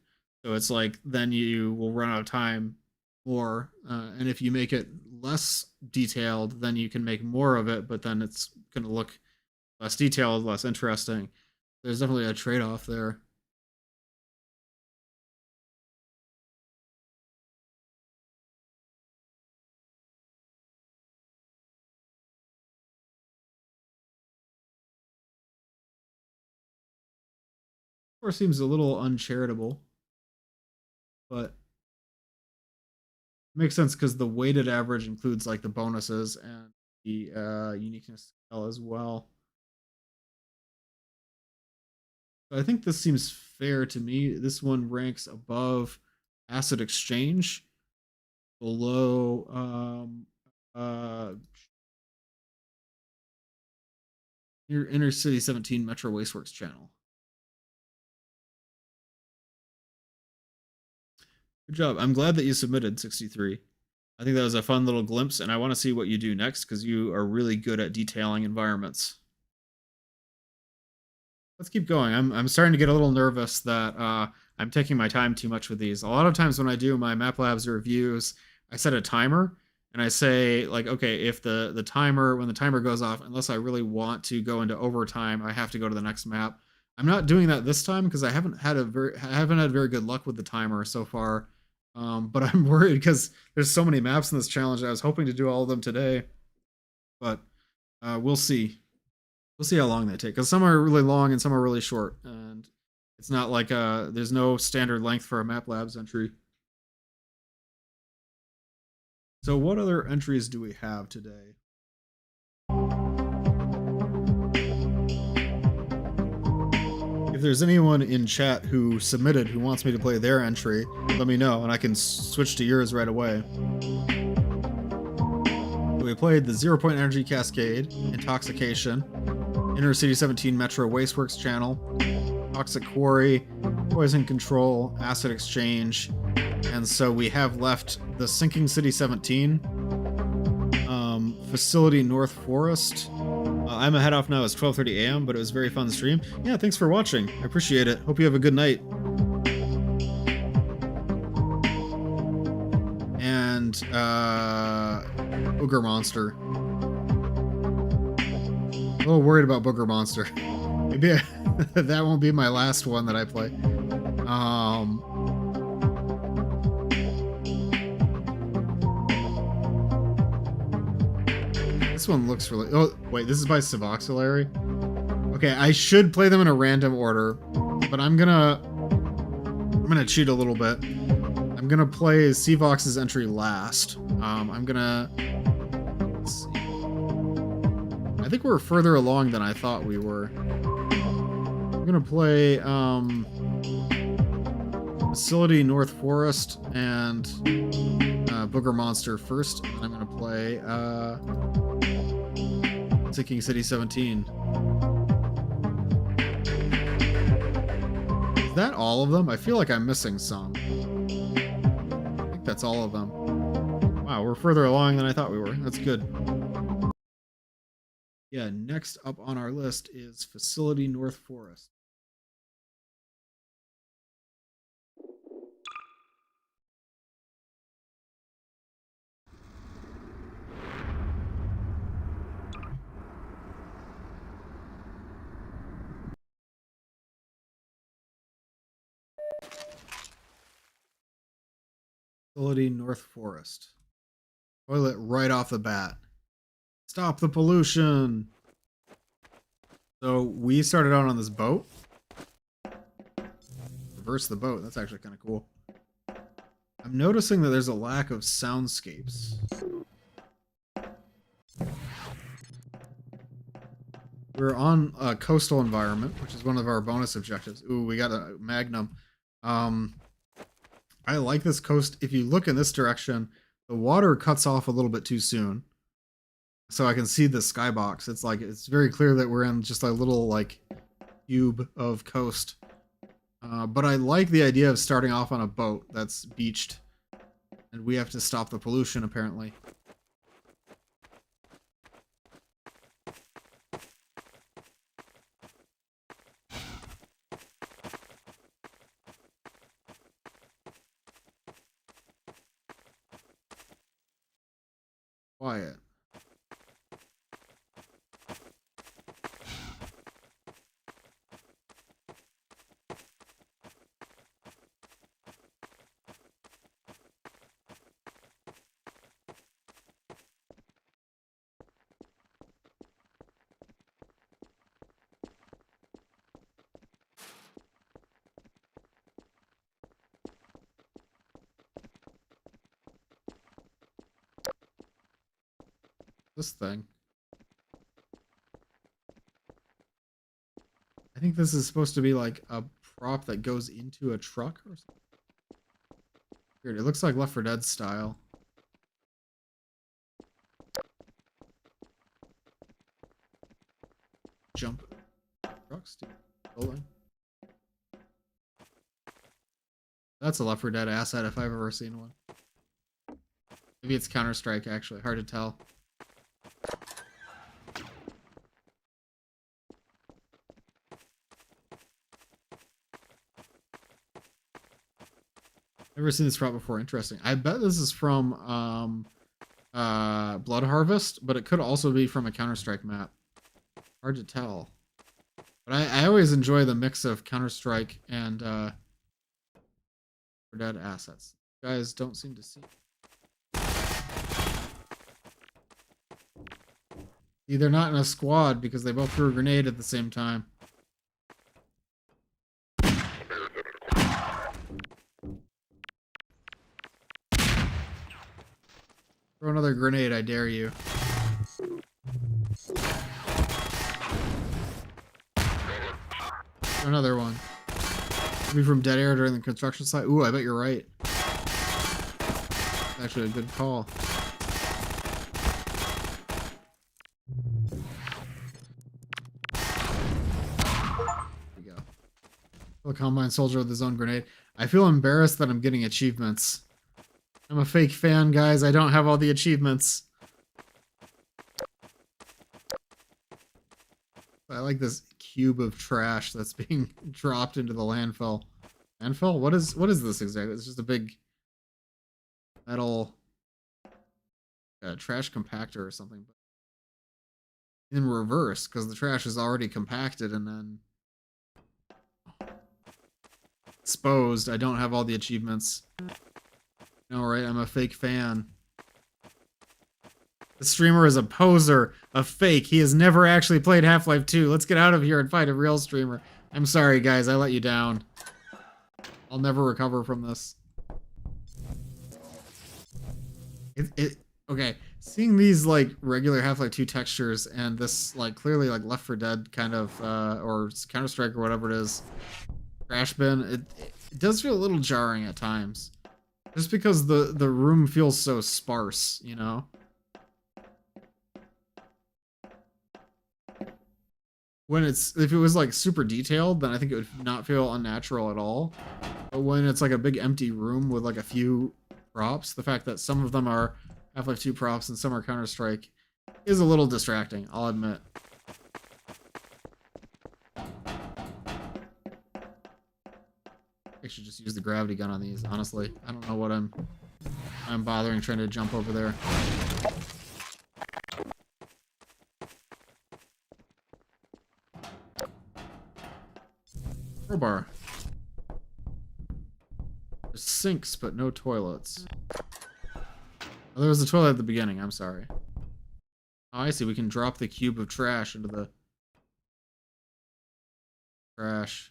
So it's like then you will run out of time more. And if you make it less detailed, then you can make more of it, but then it's going to look less detailed, less interesting. There's definitely a trade-off there. Of course, seems a little uncharitable, but makes sense because the weighted average includes like the bonuses and the uniqueness scale as well. So I think this seems fair to me. This one ranks above Acid Exchange, below your Inner City 17 Metro Wasteworks channel. Good job. I'm glad that you submitted 63. I think that was a fun little glimpse, and I want to see what you do next because you are really good at detailing environments. Let's keep going. I'm starting to get a little nervous that I'm taking my time too much with these. A lot of times when I do my Map Labs reviews, I set a timer and I say like, okay, if the timer when the timer goes off, unless I really want to go into overtime, I have to go to the next map. I'm not doing that this time because I haven't had very good luck with the timer so far. But I'm worried because there's so many maps in this challenge. I was hoping to do all of them today, but we'll see. We'll see how long they take because some are really long and some are really short, and it's not like there's no standard length for a Map Labs entry. So what other entries do we have today? If there's anyone in chat who submitted who wants me to play their entry, let me know and I can switch to yours right away. We played the 0 Point Energy Cascade, Intoxication, Inner City 17 Metro Wasteworks channel, Toxic Quarry, Poison Control, Acid Exchange, and so we have left the Sinking City 17, Facility North Forest. I'm a head off now. It's 12:30 a.m., but it was a very fun stream. Yeah, thanks for watching. I appreciate it. Hope you have a good night. And Booger Monster. A little worried about Booger Monster. Maybe that won't be my last one that I play. This one looks really... Oh, wait, this is by Suboxylary? Okay, I should play them in a random order, but I'm gonna cheat a little bit. I'm gonna play Seavox's entry last. I'm gonna... Let's see. I think we're further along than I thought we were. I'm gonna play Facility North Forest and Booger Monster first, and I'm gonna play Sinking City 17. Is that all of them? I feel like I'm missing some. I think that's all of them. Wow, we're further along than I thought we were. That's good. Yeah, next up on our list is Facility North Forest. Facility North Forest. Toilet right off the bat. Stop the pollution! So we started out on this boat. Reverse the boat. That's actually kind of cool. I'm noticing that there's a lack of soundscapes. We're on a coastal environment, which is one of our bonus objectives. Ooh, we got a magnum. I like this coast. If you look in this direction, the water cuts off a little bit too soon. So I can see the skybox. It's like, it's very clear that we're in just a little like cube of coast. But I like the idea of starting off on a boat that's beached. And we have to stop the pollution, apparently. Quiet. This thing. I think this is supposed to be like a prop that goes into a truck or something. Weird. It looks like Left 4 Dead style. Jump trucks. Building. That's a Left 4 Dead asset if I've ever seen one. Maybe it's Counter-Strike, actually. Hard to tell. Never seen this prop before. Interesting. I bet this is from Blood Harvest, but it could also be from a Counter-Strike map. Hard to tell. But I always enjoy the mix of Counter-Strike and Left 4 Dead assets. You guys don't seem to see. See, they're not in a squad because they both threw a grenade at the same time. Throw another grenade, I dare you. Throw another one. Maybe from dead air during the construction site. Ooh, I bet you're right. Actually a good call. The Combine Soldier with his own grenade. I feel embarrassed that I'm getting achievements. I'm a fake fan, guys. I don't have all the achievements. I like this cube of trash that's being dropped into the landfill. Landfill? What is this exactly? It's just a big metal trash compactor or something. In reverse, because the trash is already compacted and then exposed. I don't have all the achievements. No, right? I'm a fake fan. The streamer is a poser, a fake. He has never actually played Half-Life 2. Let's get out of here and find a real streamer. I'm sorry, guys. I let you down. I'll never recover from this. Okay. Seeing these, like, regular Half-Life 2 textures and this, like, clearly, like, Left 4 Dead kind of, or Counter-Strike or whatever it is, trash bin, it does feel a little jarring at times. Just because the room feels so sparse, you know? If it was like super detailed, then I think it would not feel unnatural at all. But when it's like a big empty room with like a few props, the fact that some of them are Half-Life 2 props and some are Counter-Strike is a little distracting, I'll admit. I should just use the gravity gun on these, honestly. I don't know what I'm bothering trying to jump over there. Crowbar. There's sinks, but no toilets. Oh, there was a toilet at the beginning, I'm sorry. Oh, I see, we can drop the cube of trash into the trash.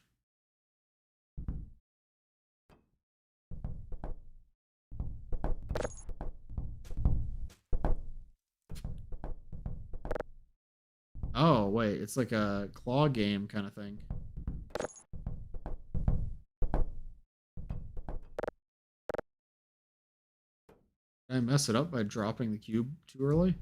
wait, it's like a claw game kind of thing. Did I mess it up by dropping the cube too early?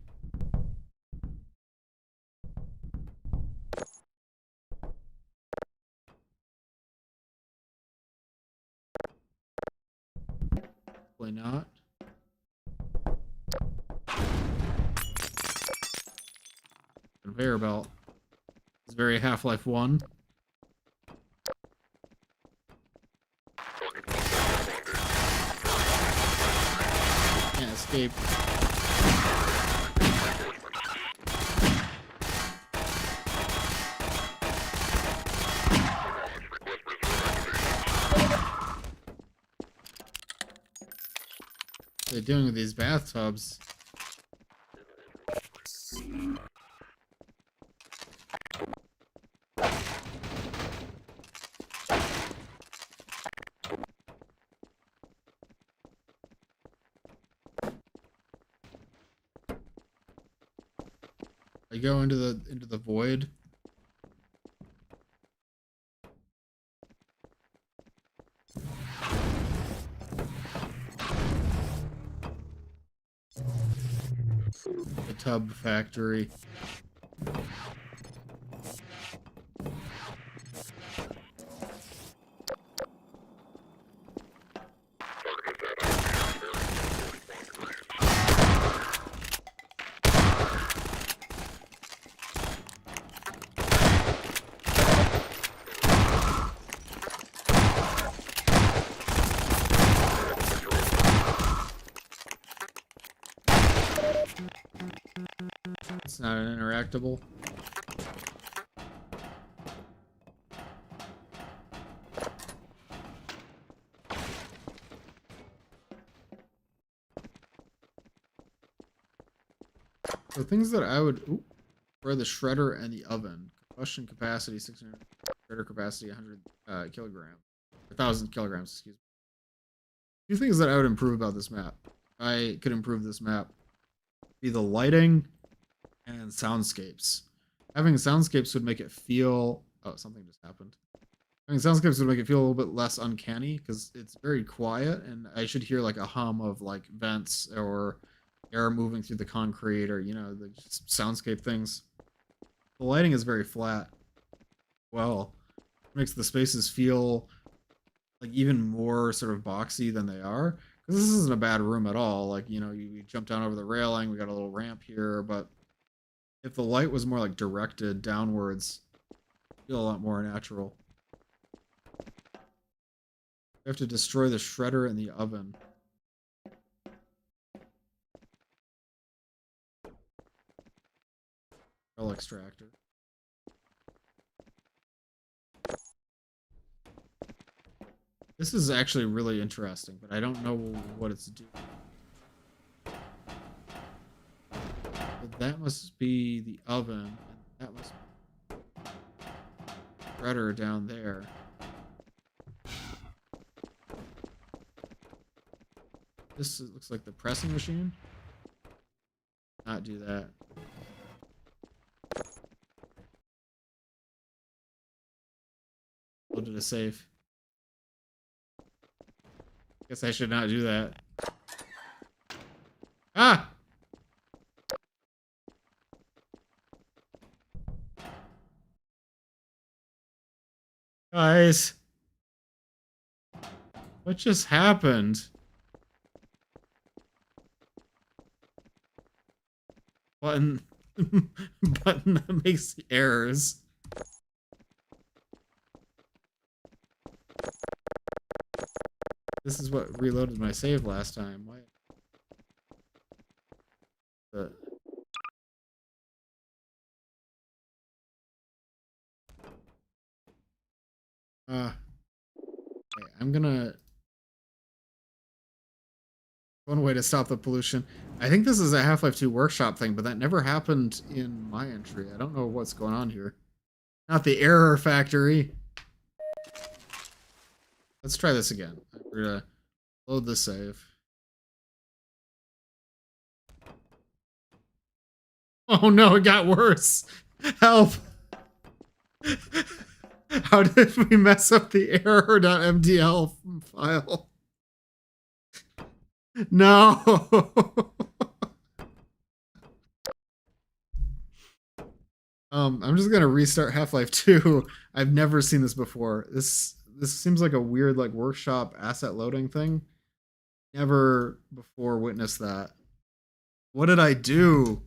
Probably not. Conveyor belt. It's very Half-Life 1. Can't escape. What are they doing with these bathtubs? I go into the void. The tub factory. It's not an interactable. So things that I would for the shredder and the oven. Combustion capacity 600, shredder capacity 100 kilograms, 1,000 kilograms. Excuse me. Two things that I would improve about this map. I could improve this map. Be the lighting and soundscapes. Having soundscapes would make it feel. Oh, something just happened. Having soundscapes would make it feel a little bit less uncanny because it's very quiet, and I should hear like a hum of like vents or air moving through the concrete, or the just soundscape things. The lighting is very flat. Well, it makes the spaces feel like even more sort of boxy than they are. Because this isn't a bad room at all. Like, you jump down over the railing. We got a little ramp here, but if the light was more like directed downwards, it'd feel a lot more natural. We have to destroy the shredder and the oven. Pearl extractor. This is actually really interesting, but I don't know what it's doing. But that must be the oven, and that must be the shredder down there. This looks like the pressing machine. Not do that. Loaded a safe. Guess I should not do that. Ah! Guys. What just happened? Button. Button that makes errors. This is what reloaded my save last time. Why? Okay, I'm gonna. One way to stop the pollution. I think this is a Half-Life 2 workshop thing, but that never happened in my entry. I don't know what's going on here. Not the error factory. Let's try this again. We're gonna load the save. Oh no, it got worse. Help! How did we mess up the error.mdl file? No! I'm just gonna restart Half-Life 2. I've never seen this before. This seems like a weird like workshop asset loading thing. Never before witnessed that. What did I do?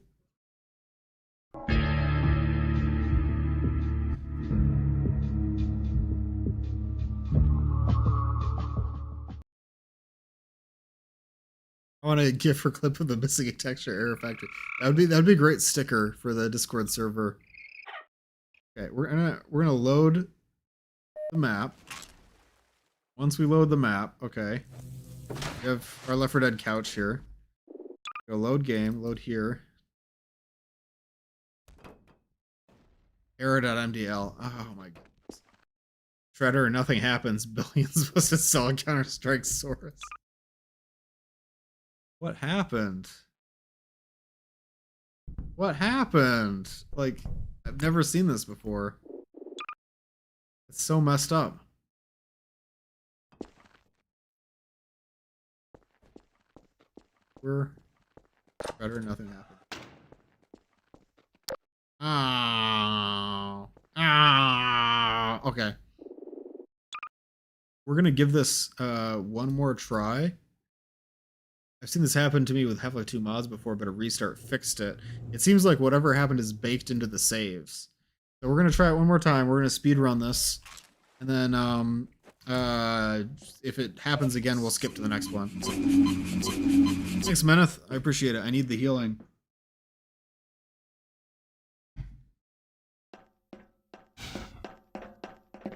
I want a GIF or clip of the missing texture error factory. That'd be a great sticker for the Discord server. Okay, we're gonna load the map. Once we load the map, okay. We have our Left 4 Dead couch here. Go load game, load here. Error.mdl. Oh my goodness. Shredder, nothing happens. Billions was installed Counter-Strike source. What happened? What happened? Like, I've never seen this before. It's so messed up. We're better, nothing happened. Oh. Oh. Okay. We're gonna give this one more try. I've seen this happen to me with Half-Life 2 mods before, but a restart fixed it. It seems like whatever happened is baked into the saves. So we're gonna try it one more time. We're gonna speed run this, and then if it happens again, we'll skip to the next one. Thanks, Meneth. I appreciate it. I need the healing.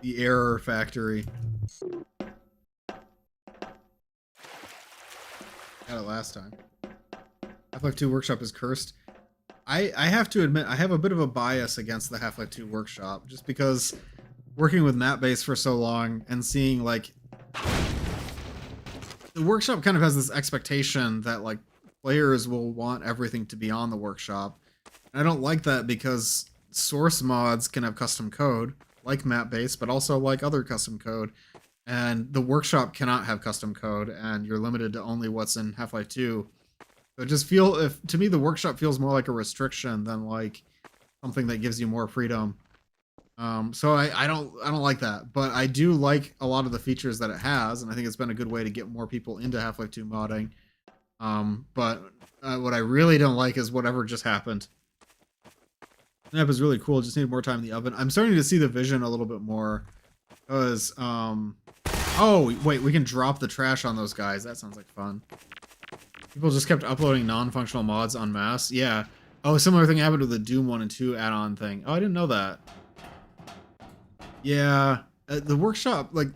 The error factory. Got it last time. Half-Life 2 Workshop is cursed. I have to admit, I have a bit of a bias against the Half-Life 2 Workshop, just because working with map-based for so long and seeing, like, the Workshop kind of has this expectation that, like, players will want everything to be on the Workshop. And I don't like that because source mods can have custom code, like map-based, but also like other custom code. And the Workshop cannot have custom code, and you're limited to only what's in Half-Life 2. So to me, the Workshop feels more like a restriction than like something that gives you more freedom. So I don't like that, but I do like a lot of the features that it has, and I think it's been a good way to get more people into Half-Life 2 modding. But what I really don't like is whatever just happened. The map is really cool, just need more time in the oven. I'm starting to see the vision a little bit more, because, oh, wait, we can drop the trash on those guys. That sounds like fun. People just kept uploading non-functional mods en masse. Yeah. Oh, a similar thing happened with the Doom 1 and 2 add-on thing. Oh, I didn't know that. Yeah. The Workshop, like,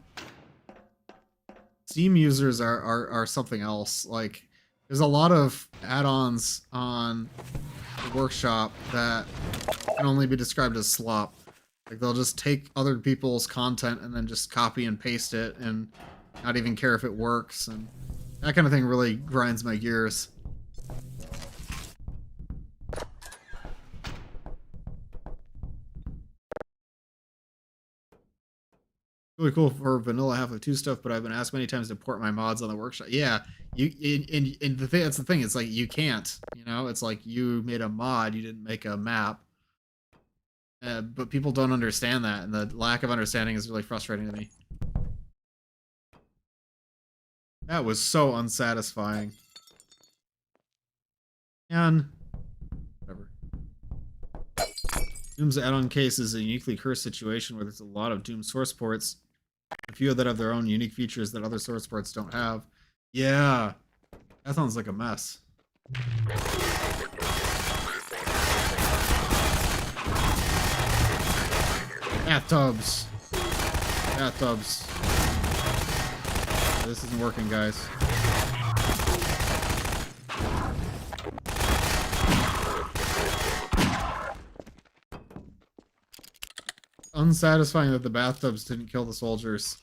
Steam users are something else. Like, there's a lot of add-ons on the Workshop that can only be described as slop. Like, they'll just take other people's content and then just copy and paste it and not even care if it works, and that kind of thing really grinds my gears. Really cool for vanilla Half-Life 2 stuff, but I've been asked many times to port my mods on the Workshop. Yeah, and the thing, that's the thing, it's like you can't, you know, it's like you made a mod, you didn't make a map. But people don't understand that, and the lack of understanding is really frustrating to me. That was so unsatisfying. And whatever. Doom's add-on case is a uniquely cursed situation where there's a lot of Doom source ports, a few that have their own unique features that other source ports don't have. Yeah, that sounds like a mess. Bathtubs. Bathtubs. This isn't working, guys. Unsatisfying that the bathtubs didn't kill the soldiers.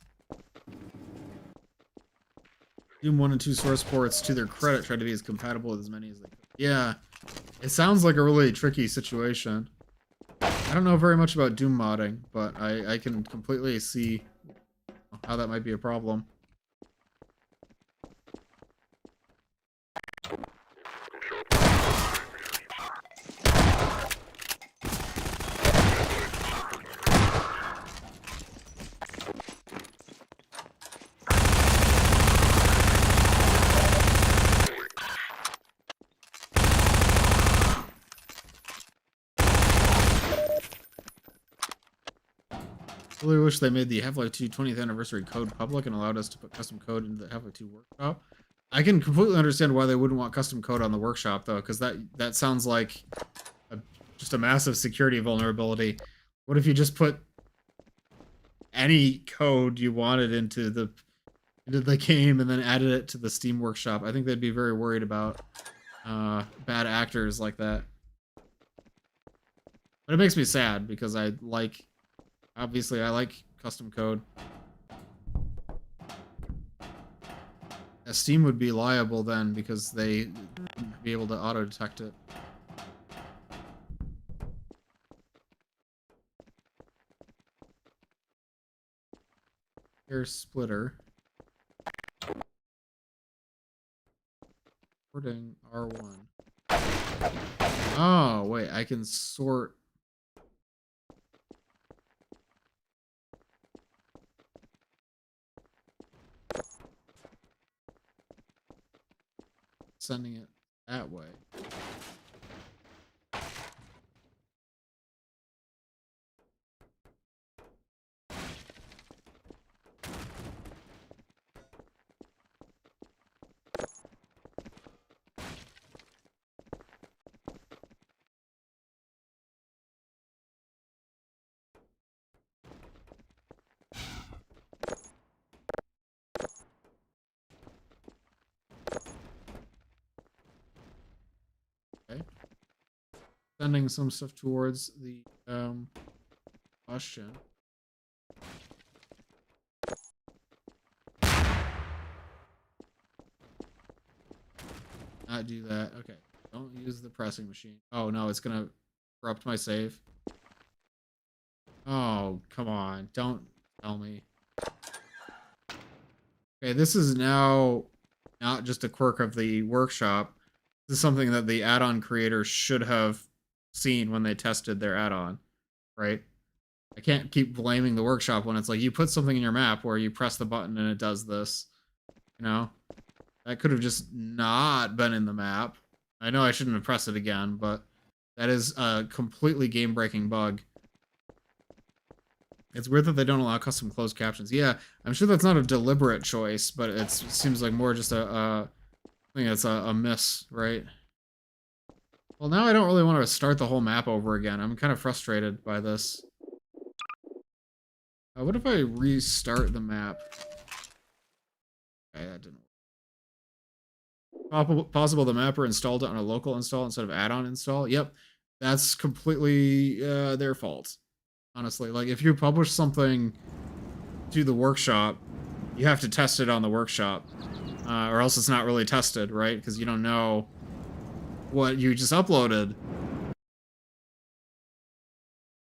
Doom 1 and 2 source ports, to their credit, tried to be as compatible with as many as they could. Yeah. It sounds like a really tricky situation. I don't know very much about Doom modding, but I can completely see how that might be a problem. I really wish they made the Half-Life 2 20th anniversary code public and allowed us to put custom code into the Half-Life 2 workshop. I can completely understand why they wouldn't want custom code on the workshop, though, because that sounds like just a massive security vulnerability. What if you just put any code you wanted into the game and then added it to the Steam workshop? I think they'd be very worried about bad actors like that. But it makes me sad because obviously I like custom code. Steam would be liable then because they wouldn't be able to auto detect it. Here's splitter. Sorting R1. Oh, wait, I can sort. Sending it that way. Okay. Sending some stuff towards the question. Not do that. Okay. Don't use the pressing machine. Oh no, it's gonna corrupt my save. Oh, come on. Don't tell me. Okay, this is now not just a quirk of the workshop. This is something that the add-on creators should have seen when they tested their add-on, right? I can't keep blaming the workshop when it's like you put something in your map where you press the button and it does this. You know? That could have just not been in the map. I know I shouldn't have pressed it again, but that is a completely game-breaking bug. It's weird that they don't allow custom closed captions. Yeah, I'm sure that's not a deliberate choice, but it seems like more just I think it's a miss, right? Well, now I don't really want to start the whole map over again. I'm kind of frustrated by this. What if I restart the map? Okay, that didn't work. Possible the mapper installed it on a local install instead of add-on install. Yep, that's completely their fault. Honestly, like if you publish something to the workshop, you have to test it on the workshop, or else it's not really tested, right? Because you don't know what you just uploaded.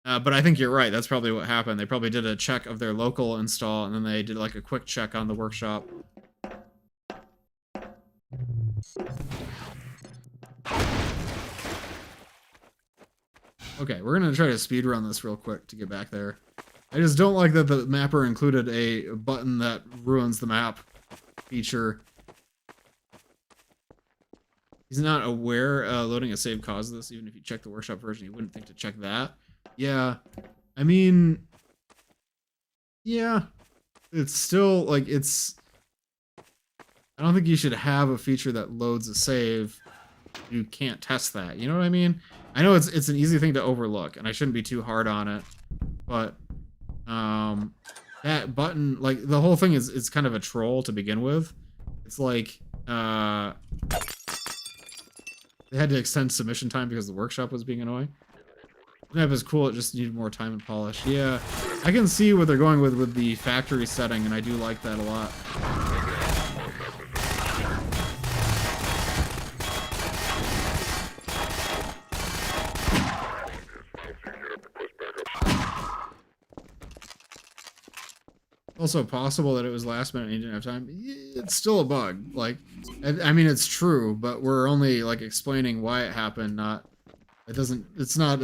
But I think you're right. That's probably what happened. They probably did a check of their local install, and then they did like a quick check on the workshop. Okay, we're gonna try to speedrun this real quick to get back there. I just don't like that the mapper included a button that ruins the map feature. He's not aware loading a save caused this. Even if you check the workshop version, you wouldn't think to check that. Yeah, I mean, yeah, it's still like I don't think you should have a feature that loads a save. You can't test that. You know what I mean? I know it's an easy thing to overlook, and I shouldn't be too hard on it, but that button, like the whole thing is kind of a troll to begin with. It's like they had to extend submission time because the workshop was being annoying. The map is cool, it just needed more time and polish. Yeah, I can see what they're going with the factory setting, and I do like that a lot. Also possible that it was last minute and he didn't have time. It's still a bug. Like, I mean, it's true, but we're only like explaining why it happened. Not, it doesn't. It's not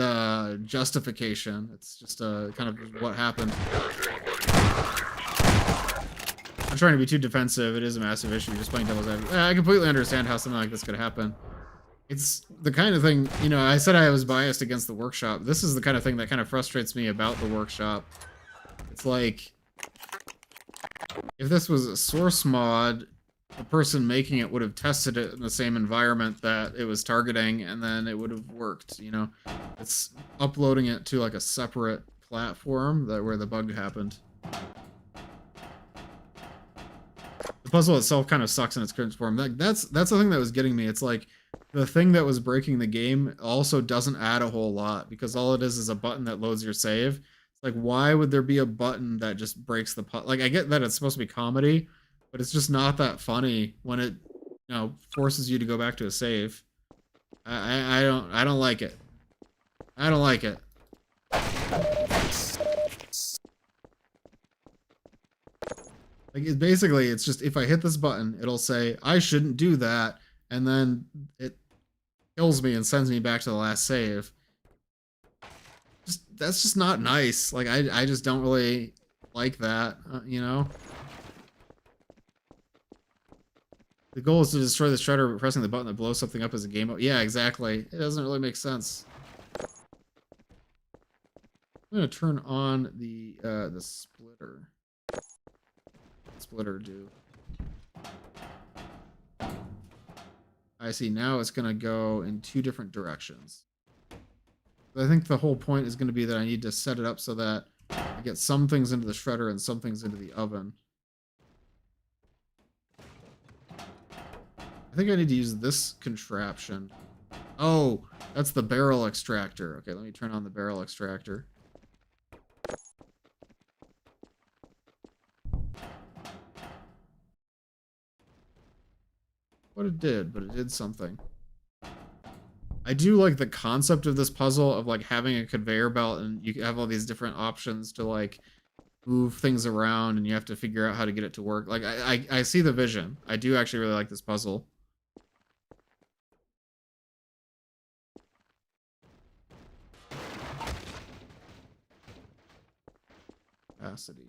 justification. It's just kind of what happened. I'm trying to be too defensive. It is a massive issue. Just playing devil's advocate. I completely understand how something like this could happen. It's the kind of thing, you know, I said I was biased against the workshop. This is the kind of thing that kind of frustrates me about the workshop. It's like, if this was a source mod, the person making it would have tested it in the same environment that it was targeting, and then it would have worked, you know? It's uploading it to like a separate platform where the bug happened. The puzzle itself kind of sucks in its current form. That's the thing that was getting me. It's like, the thing that was breaking the game also doesn't add a whole lot, because all it is a button that loads your save. It's like, why would there be a button that just breaks the puzzle? Like, I get that it's supposed to be comedy, but it's just not that funny when it, you know, forces you to go back to a save. I don't like it. I don't like it. Like, it's just, if I hit this button, it'll say, I shouldn't do that, and then it kills me and sends me back to the last save. That's just not nice. Like, I just don't really like that, you know? The goal is to destroy the shredder by pressing the button that blows something up as a game. Yeah, exactly. It doesn't really make sense. I'm gonna turn on the splitter. Splitter do. I see, now it's gonna go in two different directions. I think the whole point is gonna be that I need to set it up so that I get some things into the shredder and some things into the oven. I think I need to use this contraption. Oh, that's the barrel extractor. Okay, let me turn on the barrel extractor. What it did, but it did something. I do like the concept of this puzzle of like having a conveyor belt and you have all these different options to like move things around and you have to figure out how to get it to work. Like I see the vision. I do actually really like this puzzle. Capacity.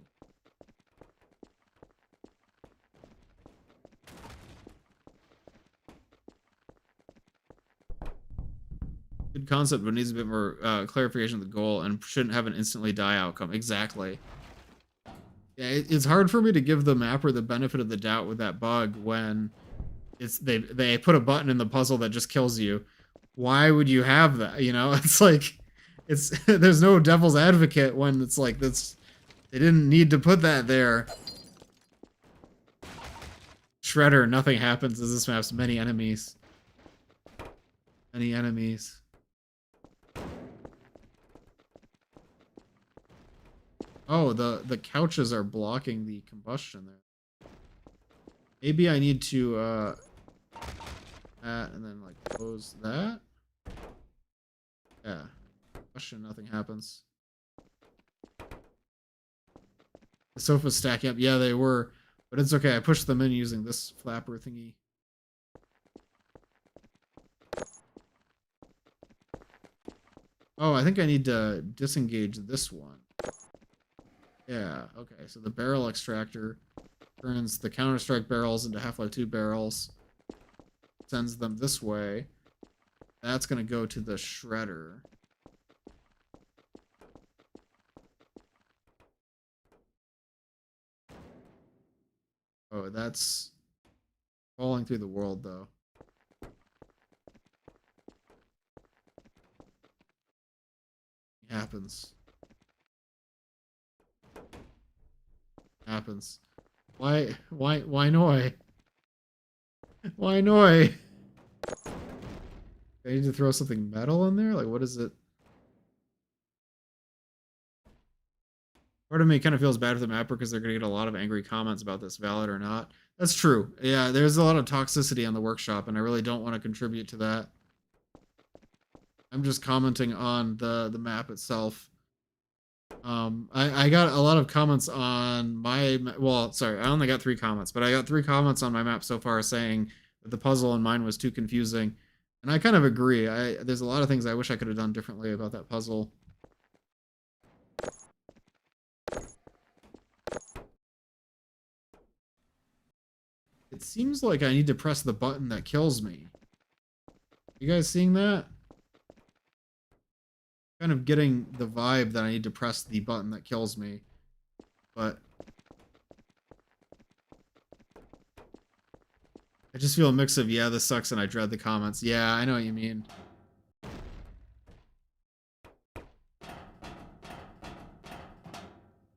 Good concept, but needs a bit more clarification of the goal and shouldn't have an instantly die outcome. Exactly. Yeah, it's hard for me to give the mapper the benefit of the doubt with that bug when it's they put a button in the puzzle that just kills you. Why would you have that? You know, it's like there's no devil's advocate when it's like this. They didn't need to put that there. Shredder, nothing happens as this map's many enemies. Many enemies. Oh, the couches are blocking the combustion there. Maybe I need to that and then like close that. Yeah. Combustion, nothing happens. The sofas stacking up. Yeah, they were. But it's okay. I pushed them in using this flapper thingy. Oh, I think I need to disengage this one. Yeah, okay. So the barrel extractor turns the Counter-Strike barrels into Half-Life 2 barrels. Sends them this way. That's going to go to the shredder. Oh, that's falling through the world, though. It happens. Happens. Why Noi? Why Noi? I need to throw something metal in there? Like, what is it? Part of me kind of feels bad for the mapper because they're going to get a lot of angry comments about this, valid or not. That's true. Yeah, there's a lot of toxicity on the workshop, and I really don't want to contribute to that. I'm just commenting on the map itself. I got a lot of comments on my, well, sorry, I only got 3 comments, but I got 3 comments on my map so far saying that the puzzle in mine was too confusing. And I kind of agree. There's a lot of things I wish I could have done differently about that puzzle. It seems like I need to press the button that kills me. You guys seeing that? Kind of getting the vibe that I need to press the button that kills me. But I just feel a mix of, yeah, this sucks and I dread the comments. Yeah, I know what you mean.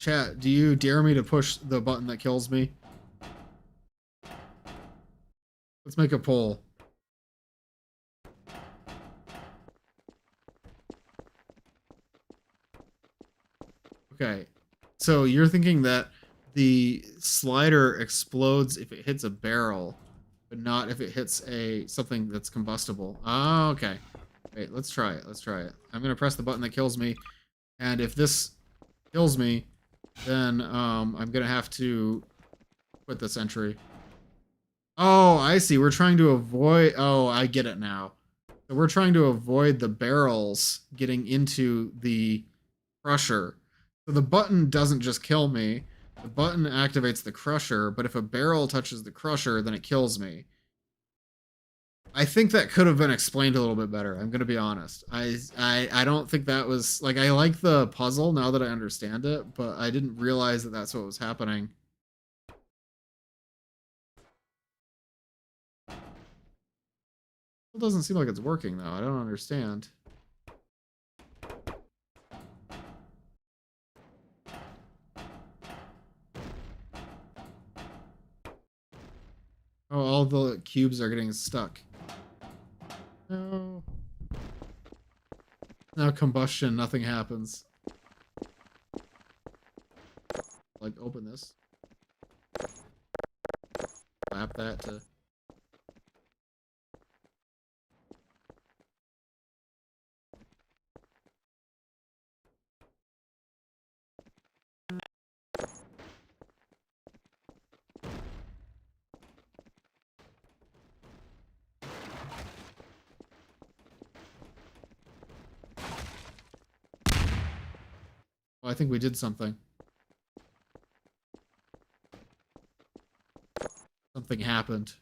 Chat, do you dare me to push the button that kills me? Let's make a poll. Okay, so you're thinking that the slider explodes if it hits a barrel, but not if it hits something that's combustible. Oh, okay. Wait, let's try it. Let's try it. I'm gonna press the button that kills me, and if this kills me, then I'm gonna have to quit this entry. Oh, I see. We're trying to avoid. Oh, I get it now. So we're trying to avoid the barrels getting into the crusher. So the button doesn't just kill me. The button activates the crusher, but if a barrel touches the crusher, then it kills me. I think that could have been explained a little bit better. I'm gonna be honest. I don't think that was like, I like the puzzle now that I understand it, but I didn't realize that that's what was happening. It doesn't seem like it's working though. I don't understand. Oh, all the cubes are getting stuck. No. Now combustion, nothing happens. Like, open this. Flap that to... Oh, I think we did something. Something happened.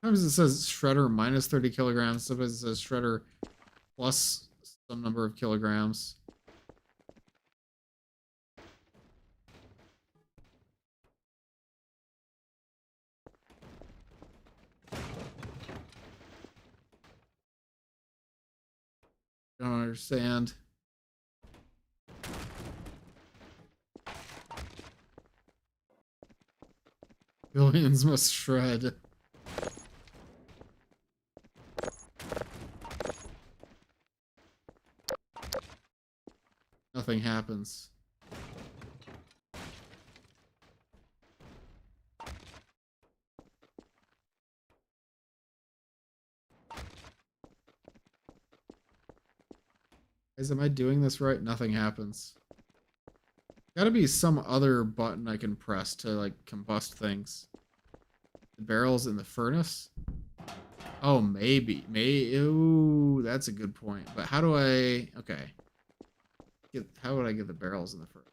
Sometimes it says shredder minus 30 kilograms. Sometimes it says shredder plus some number of kilograms. Don't understand. Billions must shred. Nothing happens. Guys, am I doing this right? Nothing happens. Gotta be some other button I can press to, like, combust things. The barrels in the furnace? Oh, maybe. Ooh, that's a good point. But how do I... Okay. How would I get the barrels in the furnace?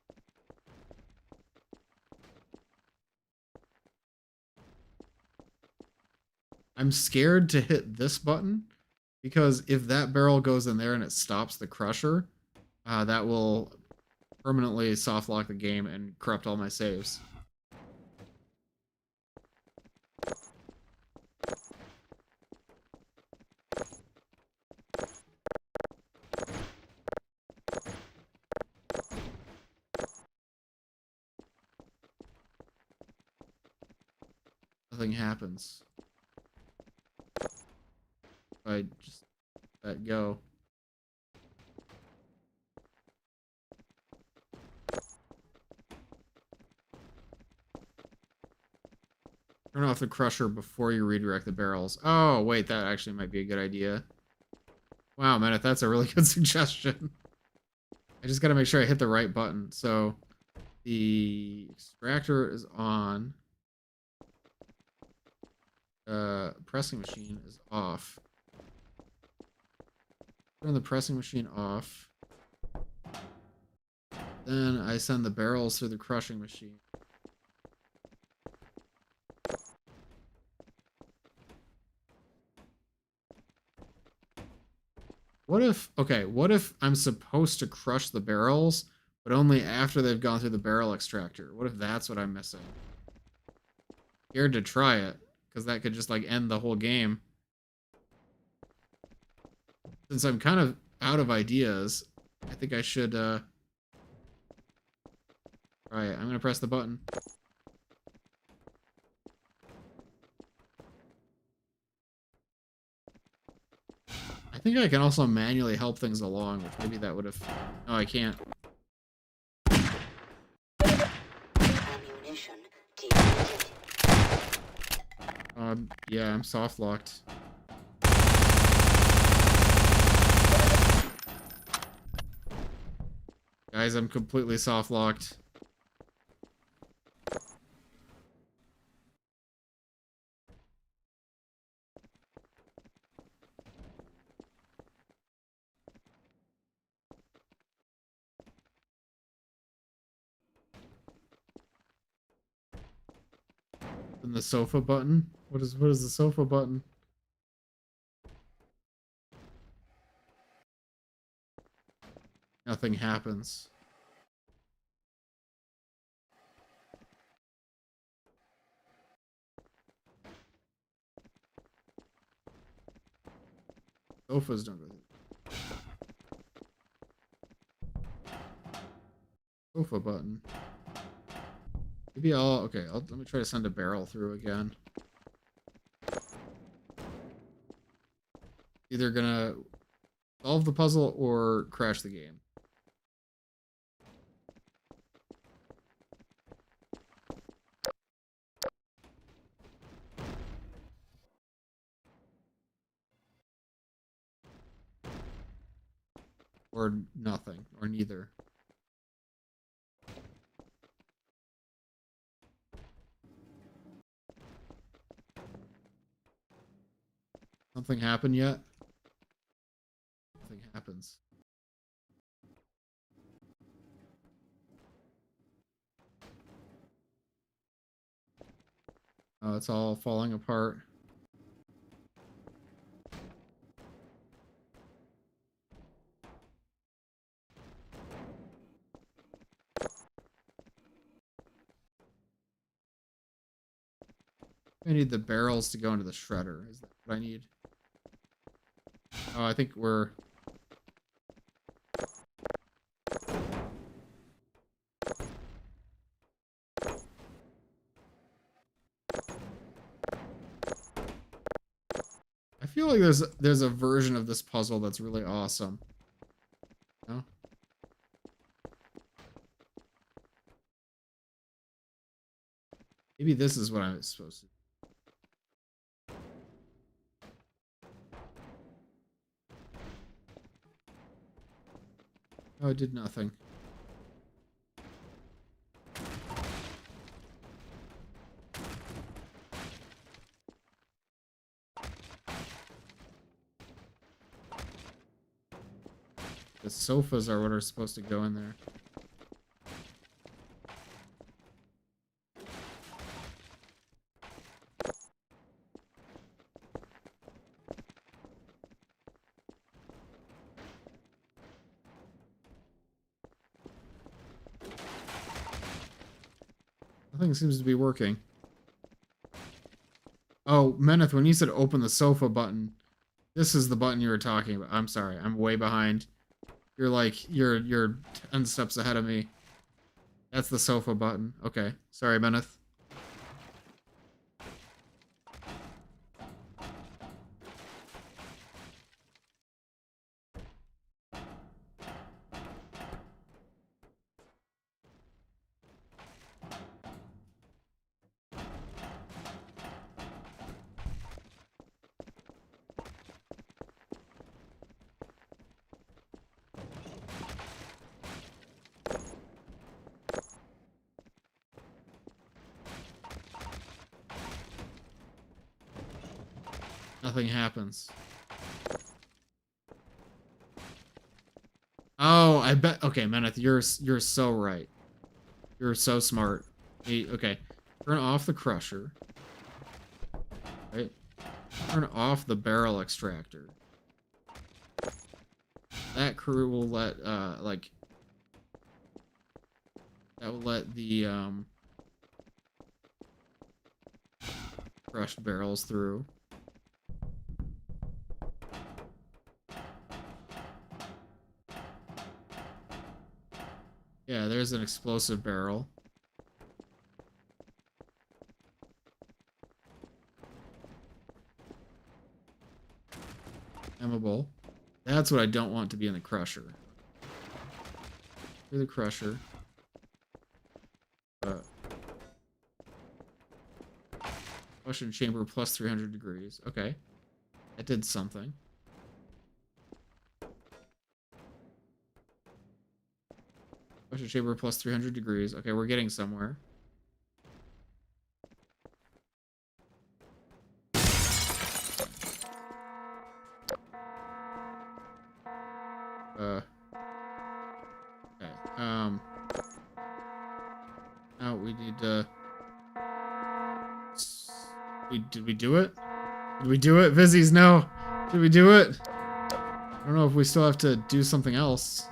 I'm scared to hit this button, because if that barrel goes in there and it stops the crusher, that will permanently soft lock the game and corrupt all my saves. Nothing happens. I just let go. Turn off the crusher before you redirect the barrels. Oh, wait, that actually might be a good idea. Wow, man, that's a really good suggestion. I just gotta make sure I hit the right button. So, the extractor is on. Pressing machine is off. Turn the pressing machine off. Then I send the barrels through the crushing machine. What if I'm supposed to crush the barrels, but only after they've gone through the barrel extractor? What if that's what I'm missing? Scared to try it, because that could just, like, end the whole game. Since I'm kind of out of ideas, I think I should, try it. I'm gonna press the button. I think I can also manually help things along, which maybe that would have... No, I can't. Ammunition depleted. Yeah, I'm soft locked. Guys, I'm completely soft locked. And the sofa button? What is the sofa button? Nothing happens. Sofas don't go through. Sofa button. Maybe let me try to send a barrel through again. Either gonna solve the puzzle or crash the game. Or nothing, or neither. Something happened yet? Nothing happens. Oh, it's all falling apart. I need the barrels to go into the shredder. Is that what I need? Oh, I think we're... I feel like there's a version of this puzzle that's really awesome. No? Maybe this is what I'm supposed to do. Oh, it did nothing. The sofas are what are supposed to go in there. Nothing seems to be working. Oh, Meneth, when you said open the sofa button, this is the button you were talking about. I'm sorry, I'm way behind. You're 10 steps ahead of me. That's the sofa button. Okay. Sorry, Meneth. Nothing happens. Oh, I bet. Okay, Meneth, you're so right. You're so smart. Okay, turn off the crusher. Right. Turn off the barrel extractor. That crew will let like that will let the crushed barrels through. Yeah, there's an explosive barrel. Flammable. That's what I don't want to be in the crusher. Through the crusher. Combustion chamber plus 300 degrees. Okay. That did something. Combustion chamber plus 300 degrees. Okay, we're getting somewhere. Okay. Now we need to... Did we do it? Did we do it? Vizzies, no. Did we do it? I don't know if we still have to do something else.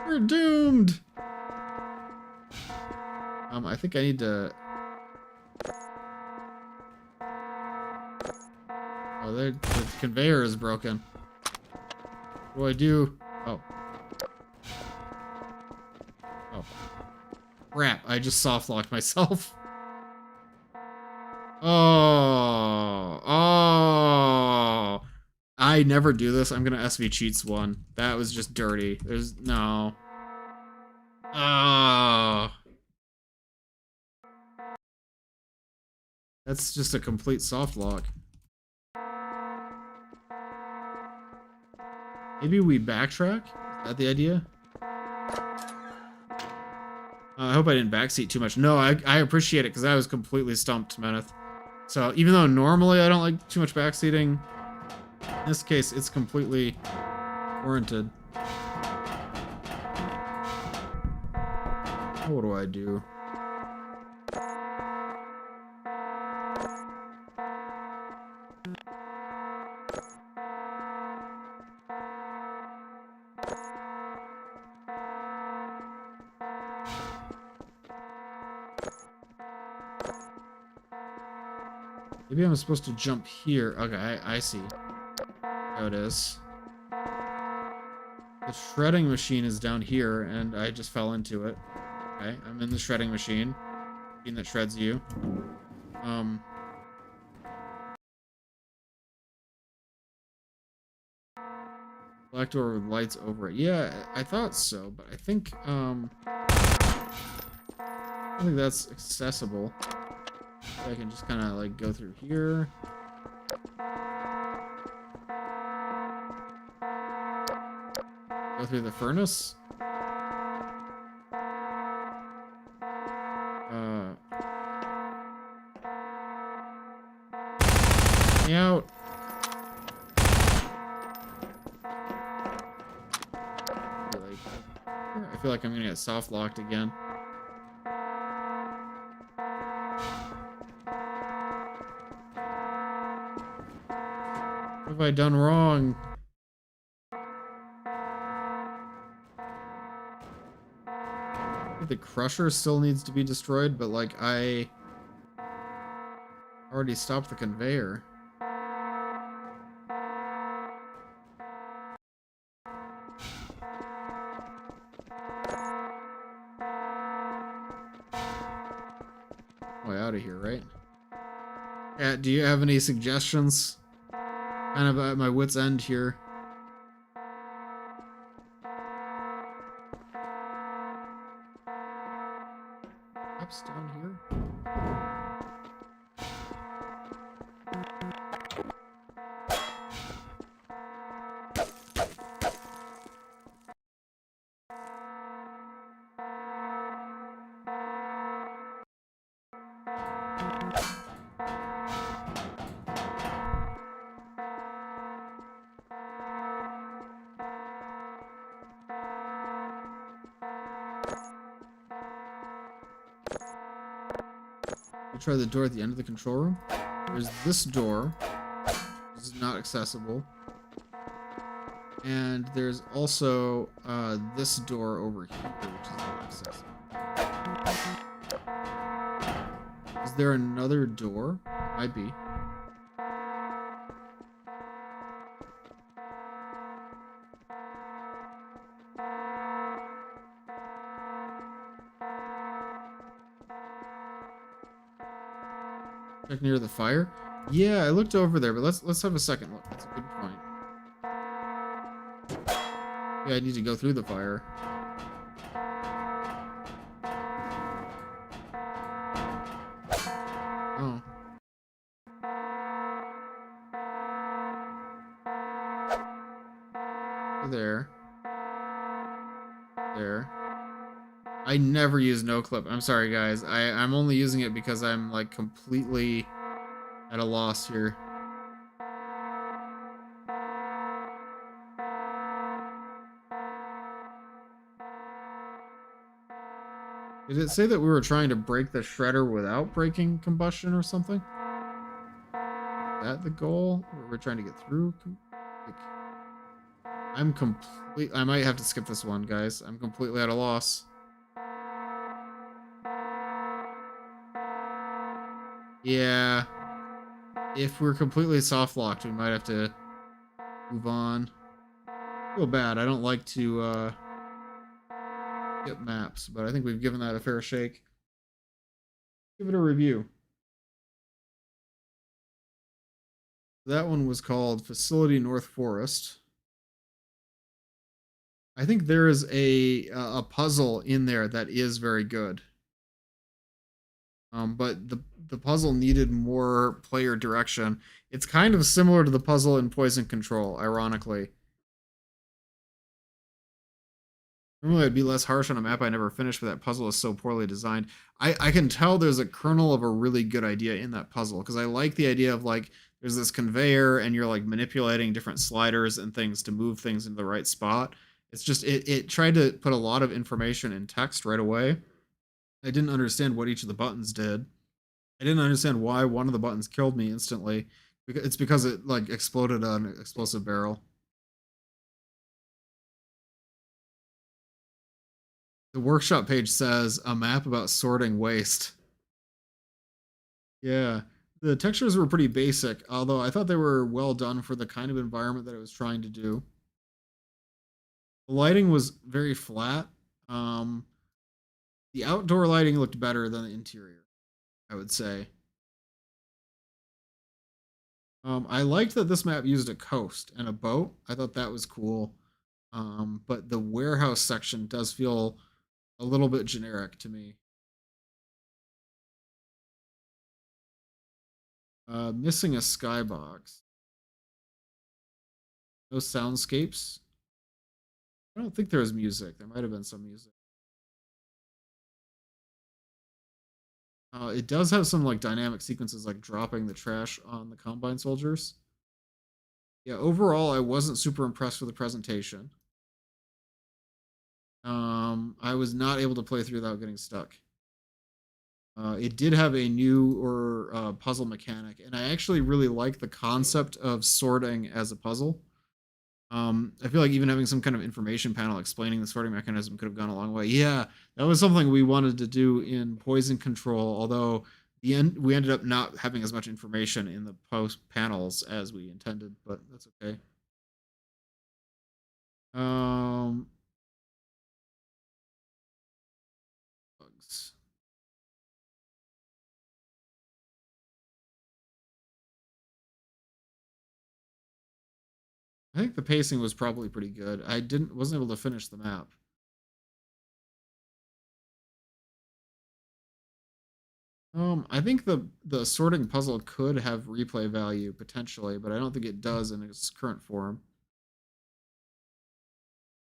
We're doomed. I think I need to... Oh, the conveyor is broken. What do I do? Oh. Oh. Crap, I just soft locked myself. Oh. Oh. I never do this. I'm gonna SV cheats one. That was just dirty. There's no. Oh. That's just a complete soft lock. Maybe we backtrack? Is that the idea? I hope I didn't backseat too much. No, I appreciate it because I was completely stumped, Meneth. So even though normally I don't like too much backseating, in this case it's completely warranted. What do I do? Maybe I'm supposed to jump here. Okay, I see how it is. The shredding machine is down here, and I just fell into it. Okay, I'm in the shredding machine. Machine that shreds you. Black door with lights over it. Yeah, I thought so, but I think that's accessible. I can just kind of like go through here. Go through the furnace. Get me out. I feel like I'm gonna get soft locked again. What have I done wrong? I think the crusher still needs to be destroyed, but like I already stopped the conveyor. Way out of here, right? Yeah, do you have any suggestions? Kind of at my wit's end here. Perhaps down here? We'll try the door at the end of the control room. There's this door. This is not accessible. And there's also this door over here, which is not accessible. Is there another door? Might be. Check near the fire. Yeah, I looked over there, but let's have a second look. That's a good point. Yeah, I need to go through the fire. Oh. There. There. I never use no clip. I'm sorry, guys. I'm only using it because I'm like completely at a loss here. Did it say that we were trying to break the shredder without breaking combustion or something? Is that the goal? Or we're trying to get through? Like, I might have to skip this one, guys. I'm completely at a loss. Yeah. If we're completely soft locked, we might have to move on. I feel bad. I don't like to skip maps, but I think we've given that a fair shake. Give it a review. That one was called Facility North Forest. I think there is a puzzle in there that is very good. But the puzzle needed more player direction. It's kind of similar to the puzzle in Poison Control, ironically. Normally I'd be less harsh on a map I never finished, but that puzzle is so poorly designed. I can tell there's a kernel of a really good idea in that puzzle, because I like the idea of like there's this conveyor and you're like manipulating different sliders and things to move things into the right spot. It's just it tried to put a lot of information in text right away. I didn't understand what each of the buttons did. I didn't understand why one of the buttons killed me instantly. It's because it like exploded an explosive barrel. The workshop page says a map about sorting waste. Yeah, the textures were pretty basic, although I thought they were well done for the kind of environment that it was trying to do. The lighting was very flat. The outdoor lighting looked better than the interior, I would say. I liked that this map used a coast and a boat. I thought that was cool. But the warehouse section does feel a little bit generic to me. Missing a skybox. No soundscapes. I don't think there was music. There might have been some music. It does have some like dynamic sequences, like dropping the trash on the Combine soldiers. Yeah, overall, I wasn't super impressed with the presentation. I was not able to play through without getting stuck. It did have a new or puzzle mechanic, and I actually really like the concept of sorting as a puzzle. I feel like even having some kind of information panel explaining the sorting mechanism could have gone a long way. Yeah, that was something we wanted to do in Poison Control, although we ended up not having as much information in the post panels as we intended, but that's okay. Bugs. I think the pacing was probably pretty good. I wasn't able to finish the map. I think the sorting puzzle could have replay value potentially, but I don't think it does in its current form.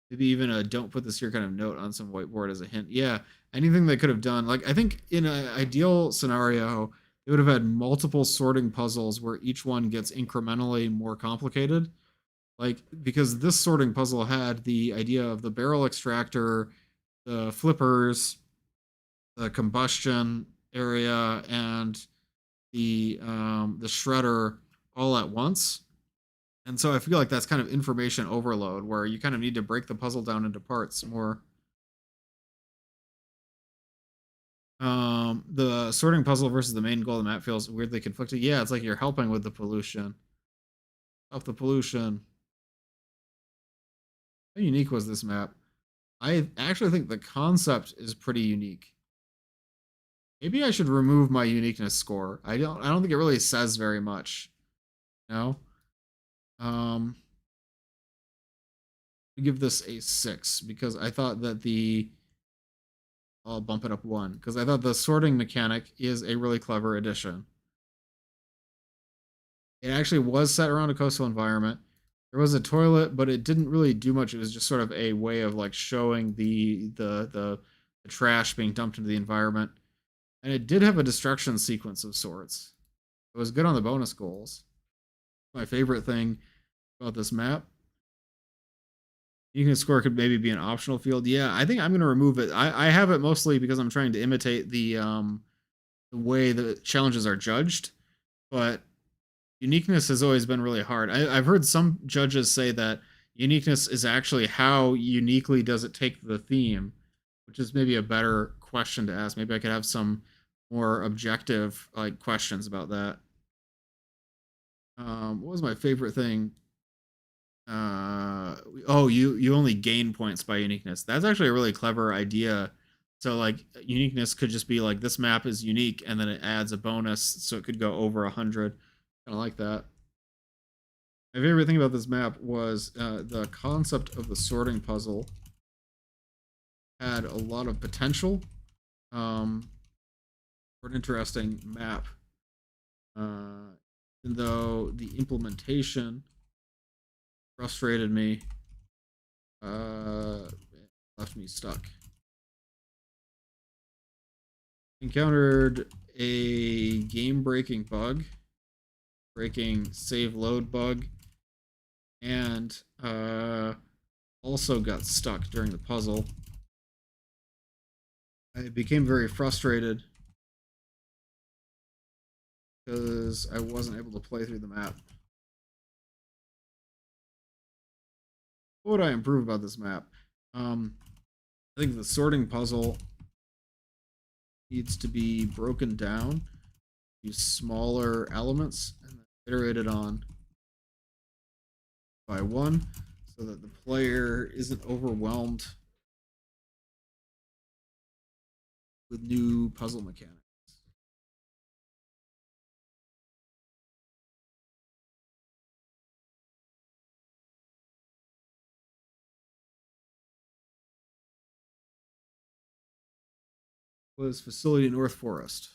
Maybe even a "don't put this here" kind of note on some whiteboard as a hint. Yeah, anything they could have done. Like I think in an ideal scenario, they would have had multiple sorting puzzles where each one gets incrementally more complicated. Like because this sorting puzzle had the idea of the barrel extractor, the flippers, the combustion, area and the shredder all at once. And so I feel like that's kind of information overload where you kind of need to break the puzzle down into parts more. The sorting puzzle versus the main goal of the map feels weirdly conflicted. Yeah, it's like you're helping with the pollution. Stop the pollution. How unique was this map? I actually think the concept is pretty unique. Maybe I should remove my uniqueness score. I don't think it really says very much. No. Um give this a 6 because I thought that the I'll bump it up 1 because I thought the sorting mechanic is a really clever addition. It actually was set around a coastal environment. There was a toilet, but it didn't really do much. It was just sort of a way of like showing the trash being dumped into the environment. And it did have a destruction sequence of sorts. It was good on the bonus goals. My favorite thing about this map. You can score could maybe be an optional field. Yeah, I think I'm gonna remove it. I have it mostly because I'm trying to imitate the way the challenges are judged, but uniqueness has always been really hard. I've heard some judges say that uniqueness is actually how uniquely does it take the theme, which is maybe a better question to ask. Maybe I could have some more objective like questions about that. What was my favorite thing? Oh, you only gain points by uniqueness. That's actually a really clever idea. So like uniqueness could just be like this map is unique, and then it adds a bonus, so it could go over 100. Kind of like that. My favorite thing about this map was the concept of the sorting puzzle had a lot of potential for an interesting map. Even though the implementation frustrated me, left me stuck. Encountered a game-breaking bug, breaking save load bug, and also got stuck during the puzzle. I became very frustrated because I wasn't able to play through the map. What would I improve about this map? I think the sorting puzzle needs to be broken down to smaller elements and then iterated on by one so that the player isn't overwhelmed with new puzzle mechanics. Was Facility North Forest.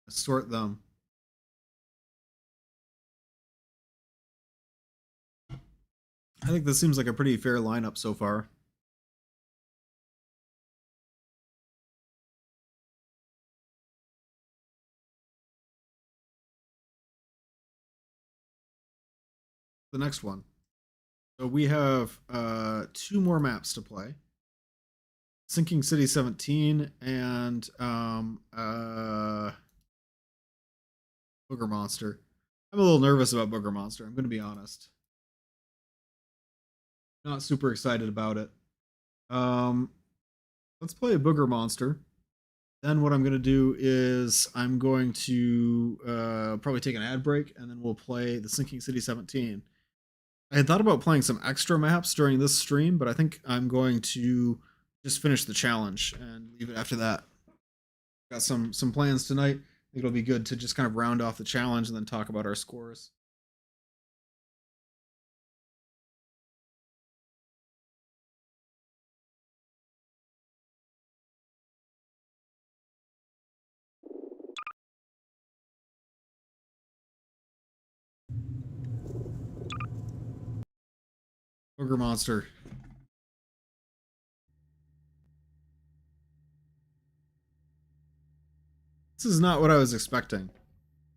Sort them. I think this seems like a pretty fair lineup so far. The next one. So we have 2 more maps to play. Sinking City 17 and Booger Monster. I'm a little nervous about Booger Monster. I'm going to be honest. Not super excited about it. Let's play a Booger Monster. Then what I'm going to do is I'm going to probably take an ad break, and then we'll play the Sinking City 17. I had thought about playing some extra maps during this stream, but I think I'm going to just finish the challenge and leave it after that. Got some plans tonight. I think it'll be good to just kind of round off the challenge and then talk about our scores. Booger Monster. This is not what I was expecting. I'm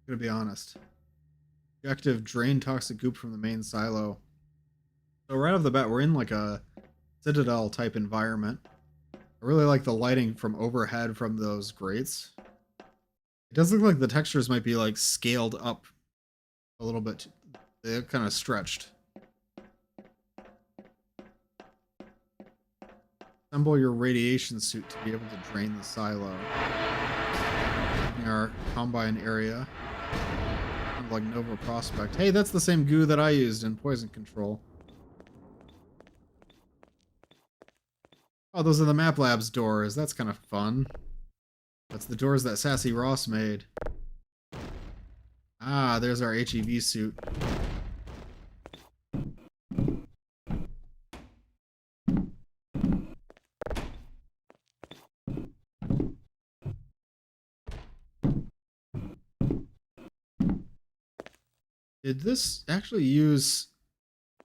gonna be honest. Objective: drain toxic goop from the main silo. So right off the bat, we're in like a Citadel type environment. I really like the lighting from overhead from those grates. It does look like the textures might be like scaled up a little bit. They're kind of stretched. Assemble your radiation suit to be able to drain the silo. In our combine area. Kind of like Nova Prospect. Hey, that's the same goo that I used in poison control. Oh, those are the Map Labs doors. That's kind of fun. That's the doors that Sassy Ross made. Ah, there's our HEV suit. Did this actually use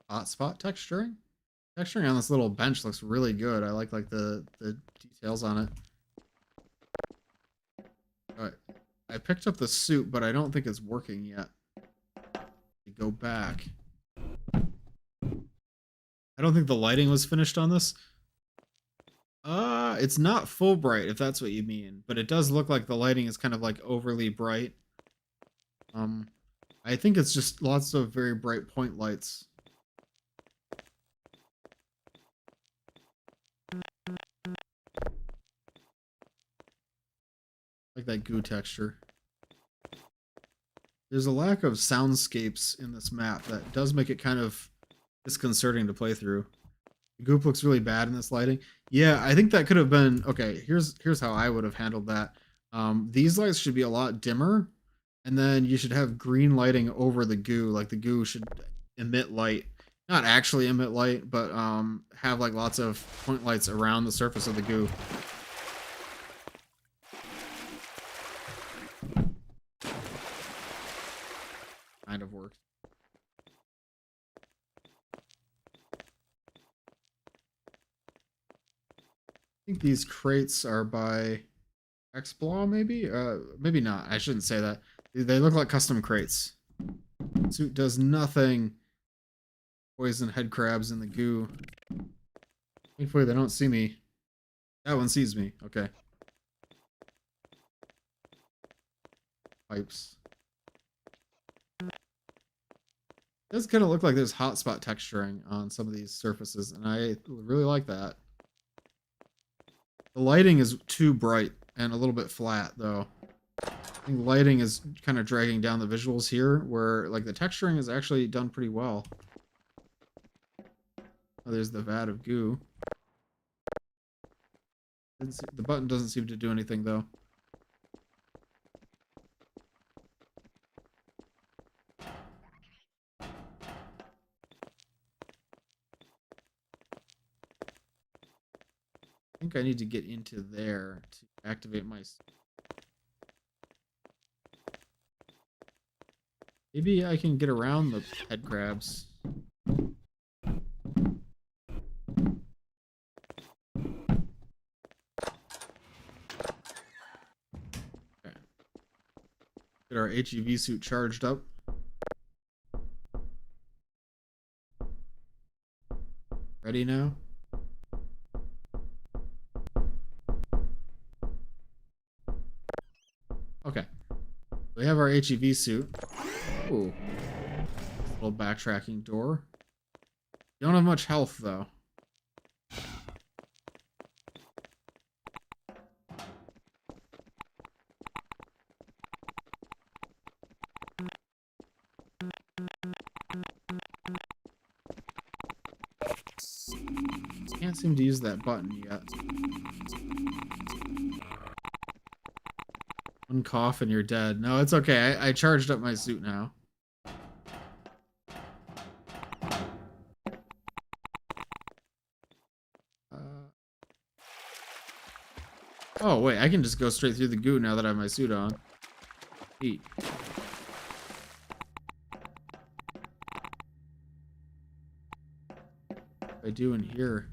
hotspot texturing? Texturing on this little bench looks really good. I like the details on it. Alright. I picked up the suit, but I don't think it's working yet. Go back. I don't think the lighting was finished on this. It's not full bright, if that's what you mean, but it does look like the lighting is kind of like overly bright. I think it's just lots of very bright point lights. Like that goo texture. There's a lack of soundscapes in this map that does make it kind of disconcerting to play through. The goop looks really bad in this lighting. Yeah, I think that could have been... Okay, here's how I would have handled that. These lights should be a lot dimmer, and then you should have green lighting over the goo. Like the goo should emit light. Not actually emit light, but have like lots of point lights around the surface of the goo. Kind of worked. I think these crates are by Xblaw, maybe? Maybe not. I shouldn't say that. They look like custom crates. Suit does nothing. Poison head crabs in the goo. Thankfully, they don't see me. That one sees me. Okay. Pipes. It does kind of look like there's hotspot texturing on some of these surfaces, and I really like that. The lighting is too bright and a little bit flat, though. I think lighting is kind of dragging down the visuals here, where like the texturing is actually done pretty well. Oh, there's the vat of goo. The button doesn't seem to do anything, though. I think I need to get into there to activate my... Maybe I can get around the head crabs. Okay. Get our HEV suit charged up. Ready now? Okay. We have our HEV suit. Ooh. Little backtracking door. Don't have much health, though. Can't seem to use that button yet. One cough and you're dead. No, it's okay. I charged up my suit now. Oh, wait. I can just go straight through the goo now that I have my suit on. Neat. What do I do in here?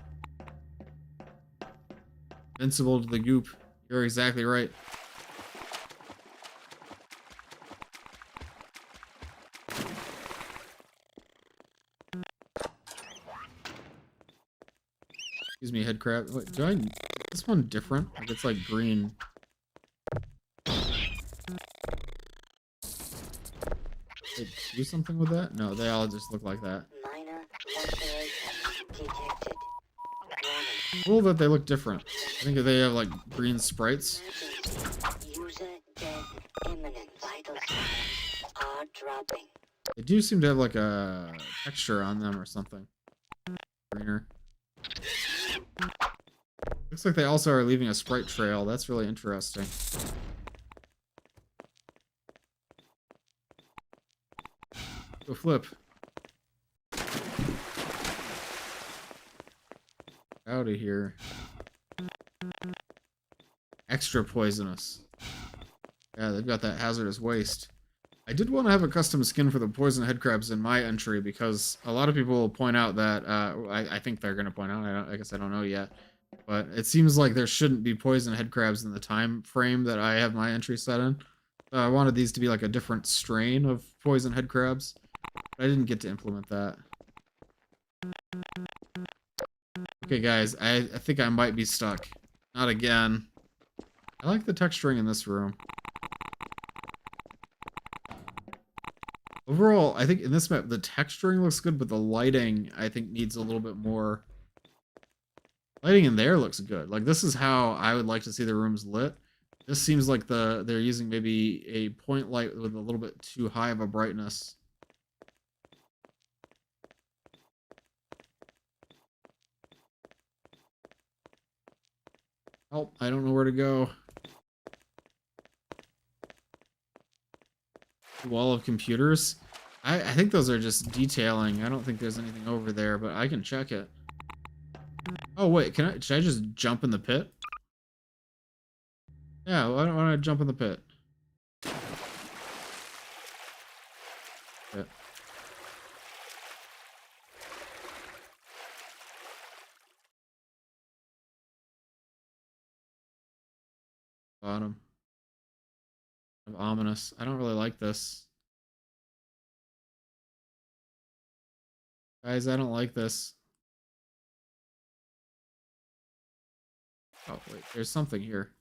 Invincible to the goop. You're exactly right. Excuse me, head crab. Wait, is this one different? Like it's like green. Wait, do something with that? No, they all just look like that. Minor laceration detected. Warning. Cool that they look different. I think they have like green sprites. Emergency. User death imminent. Vital signs are dropping. They do seem to have like a texture on them or something. Greener. Looks like they also are leaving a sprite trail. That's really interesting. Go flip. Out of here. Extra poisonous. Yeah, they've got that hazardous waste. I did want to have a custom skin for the poison head crabs in my entry because a lot of people point out that I think they're going to point out. I guess I don't know yet, but it seems like there shouldn't be poison head crabs in the time frame that I have my entry set in. I wanted these to be like a different strain of poison head crabs. But I didn't get to implement that. Okay, guys, I think I might be stuck. Not again. I like the texturing in this room. Overall, I think in this map, the texturing looks good, but the lighting, I think, needs a little bit more. Lighting in there looks good. Like, this is how I would like to see the rooms lit. This seems like they're using maybe a point light with a little bit too high of a brightness. Oh, I don't know where to go. Wall of computers. I think those are just detailing. I don't think there's anything over there, but I can check it. Oh wait, should I just jump in the pit? Yeah, why don't I jump in the pit? Pit. Bottom. Ominous. I don't really like this. Guys, I don't like this. Oh, wait, there's something here.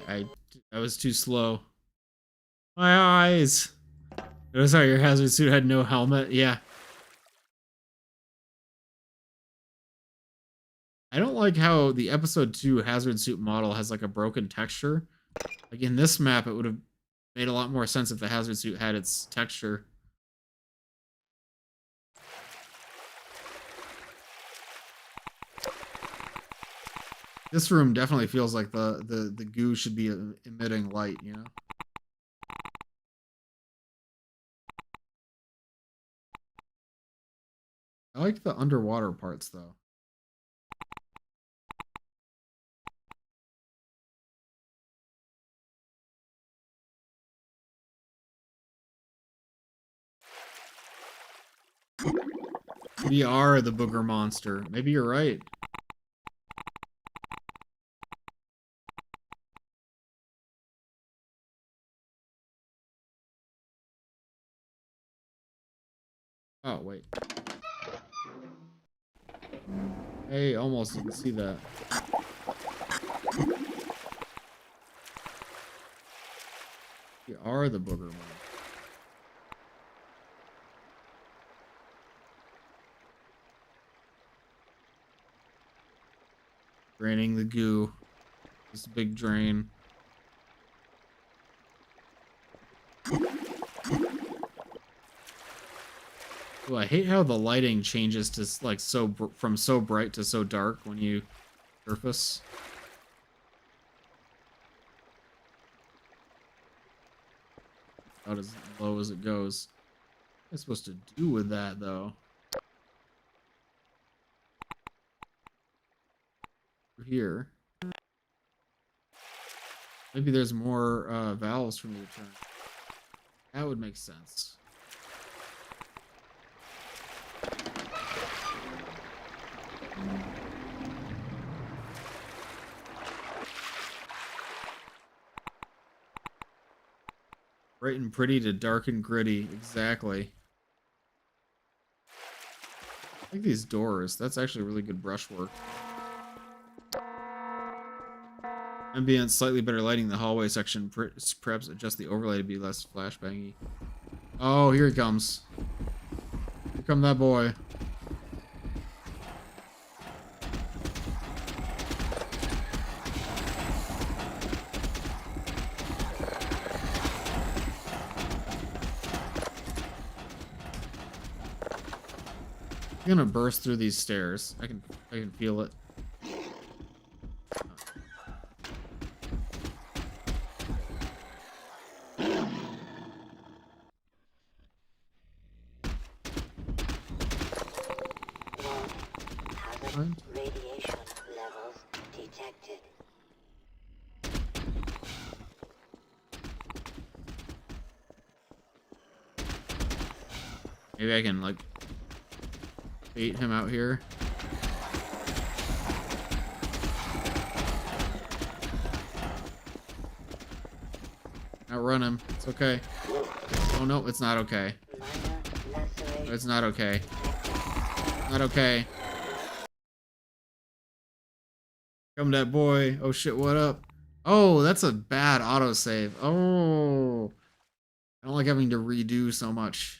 I was too slow. My eyes! Notice how your hazard suit had no helmet? Yeah. I don't like how the episode 2 hazard suit model has like a broken texture. Like in this map, it would have made a lot more sense if the hazard suit had its texture. This room definitely feels like the goo should be emitting light, you know? I like the underwater parts though. We are the booger monster. Maybe you're right. Oh, wait. Hey, almost didn't see that. We are the booger monster. Draining the goo. This big drain. Ooh, I hate how the lighting changes to like from so bright to so dark when you surface. About as low as it goes. What am I supposed to do with that though? Here. Maybe there's more valves for me to turn. That would make sense. Bright and pretty to dark and gritty. Exactly. I like these doors. That's actually really good brushwork. Ambient, slightly better lighting in the hallway section. Perhaps adjust the overlay to be less flashbangy. Oh, here he comes. Here come that boy. I'm gonna burst through these stairs. I can feel it. Hazardous radiation levels detected. Maybe I can like bait him out here. Outrun him. It's okay. Oh no, it's not okay. Minor laceration It's not okay. detected. Not okay. Come that boy. Oh shit, what up? Oh, that's a bad autosave. Oh. I don't like having to redo so much.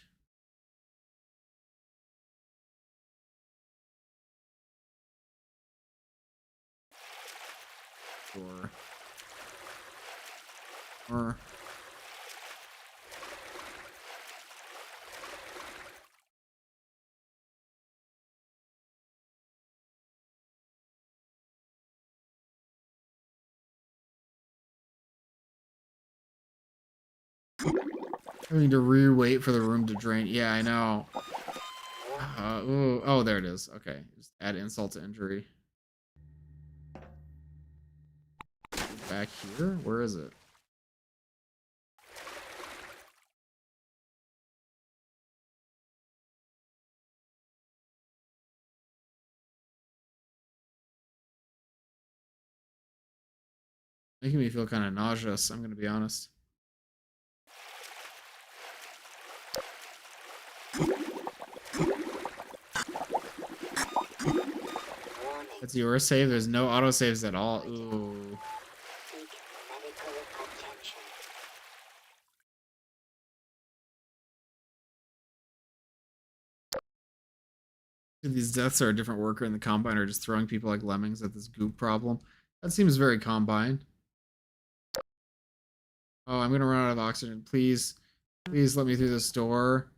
Or having to re-wait for the room to drain. Yeah, I know. Ooh, oh, there it is. Okay, just add insult to injury. Back here? Where is it? Making me feel kind of nauseous, I'm gonna be honest. Warning. That's your save. There's no autosaves at all. Ooh. Seek medical attention. These deaths are a different worker in the Combine or just throwing people like lemmings at this goop problem. That seems very Combine. Oh, I'm gonna run out of oxygen. Please. Please let me through this door.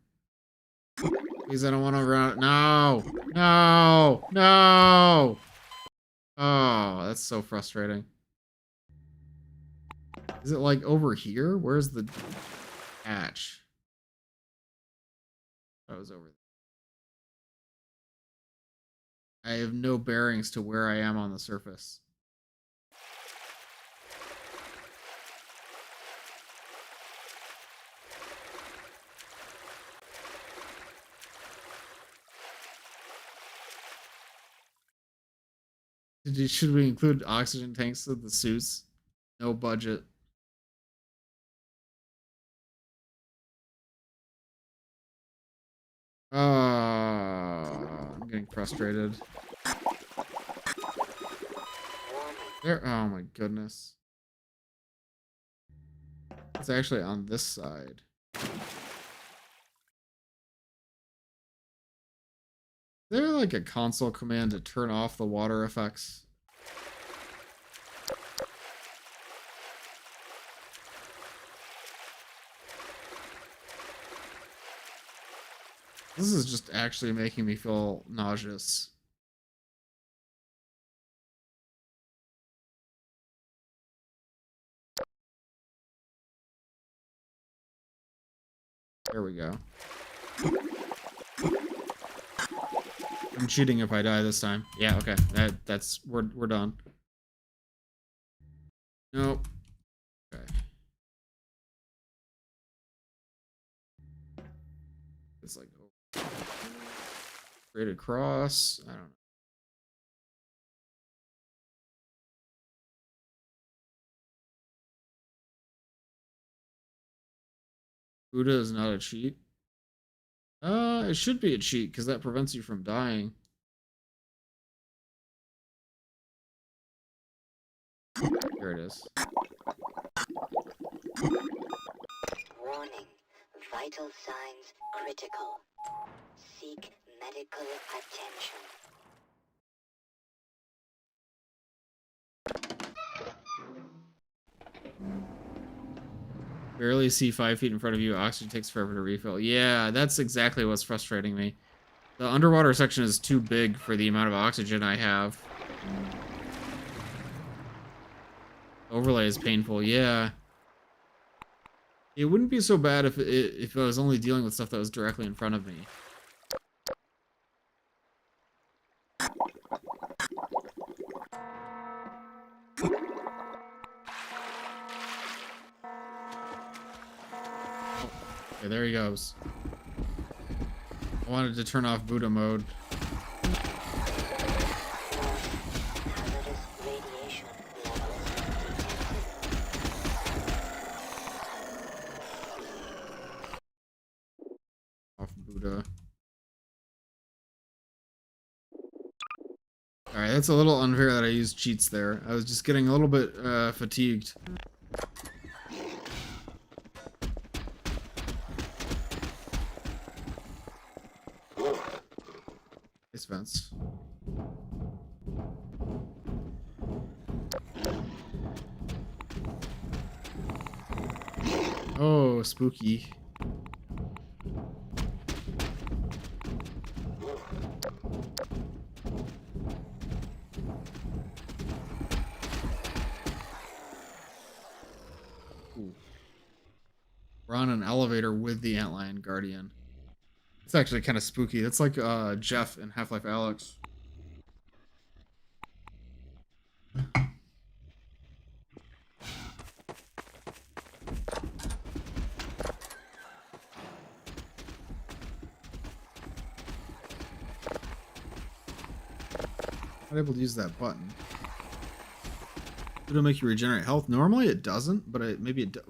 Please, I don't want to run out. No! No! No! Oh, that's so frustrating. Is it like over here? Where's the hatch? That was over there. I have no bearings to where I am on the surface. Should we include oxygen tanks with the suits? No budget. I'm getting frustrated. There. Oh my goodness. It's actually on this side. Is there like a console command to turn off the water effects? This is just actually making me feel nauseous. There we go. I'm cheating if I die this time. Yeah, okay. That's we're done. Nope. Okay. It's like straight across. I don't know. Buddha is not a cheat. It should be a cheat because that prevents you from dying. Here it is. Warning. Vital signs critical. Seek medical attention. Barely see 5 feet in front of you. Oxygen takes forever to refill. Yeah, that's exactly what's frustrating me. The underwater section is too big for the amount of oxygen I have. Overlay is painful. Yeah. It wouldn't be so bad if I was only dealing with stuff that was directly in front of me. Okay, there he goes. I wanted to turn off Buddha mode. Hazardous radiation levels Off Buddha. Alright, that's a little unfair that I used cheats there. I was just getting a little bit fatigued. Nice vents. Oh, spooky. Ooh. We're on an elevator with the Antlion Guardian. It's actually kind of spooky. It's like Jeff in Half-Life Alyx. Not able to use that button. It'll make you regenerate health. Normally it doesn't, but maybe it does.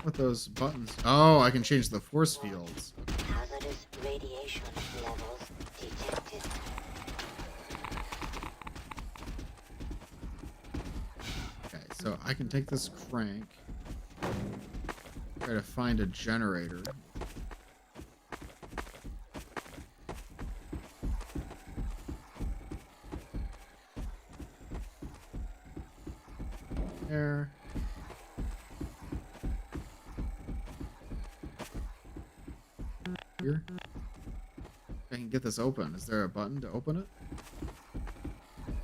What those buttons? Oh, I can change the force fields. hazardous radiation levels detected. Okay, so I can take this crank, try to find a generator. There. Here. I can get this open. Is there a button to open it?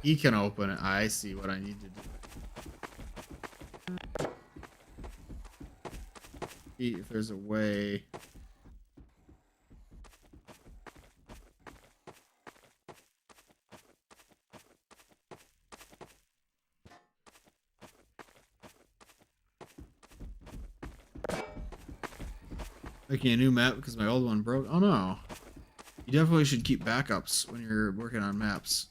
He can open it. I see what I need to do. See if there's a way. Making a new map because my old one broke. Oh no. You definitely should keep backups when you're working on maps.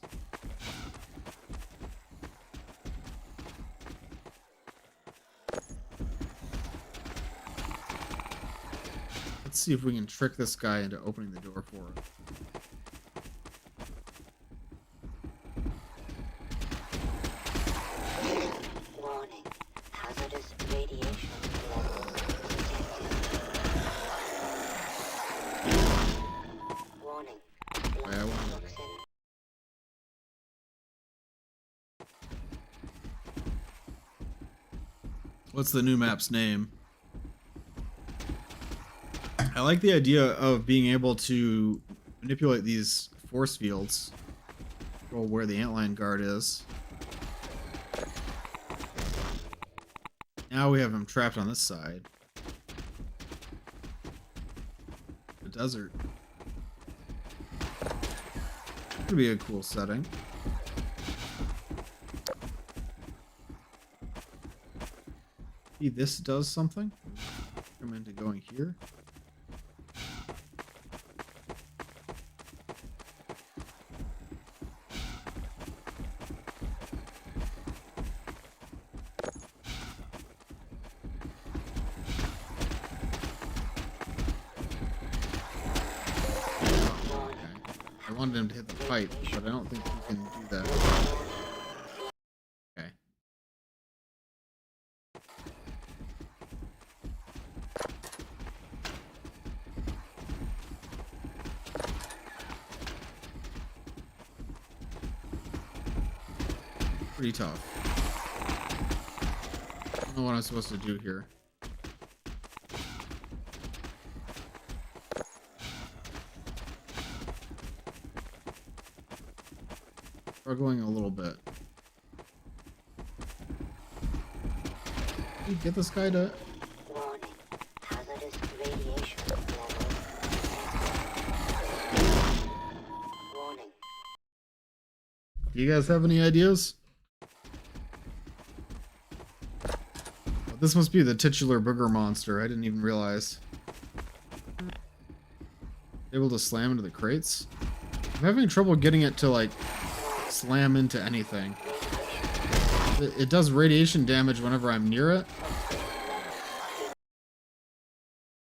Let's see if we can trick this guy into opening the door for us. Warning. Hazardous radiation levels detected. Warning. Yeah, I wanted to- Toxin. What's the new map's name? I like the idea of being able to manipulate these force fields. Control where the antlion guard is. Now we have him trapped on this side. The desert. Could be a cool setting. See, this does something. Come into going here. wanted him to hit the pipe, but I don't think he can do that. Okay. Pretty tough. I don't know what I'm supposed to do here. Struggling a little bit. Can you get this guy to... Warning. Hazardous radiation level. Warning. Do you guys have any ideas? Oh, this must be the titular booger monster. I didn't even realize. Able to slam into the crates? I'm having trouble getting it to, like, slam into anything. It does radiation damage whenever I'm near it.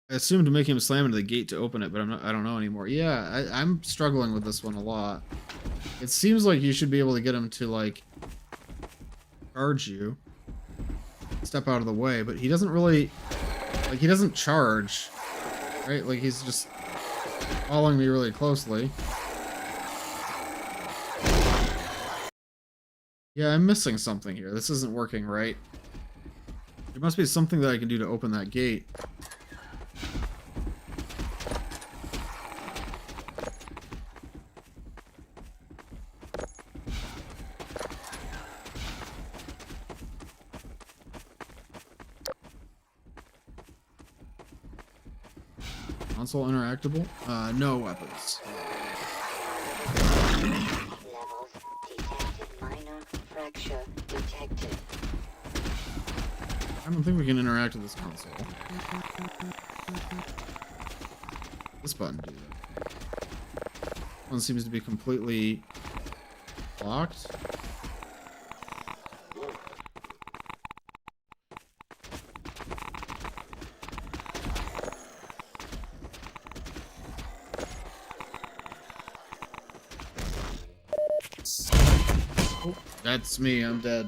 I assumed to make him slam into the gate to open it, but I don't know anymore. Yeah, I'm struggling with this one a lot. It seems like you should be able to get him to, like, charge you. Step out of the way, but he doesn't really... Like, he doesn't charge. Right? Like, he's just following me really closely. Yeah, I'm missing something here. This isn't working right. There must be something that I can do to open that gate. Console interactable? No weapons. Levels detected. Minor fracture detected. I don't think we can interact with this console. This button do that. One seems to be completely locked. Oh, that's me. I'm dead.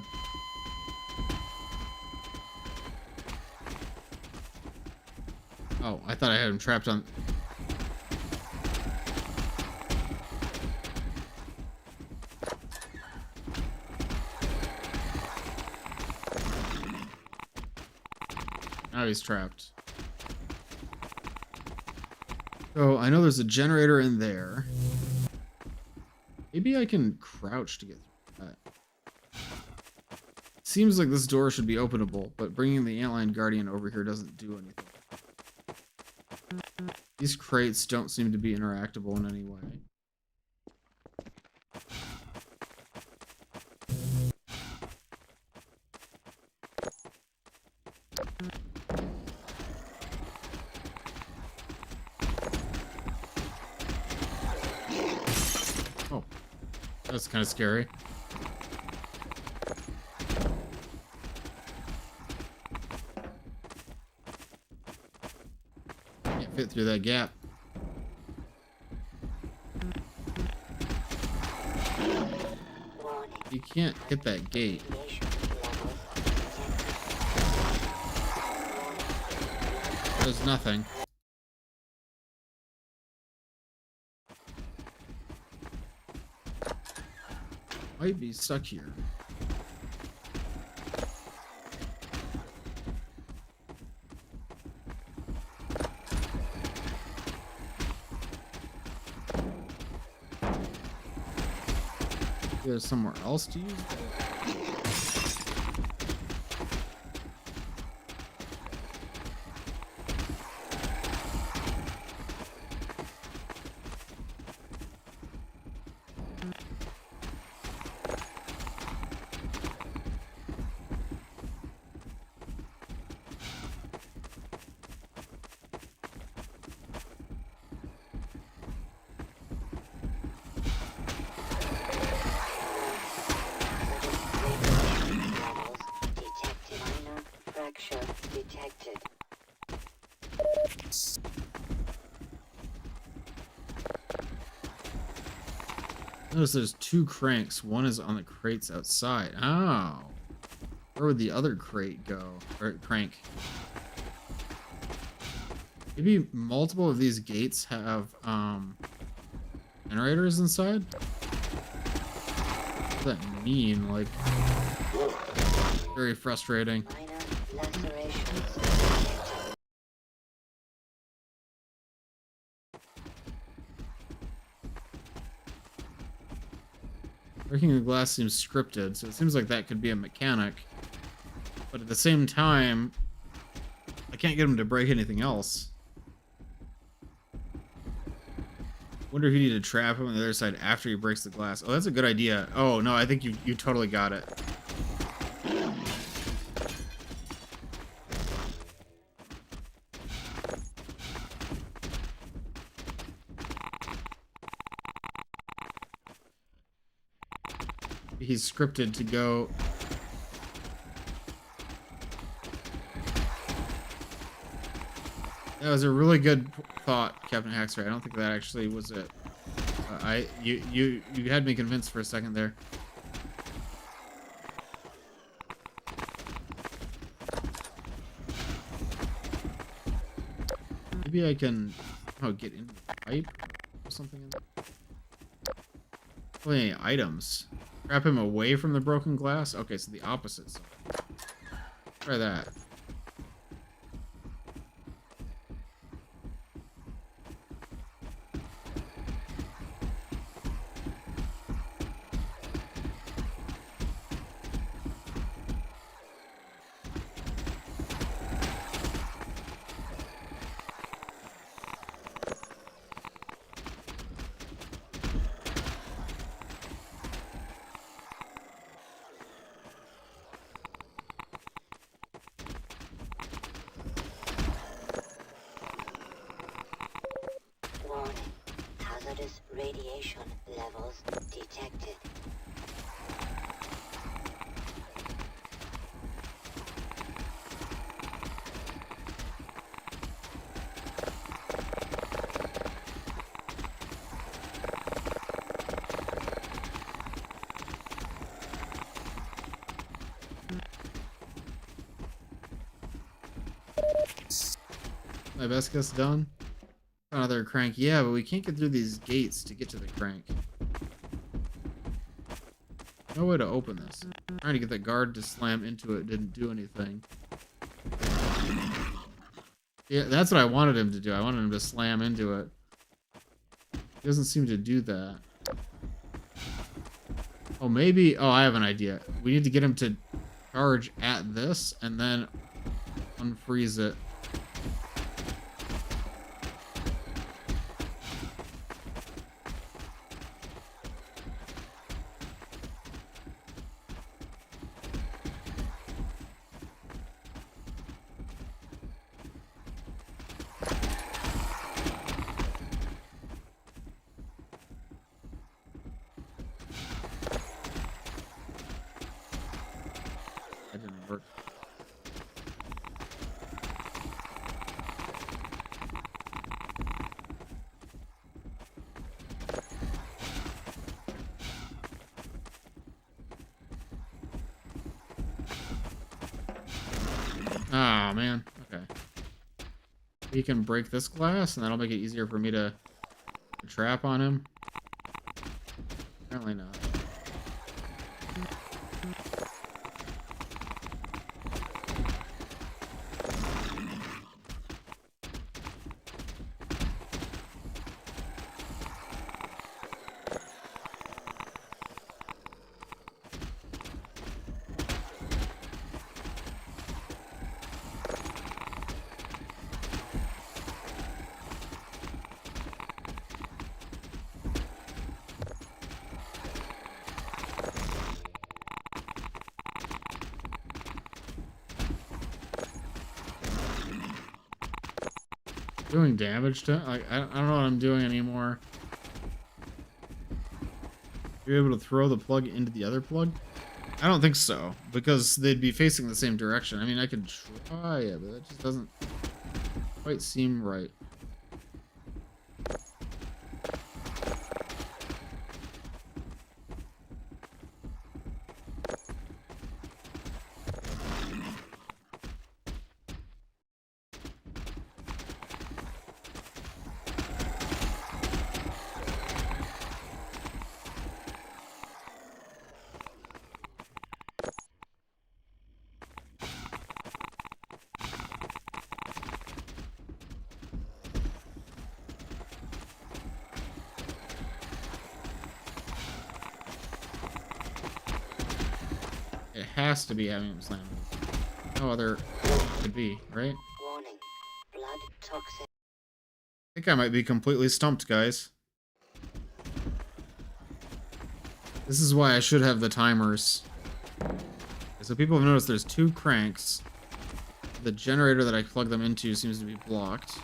Oh, I thought I had him trapped on... Now he's trapped. So, I know there's a generator in there. Maybe I can crouch to get through that. Seems like this door should be openable, but bringing the Antline Guardian over here doesn't do anything. These crates don't seem to be interactable in any way. Oh, that's kind of scary. Can't fit through that gap. You can't hit that gate. There's nothing. Might be stuck here. There's somewhere else to use that. Notice there's two cranks. One is on the crates outside. Oh. Where would the other crate go? Or crank? Maybe multiple of these gates have generators inside? What does that mean? Like, very frustrating. Minor lacerations. Breaking the glass seems scripted, so it seems like that could be a mechanic. But at the same time, I can't get him to break anything else. Wonder if you need to trap him on the other side after he breaks the glass. Oh, that's a good idea. Oh, no, I think you totally got it. He's scripted to go. That was a really good thought, Captain Haxter. I don't think that actually was it. You had me convinced for a second there. Maybe I can get into the pipe or something. Any items? Trap him away from the broken glass? Okay, so the opposite side. Try that. Warning. Hazardous radiation levels detected. My best guess done. Another crank. Yeah, but we can't get through these gates to get to the crank. No way to open this. Trying to get the guard to slam into it didn't do anything. Yeah, that's what I wanted him to do. I wanted him to slam into it. He doesn't seem to do that. Oh, maybe... Oh, I have an idea. We need to get him to charge at this and then unfreeze it. That didn't work. Oh, man. Okay. He can break this glass, and that'll make it easier for me to trap on him. Apparently not. Doing damage to... Like, I don't know what I'm doing anymore. You're able to throw the plug into the other plug? I don't think so, because they'd be facing the same direction. I mean, I could try it, but that just doesn't quite seem right. it has to be having him slam. No other could be, right? Warning. Blood toxin. I think I might be completely stumped, guys. This is why I should have the timers. So people have noticed there's 2 cranks. The generator that I plug them into seems to be blocked.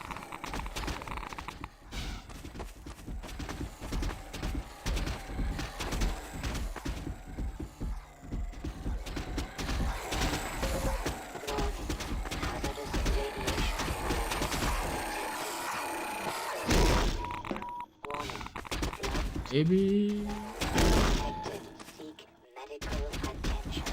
Maybe... Detected. Seek medical attention.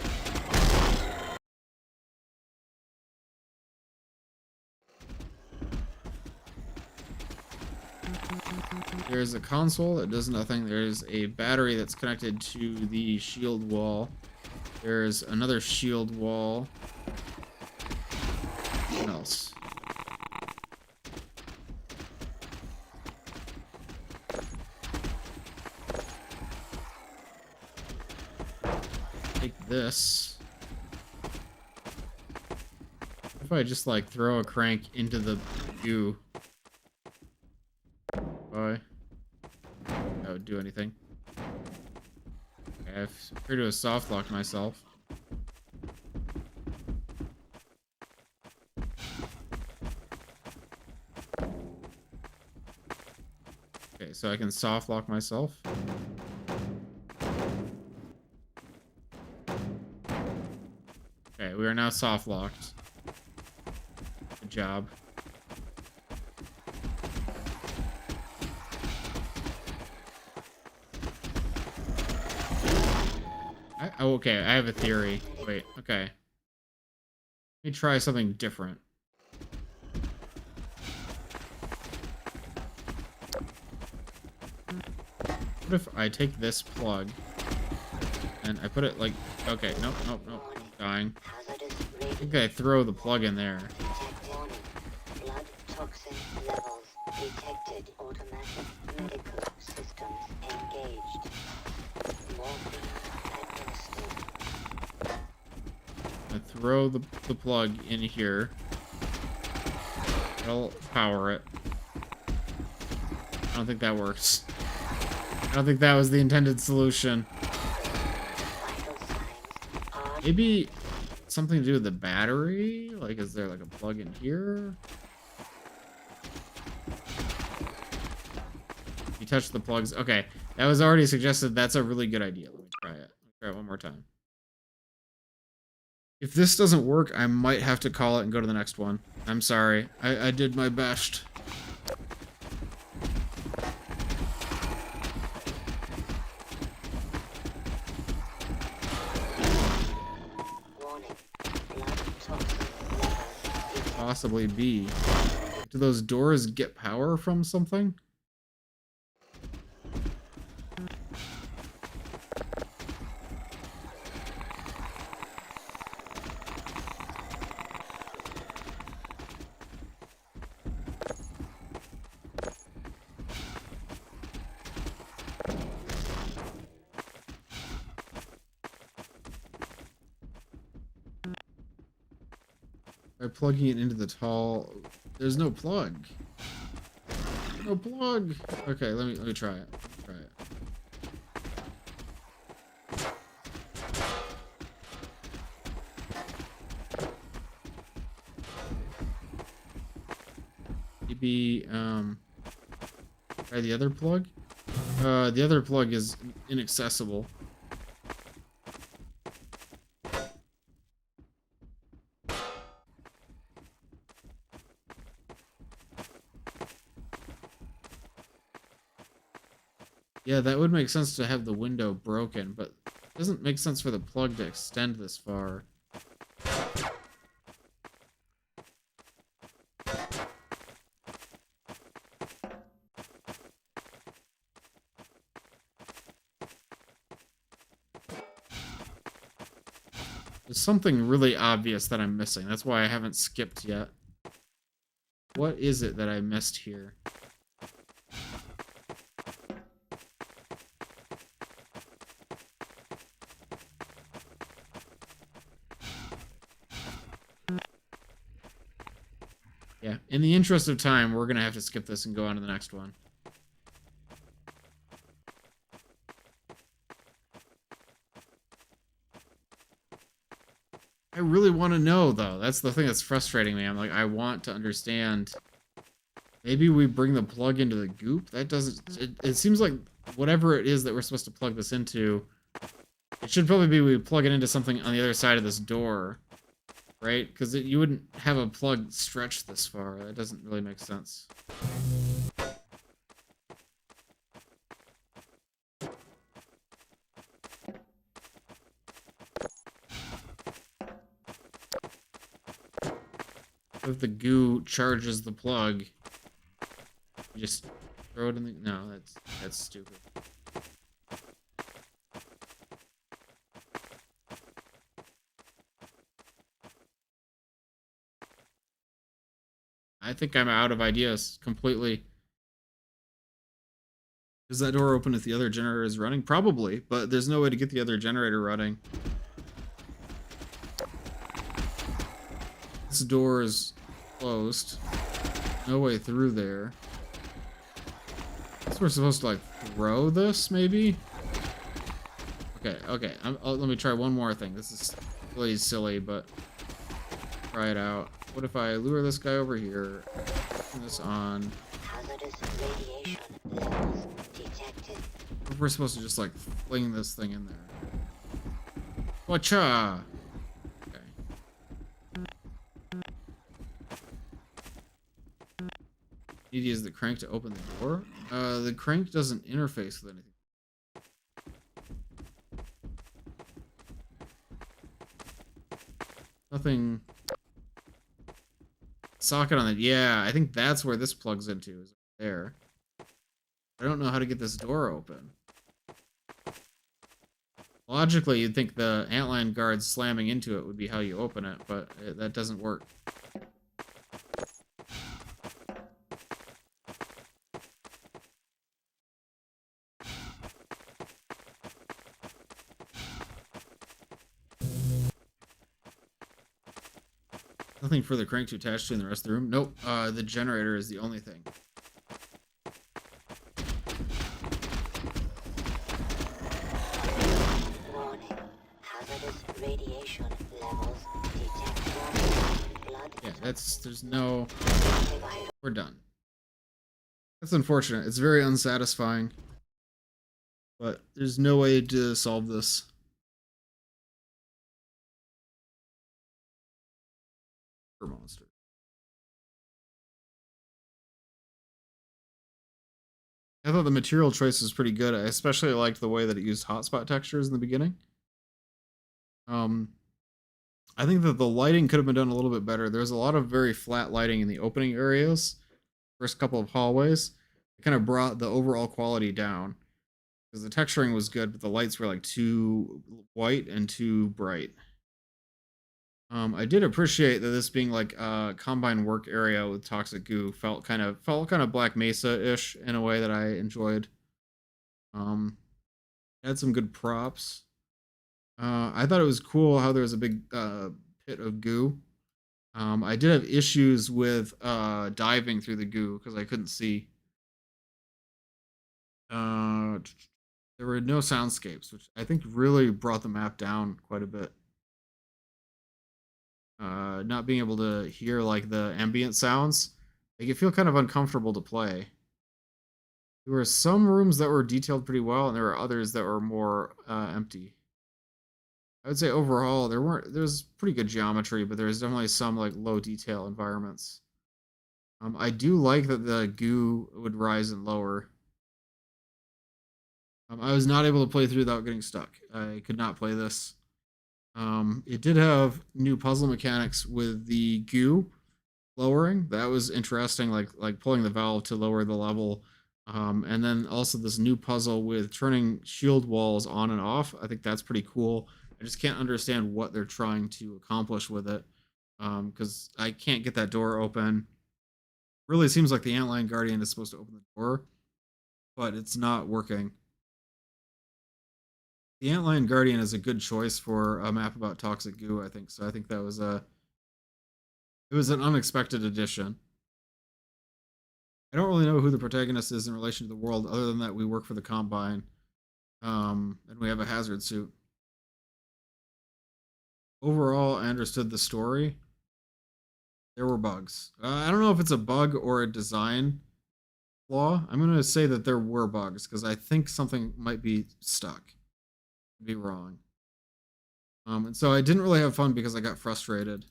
There's a console that does nothing. There's a battery that's connected to the shield wall. There's another shield wall. What else? Take this. What if I just like throw a crank into the goo? Why? That would do anything. Okay, I've appeared to have soft locked myself. Okay, so I can soft lock myself. Okay, we are now soft locked. Good job. Oh, okay, I have a theory. Wait, okay. Let me try something different. What if I take this plug and I put it like... Okay, nope, nope, nope, I'm dying. Hazardous I radiation. think I throw the plug in there. Warning. Blood toxin levels detected. Automatic medical systems engaged. Morphine administered. I throw the plug in here. I'll power it. I don't think that works. I don't think that was the intended solution. Vital signs are Maybe something to do with the battery? Like, is there like a plug in here? You touch the plugs. Okay, that was already suggested. That's a really good idea. Let me try it. Try it one more time. If this doesn't work, I might have to call it and go to the next one. I'm sorry. I did my best. warning. Blood toxin levels detected. Possibly be. Do those doors get power from something? By plugging it into the tall, there's no plug. No plug. Okay, let me try it. Try it. Maybe try the other plug. The other plug is inaccessible. Yeah, that would make sense to have the window broken, but it doesn't make sense for the plug to extend this far. There's something really obvious that I'm missing. That's why I haven't skipped yet. What is it that I missed here? Yeah, in the interest of time, we're gonna have to skip this and go on to the next one. I really want to know, though. That's the thing that's frustrating me. I'm like, I want to understand. Maybe we bring the plug into the goop? That doesn't... It seems like whatever it is that we're supposed to plug this into, it should probably be we plug it into something on the other side of this door, right? Because you wouldn't have a plug stretched this far. That doesn't really make sense. If the goo charges the plug, you just throw it in the... No, that's stupid. I think I'm out of ideas completely. Does that door open if the other generator is running? Probably, but there's no way to get the other generator running. This door is closed. No way through there. Guess we're supposed to, like, throw this, maybe? Okay. Let me try one more thing. This is really silly, but try it out. What if I lure this guy over here, turn this on? Hazardous radiation levels detected. We're supposed to just, like, fling this thing in there. Whatcha? Okay. Need to use the crank to open the door? The crank doesn't interface with anything. Nothing. Socket on it. Yeah, I think that's where this plugs into, is there. I don't know how to get this door open. Logically, you'd think the antline guard slamming into it would be how you open it, but that doesn't work. Nothing for the crank to attach to in the rest of the room? Nope. The generator is the only thing. Warning. Hazardous radiation levels detected. Blood. Yeah, there's no... We're done. That's unfortunate. It's very unsatisfying. But there's no way to solve this. Monster. I thought the material choice was pretty good. I especially liked the way that it used hotspot textures in the beginning. I think that the lighting could have been done a little bit better. There's a lot of very flat lighting in the opening areas. First couple of hallways. It kind of brought the overall quality down. Because the texturing was good, but the lights were like too white and too bright. I did appreciate that this being like a combine work area with toxic goo felt kind of Black Mesa-ish in a way that I enjoyed. Had some good props. I thought it was cool how there was a big pit of goo. I did have issues with diving through the goo because I couldn't see. There were no soundscapes, which I think really brought the map down quite a bit. Not being able to hear like the ambient sounds, make it feel kind of uncomfortable to play. There were some rooms that were detailed pretty well, and there were others that were more empty. I would say overall there's pretty good geometry, but there's definitely some like low detail environments. I do like that the goo would rise and lower. I was not able to play through without getting stuck. I could not play this. It did have new puzzle mechanics with the goo lowering. That was interesting, like pulling the valve to lower the level. And then also this new puzzle with turning shield walls on and off. I think that's pretty cool. I just can't understand what they're trying to accomplish with it. Because I can't get that door open. Really seems like the Antline Guardian is supposed to open the door, but it's not working. The Antline Guardian is a good choice for a map about toxic goo, I think. So I think that was it was an unexpected addition. I don't really know who the protagonist is in relation to the world, other than that we work for the Combine, and we have a hazard suit. Overall, I understood the story. There were bugs. I don't know if it's a bug or a design flaw. I'm going to say that there were bugs because I think something might be stuck. Could be wrong. And so I didn't really have fun because I got frustrated.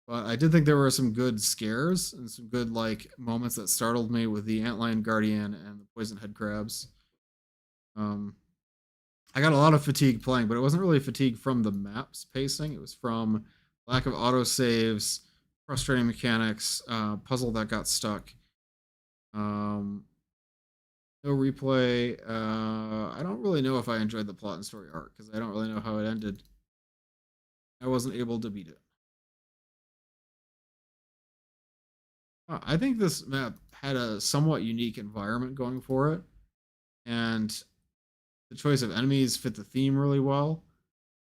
But I did think there were some good scares and some good like moments that startled me with the antlion guardian and the poison head crabs. Um, I got a lot of fatigue playing, but it wasn't really fatigue from the map's pacing. It was from lack of autosaves, frustrating mechanics, puzzle that got stuck. No replay. I don't really know if I enjoyed the plot and story arc because I don't really know how it ended. I wasn't able to beat it. I think this map had a somewhat unique environment going for it, and the choice of enemies fit the theme really well.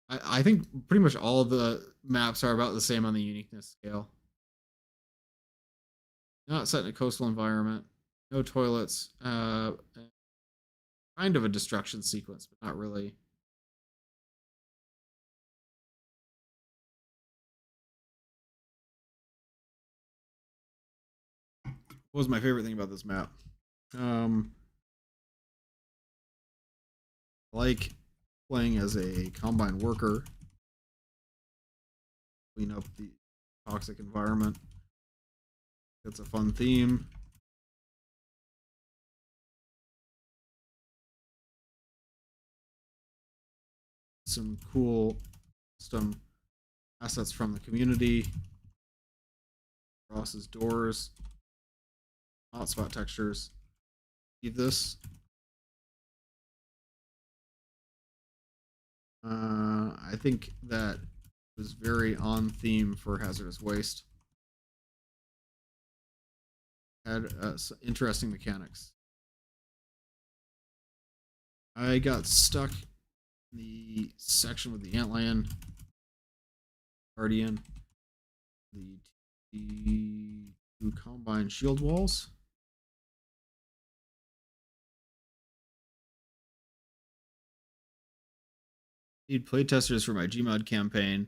I think pretty much all of the maps are about the same on the uniqueness scale. Not set in a coastal environment, no toilets, kind of a destruction sequence, but not really. What was my favorite thing about this map? I like playing as a Combine worker, clean up the toxic environment. It's a fun theme. Some cool custom assets from the community. Ross's doors. Hotspot textures. Leave this. I think that was very on theme for Hazardous Waste. Had interesting mechanics. I got stuck in the section with the antlion guardian, the two Combine shield walls. Need playtesters for my Gmod campaign.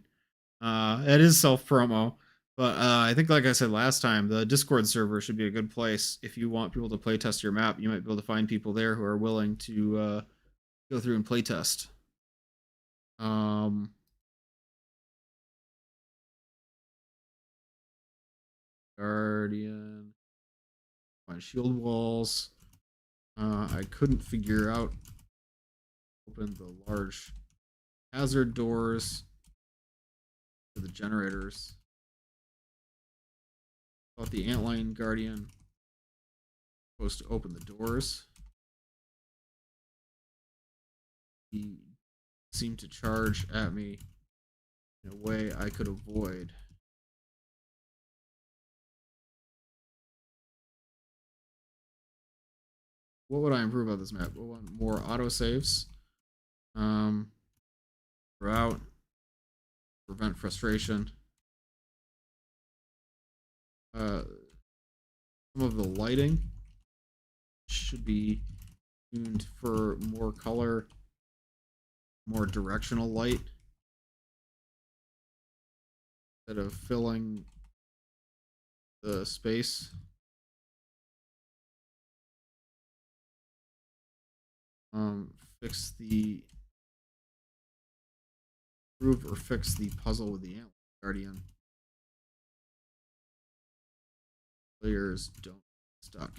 It is self promo, but I think, like I said last time, the Discord server should be a good place if you want people to playtest your map. You might be able to find people there who are willing to go through and playtest. Guardian, my shield walls. I couldn't figure out. Open the large hazard doors for the generators. Thought the antlion guardian was supposed to open the doors. He seemed to charge at me in a way I could avoid. What would I improve about this map? I want more autosaves. Throughout. Prevent frustration. Some of the lighting should be tuned for more color, more directional light, instead of filling the space. Fix the improve or fix the puzzle with the antlion guardian. Players don't get stuck.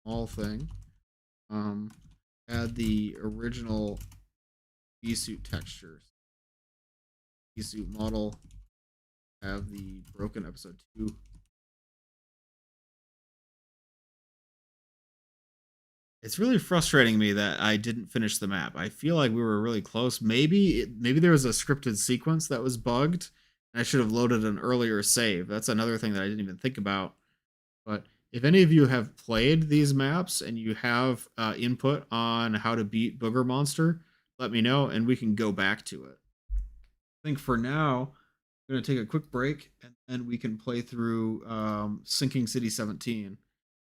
Small thing. Add the original V-suit textures. V-suit model. Have the broken episode 2. It's really frustrating me that I didn't finish the map. I feel like we were really close. Maybe there was a scripted sequence that was bugged, and I should have loaded an earlier save. That's another thing that I didn't even think about. But if any of you have played these maps and you have input on how to beat Booger Monster, let me know and we can go back to it. I think for now, I'm going to take a quick break and then we can play through Sinking City 17.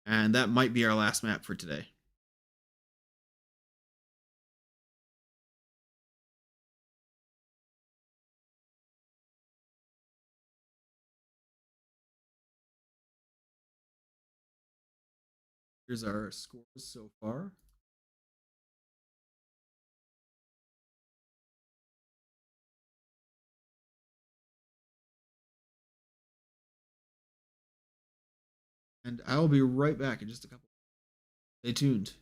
And that might be our last map for today. Here's our scores so far. And I'll be right back in just a couple. Stay tuned.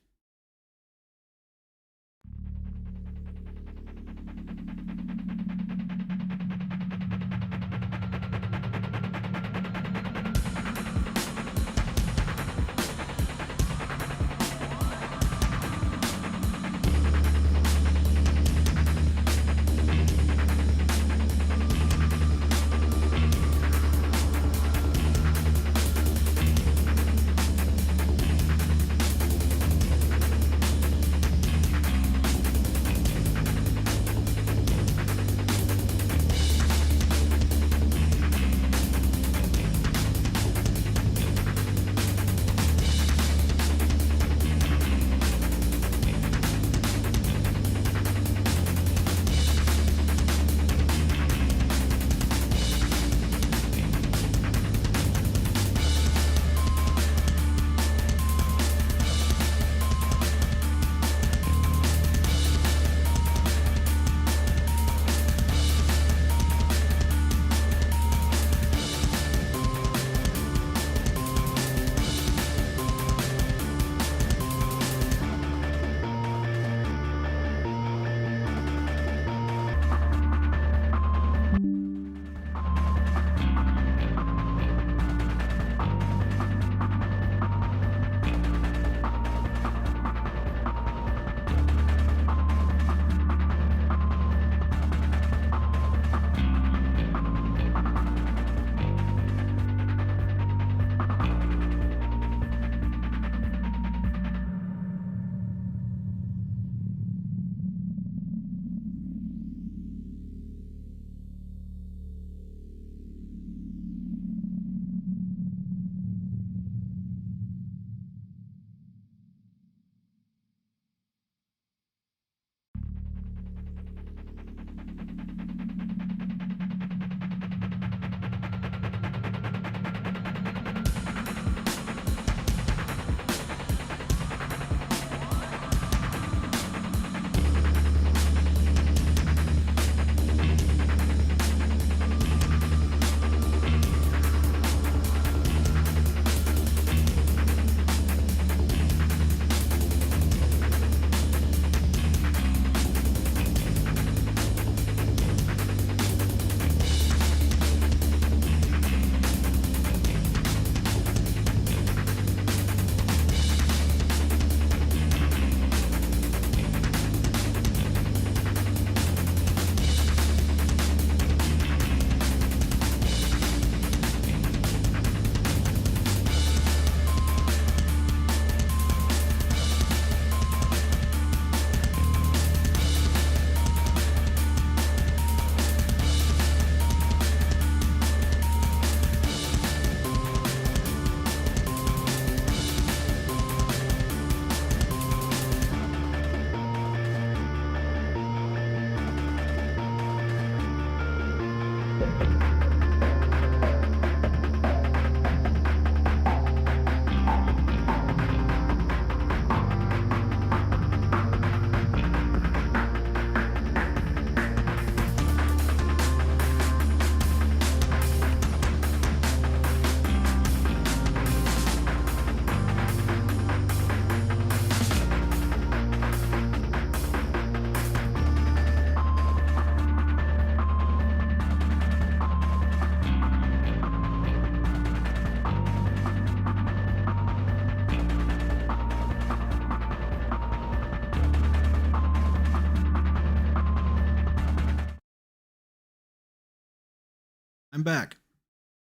I'm back.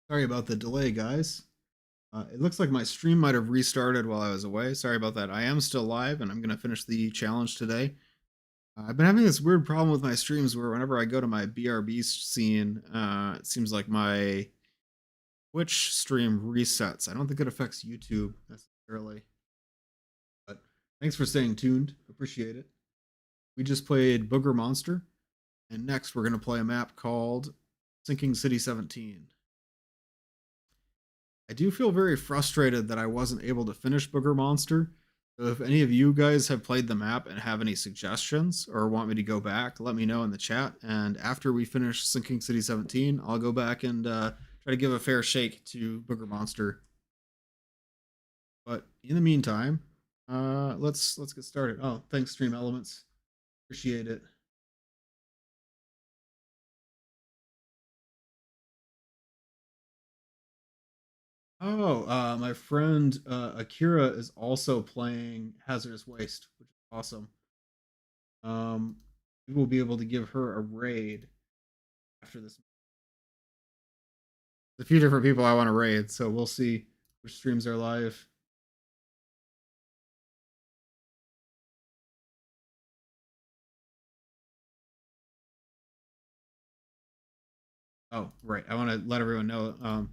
Sorry about the delay, guys. It looks like my stream might have restarted while I was away. Sorry about that. I am still live, and I'm going to finish the challenge today. I've been having this weird problem with my streams where whenever I go to my BRB scene, it seems like my Twitch stream resets. I don't think it affects YouTube necessarily. But thanks for staying tuned. Appreciate it. We just played Booger Monster, and next we're going to play a map called Sinking City 17. I do feel very frustrated that I wasn't able to finish Booger Monster. So if any of you guys have played the map and have any suggestions or want me to go back, let me know in the chat. And after we finish Sinking City 17, I'll go back and try to give a fair shake to Booger Monster. But in the meantime, let's get started. Oh, thanks, Stream Elements. Appreciate it. Oh, my friend Akira is also playing Hazardous Waste, which is awesome. We will be able to give her a raid after this. There's a few different people I want to raid, so we'll see which streams are live. Oh, right. I want to let everyone know.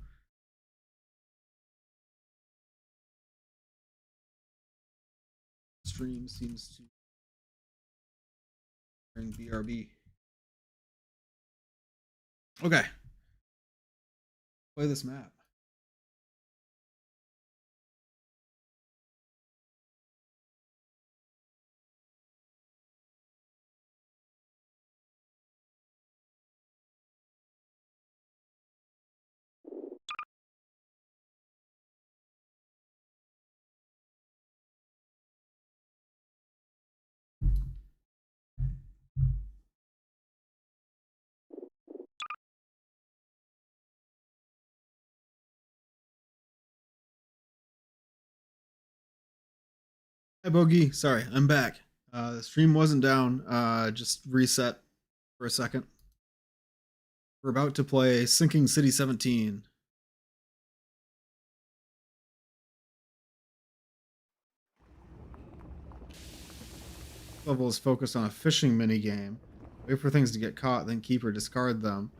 Stream seems to bring BRB. Okay. Play this map. Hi, Bogey. Sorry, I'm back. The stream wasn't down. Just reset for a second. We're about to play Sinking City 17. Level is focused on a fishing minigame. Wait for things to get caught, then keep or discard them.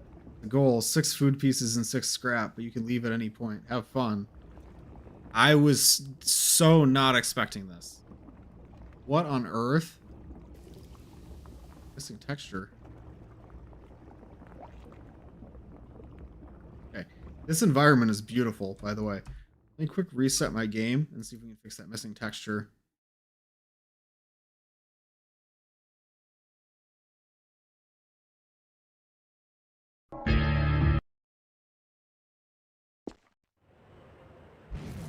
The goal, 6 food pieces and 6 scrap, but you can leave at any point. Have fun. I was so not expecting this. What on earth? Missing texture. Okay. This environment is beautiful, by the way. Let me quick reset my game and see if we can fix that missing texture.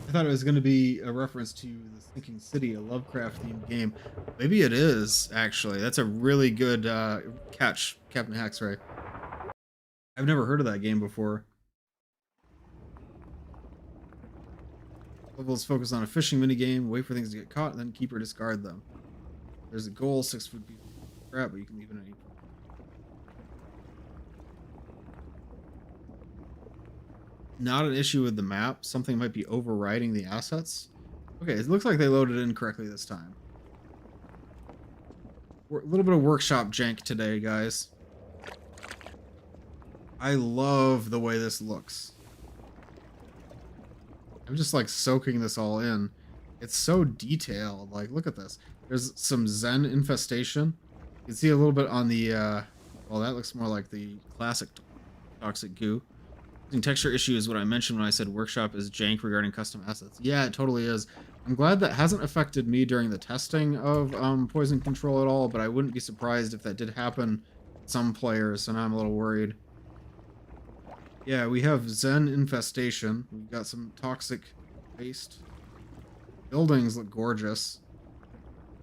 I thought it was going to be a reference to the Sinking City, a Lovecraft-themed game. Maybe it is, actually. That's a really good catch, Captain Haxray. I've never heard of that game before. Levels focus on a fishing minigame, wait for things to get caught, then keep or discard them. There's a goal, 6 food pieces of scrap, but you can leave it at any point. Not an issue with the map. Something might be overriding the assets. Okay, it looks like they loaded in correctly this time. A little bit of workshop jank today, guys. I love the way this looks. I'm just like soaking this all in. It's so detailed. Like, look at this. There's some Zen infestation. You can see a little bit on the, well, that looks more like the classic toxic goo. Texture issue is what I mentioned when I said workshop is jank regarding custom assets. Yeah, it totally is. I'm glad that hasn't affected me during the testing of poison control at all, but I wouldn't be surprised if that did happen to some players, and I'm a little worried. Yeah, we have Zen infestation. We've got some toxic waste. Buildings look gorgeous.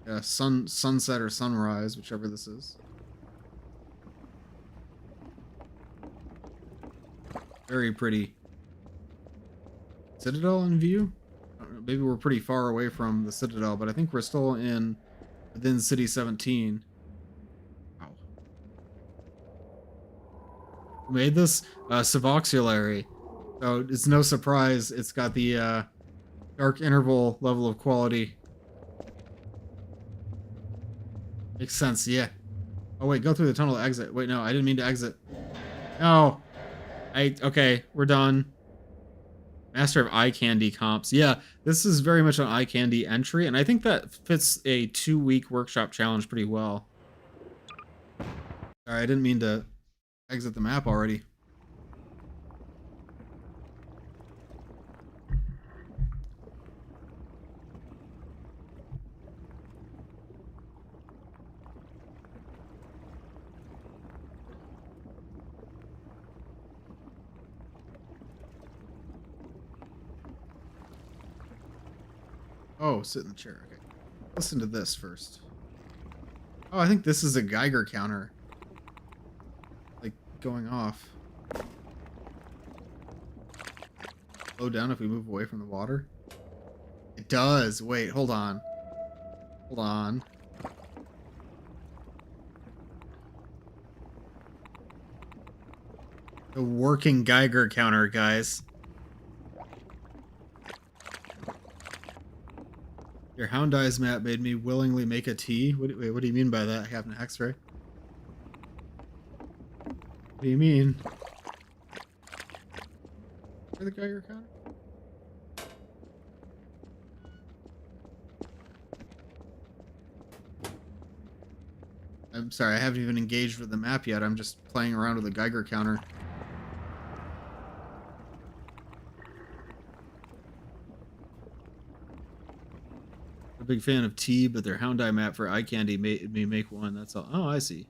Yeah, sunset or sunrise, whichever this is. Very pretty. Citadel in view? I don't know, maybe we're pretty far away from the Citadel, but I think we're still within City 17. Wow. Who made this? Suboxulary. So it's no surprise it's got the dark interval level of quality. Makes sense, yeah. Oh wait, go through the tunnel to exit. Wait, no, I didn't mean to exit. No. Okay, we're done. Master of Eye Candy comps. Yeah, this is very much an Eye Candy entry, and I think that fits a 2-week workshop challenge pretty well. Sorry, I didn't mean to exit the map already. Oh, sit in the chair. Okay. Listen to this first. Oh, I think this is a Geiger counter. Like, going off. Slow down if we move away from the water. It does. Wait, hold on. Hold on. The working Geiger counter, guys. Your Hound Eyes map made me willingly make a tea. Wait, what do you mean by that? I have an X-ray. What do you mean? Where the Geiger counter? I'm sorry, I haven't even engaged with the map yet. I'm just playing around with the Geiger counter. I'm a big fan of tea, but their Hound Eye map for eye candy made me make one. That's all. Oh, I see.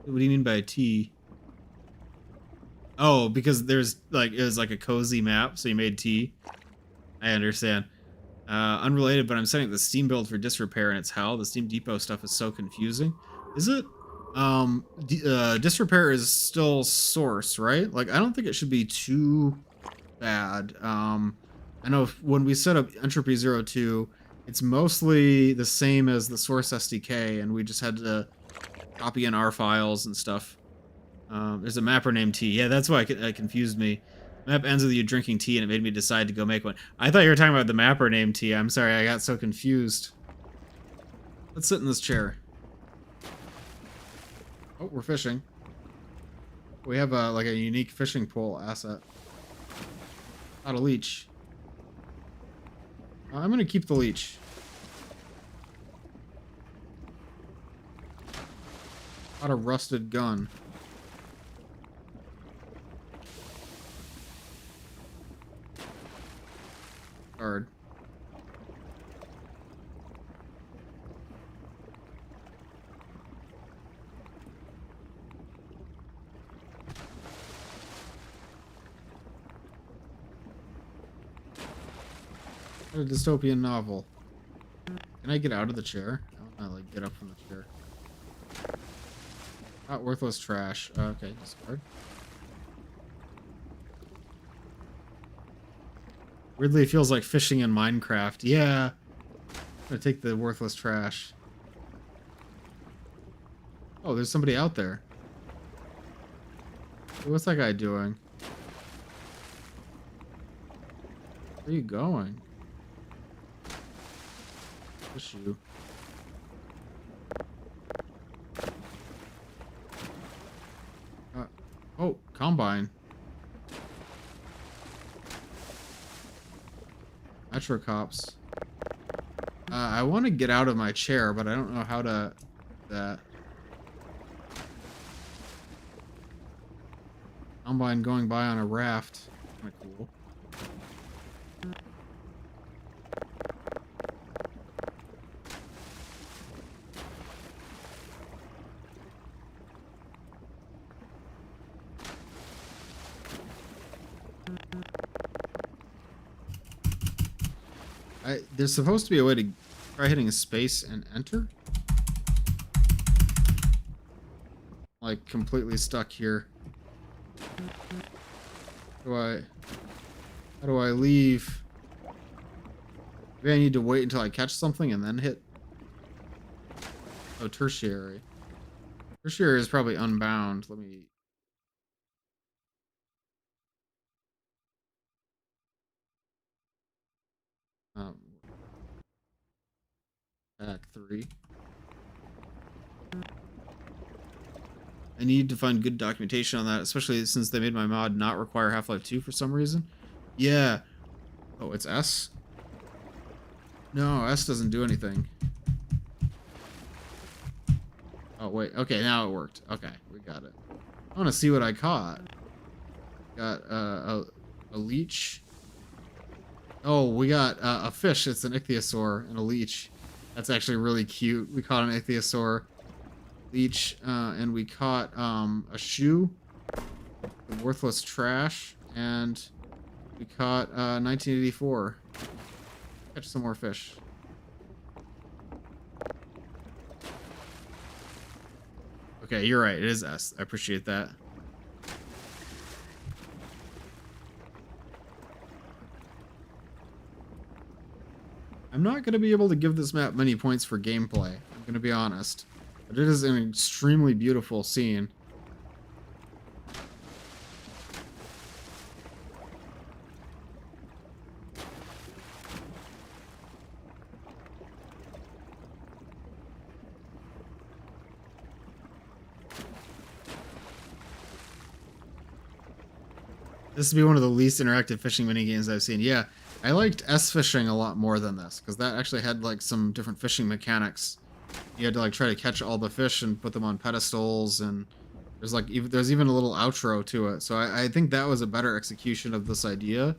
What do you mean by tea? Oh, because there's like it was like a cozy map, so you made tea. I understand. Unrelated, but I'm setting the Steam build for disrepair, and it's hell. The Steam Depot stuff is so confusing. Is it? Disrepair is still source, right? Like, I don't think it should be too bad. I know when we set up Entropy 02, it's mostly the same as the source SDK, and we just had to copy in our files and stuff. There's a mapper named T. Yeah, that's why it confused me. Map ends with you drinking tea, and it made me decide to go make one. I thought you were talking about the mapper named T. I'm sorry, I got so confused. Let's sit in this chair. Oh, we're fishing. We have like a unique fishing pole asset. Not a leech. I'm gonna keep the leech. Not a rusted gun. Card. A dystopian novel. Can I get out of the chair? I don't know, like get up from the chair. Not worthless trash. Okay, discard. Weirdly, it feels like fishing in Minecraft. Yeah. I'm gonna take the worthless trash. Oh, there's somebody out there. Hey, what's that guy doing? Where are you going? Push you. Oh, Combine. Metro Cops. I want to get out of my chair, but I don't know how to do that. Combine going by on a raft. Kind of cool. There's supposed to be a way to try hitting a space and enter. Like completely stuck here. How do I leave? Maybe I need to wait until I catch something and then hit. Oh, tertiary. Tertiary is probably unbound. Let me. Back 3. I need to find good documentation on that, especially since they made my mod not require Half-Life 2 for some reason. Yeah. Oh, it's S? No, S doesn't do anything. Oh, wait. Okay, now it worked. Okay, we got it. I want to see what I caught. Got a leech. Oh, we got a fish. It's an ichthyosaur and a leech. That's actually really cute. We caught an ichthyosaur, leech, and we caught a shoe, worthless trash, and we caught 1984. Catch some more fish. Okay, you're right. It is S. I appreciate that. I'm not going to be able to give this map many points for gameplay. I'm going to be honest. But it is an extremely beautiful scene. This would be one of the least interactive fishing minigames I've seen. Yeah, I liked S fishing a lot more than this, because that actually had like some different fishing mechanics. You had to like try to catch all the fish and put them on pedestals, and there's even a little outro to it. So I think that was a better execution of this idea.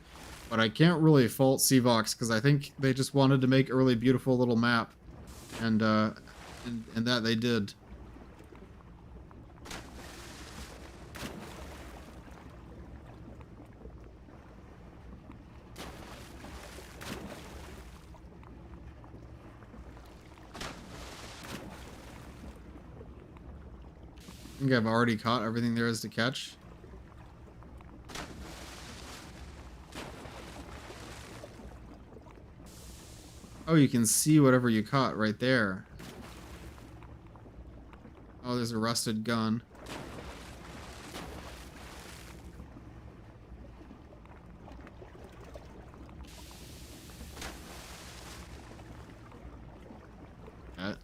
But I can't really fault Cvox, because I think they just wanted to make a really beautiful little map, and that they did. I think I've already caught everything there is to catch. Oh, you can see whatever you caught right there. Oh, there's a rusted gun. That.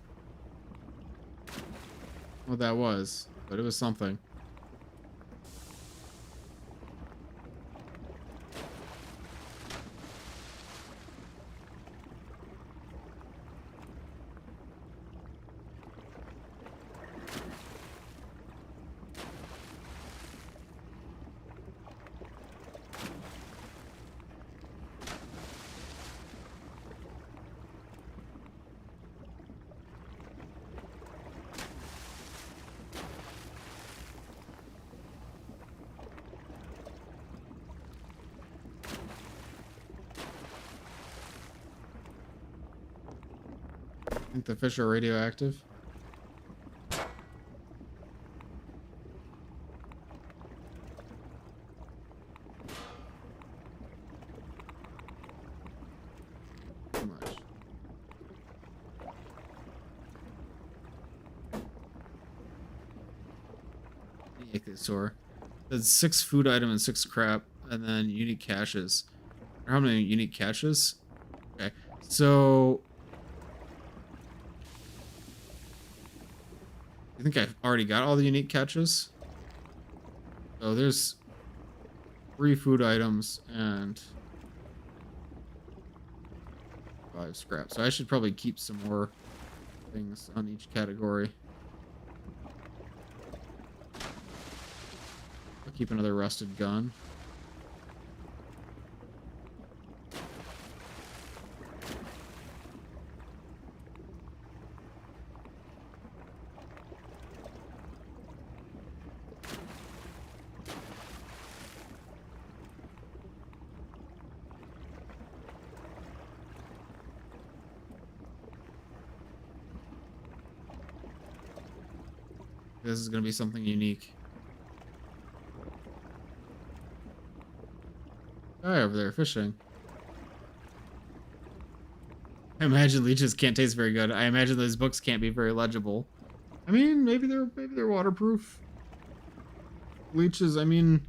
What that was. But it was something. I think the fish are radioactive. Too much. Ichthyosaur. There's 6 food item and 6 crap, and then unique caches. Or how many unique caches? Okay, so I think I've already got all the unique catches. So there's 3 food items and 5 scrap. So I should probably keep some more things on each category. I'll keep another rusted gun. This is going to be something unique. Guy over there fishing. I imagine leeches can't taste very good. I imagine those books can't be very legible. I mean, maybe they're waterproof. Leeches, I mean,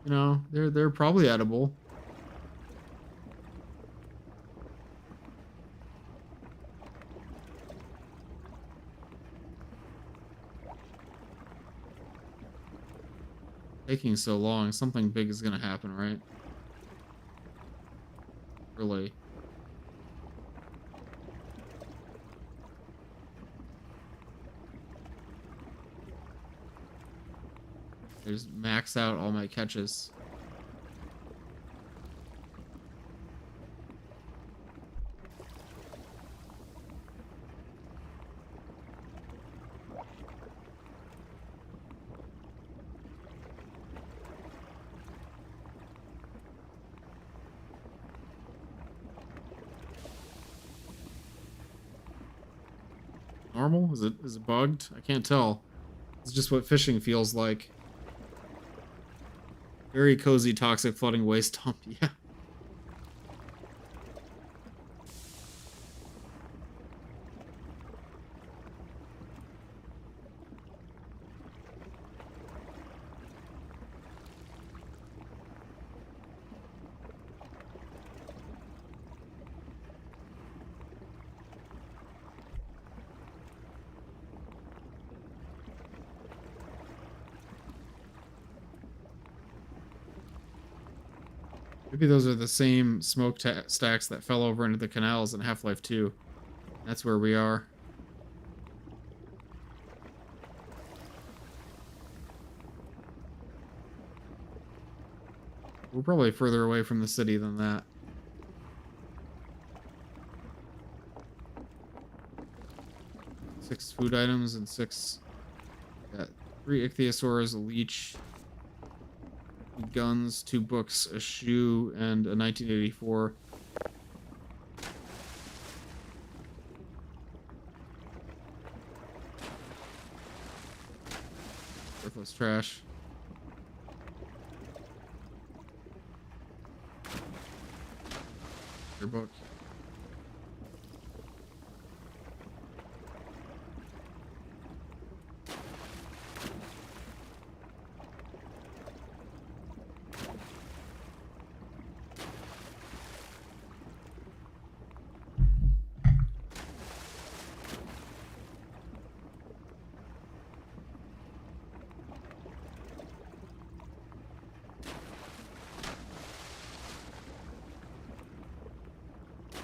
you know, they're probably edible. Taking so long, something big is gonna happen, right? Really. I just max out all my catches. Normal? Is it bugged? I can't tell. It's just what fishing feels like. Very cozy, toxic, floating waste dump. Yeah. Maybe those are the same smoke stacks that fell over into the canals in Half-Life 2. That's where we are. We're probably further away from the city than that. Six food items and six... Got 3 ichthyosaurs, a leech, guns, 2 books, a shoe, and a 1984. Worthless trash. Your book.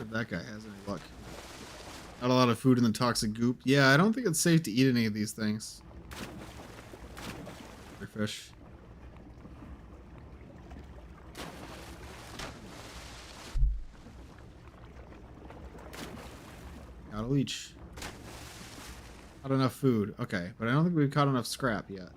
If that guy has any luck. Not a lot of food in the toxic goop. Yeah, I don't think it's safe to eat any of these things. They're fish. Got a leech. Not enough food. Okay, but I don't think we've caught enough scrap yet.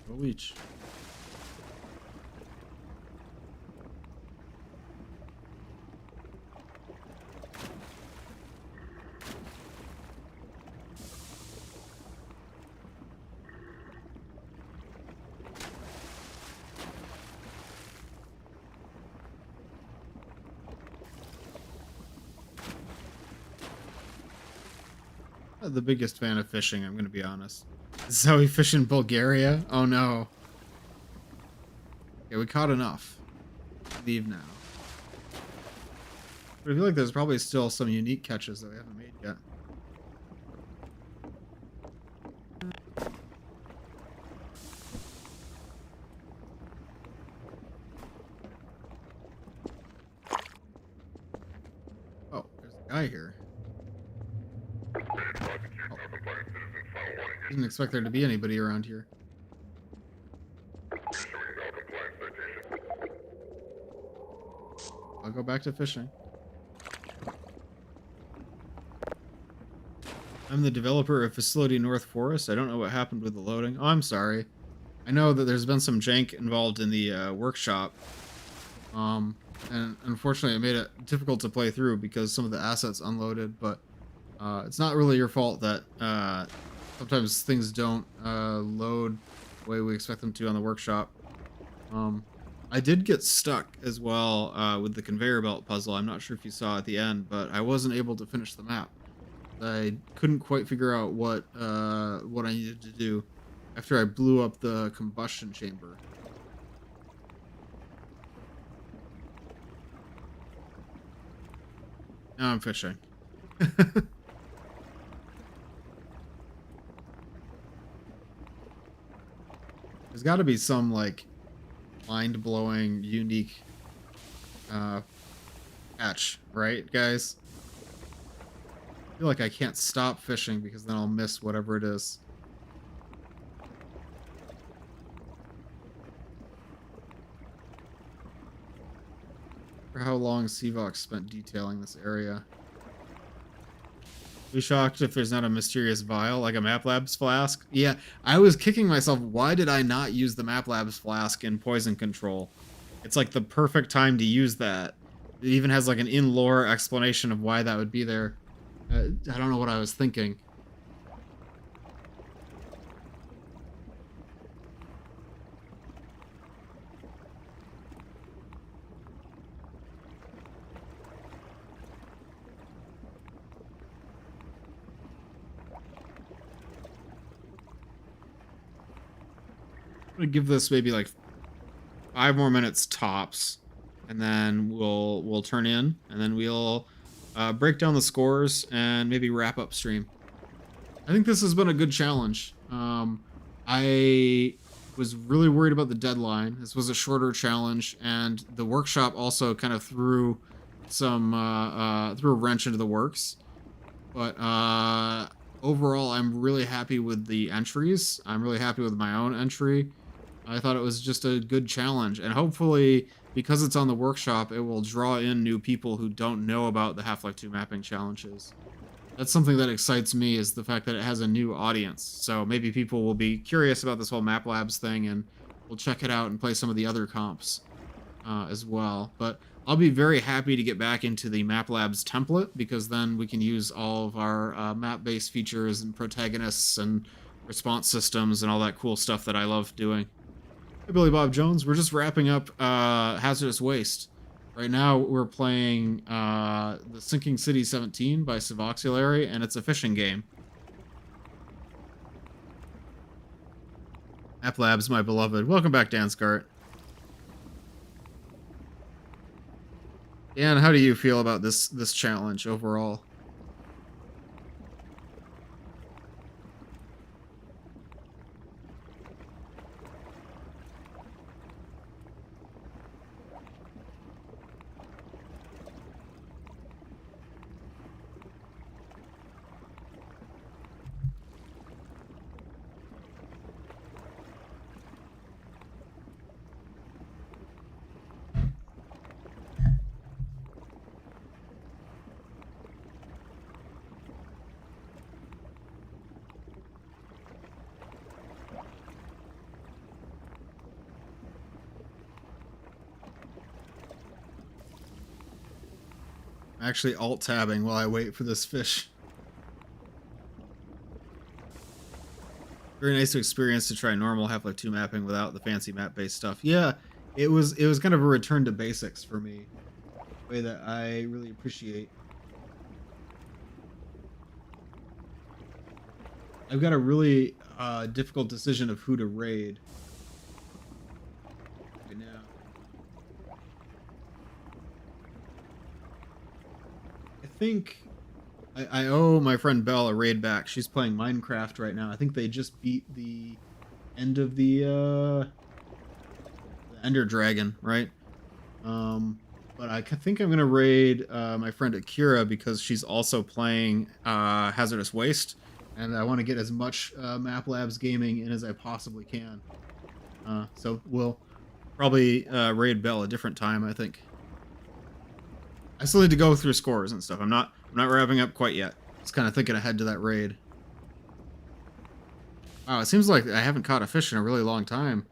A leech. Not the biggest fan of fishing, I'm gonna be honest. This is how we fish in Bulgaria? Oh no. Okay, we caught enough. Leave now. But I feel like there's probably still some unique catches that we haven't made yet. Oh, there's a guy here. Didn't expect there to be anybody around here. I'll go back to fishing. I'm the developer of Facility North Forest. I don't know what happened with the loading. Oh, I'm sorry. I know that there's been some jank involved in the workshop. And unfortunately it made it difficult to play through because some of the assets unloaded, but it's not really your fault that sometimes things don't load the way we expect them to on the workshop. I did get stuck as well with the conveyor belt puzzle. I'm not sure if you saw at the end, but I wasn't able to finish the map. I couldn't quite figure out what I needed to do after I blew up the combustion chamber. Now I'm fishing. There's got to be some like mind-blowing, unique catch, right, guys? I feel like I can't stop fishing because then I'll miss whatever it is. For how long Sevox spent detailing this area. Be shocked if there's not a mysterious vial, like a Map Labs flask. Yeah, I was kicking myself. Why did I not use the Map Labs flask in Poison Control? It's like the perfect time to use that. It even has like an in-lore explanation of why that would be there. I don't know what I was thinking. I'm gonna give this maybe like 5 more minutes tops, and then we'll turn in, and then we'll break down the scores and maybe wrap up stream. I think this has been a good challenge. I was really worried about the deadline. This was a shorter challenge, and the workshop also kind of threw some threw a wrench into the works. But overall, I'm really happy with the entries. I'm really happy with my own entry. I thought it was just a good challenge, and hopefully, because it's on the workshop, it will draw in new people who don't know about the Half-Life 2 mapping challenges. That's something that excites me, is the fact that it has a new audience. So maybe people will be curious about this whole Map Labs thing, and will check it out and play some of the other comps as well. But I'll be very happy to get back into the Map Labs template, because then we can use all of our map-based features and protagonists and response systems and all that cool stuff that I love doing. Hey, Billy Bob Jones. We're just wrapping up Hazardous Waste. Right now, we're playing The Sinking City 17 by Suvoxulary, and it's a fishing game. Map Labs, my beloved. Welcome back, Dan Scart. Dan, how do you feel about this challenge overall? I'm actually alt-tabbing while I wait for this fish. Very nice to experience to try normal Half-Life 2 mapping without the fancy map-based stuff. Yeah, it was kind of a return to basics for me. A way that I really appreciate. I've got a really difficult decision of who to raid right now. I think I owe my friend Belle a raid back. She's playing Minecraft right now. I think they just beat the end of the Ender Dragon, right? But I think I'm gonna raid my friend Akira, because she's also playing Hazardous Waste, and I want to get as much Map Labs gaming in as I possibly can. So we'll probably raid Belle a different time, I think. I still need to go through scores and stuff. I'm not wrapping up quite yet. Just kind of thinking ahead to that raid. Wow, it seems like I haven't caught a fish in a really long time.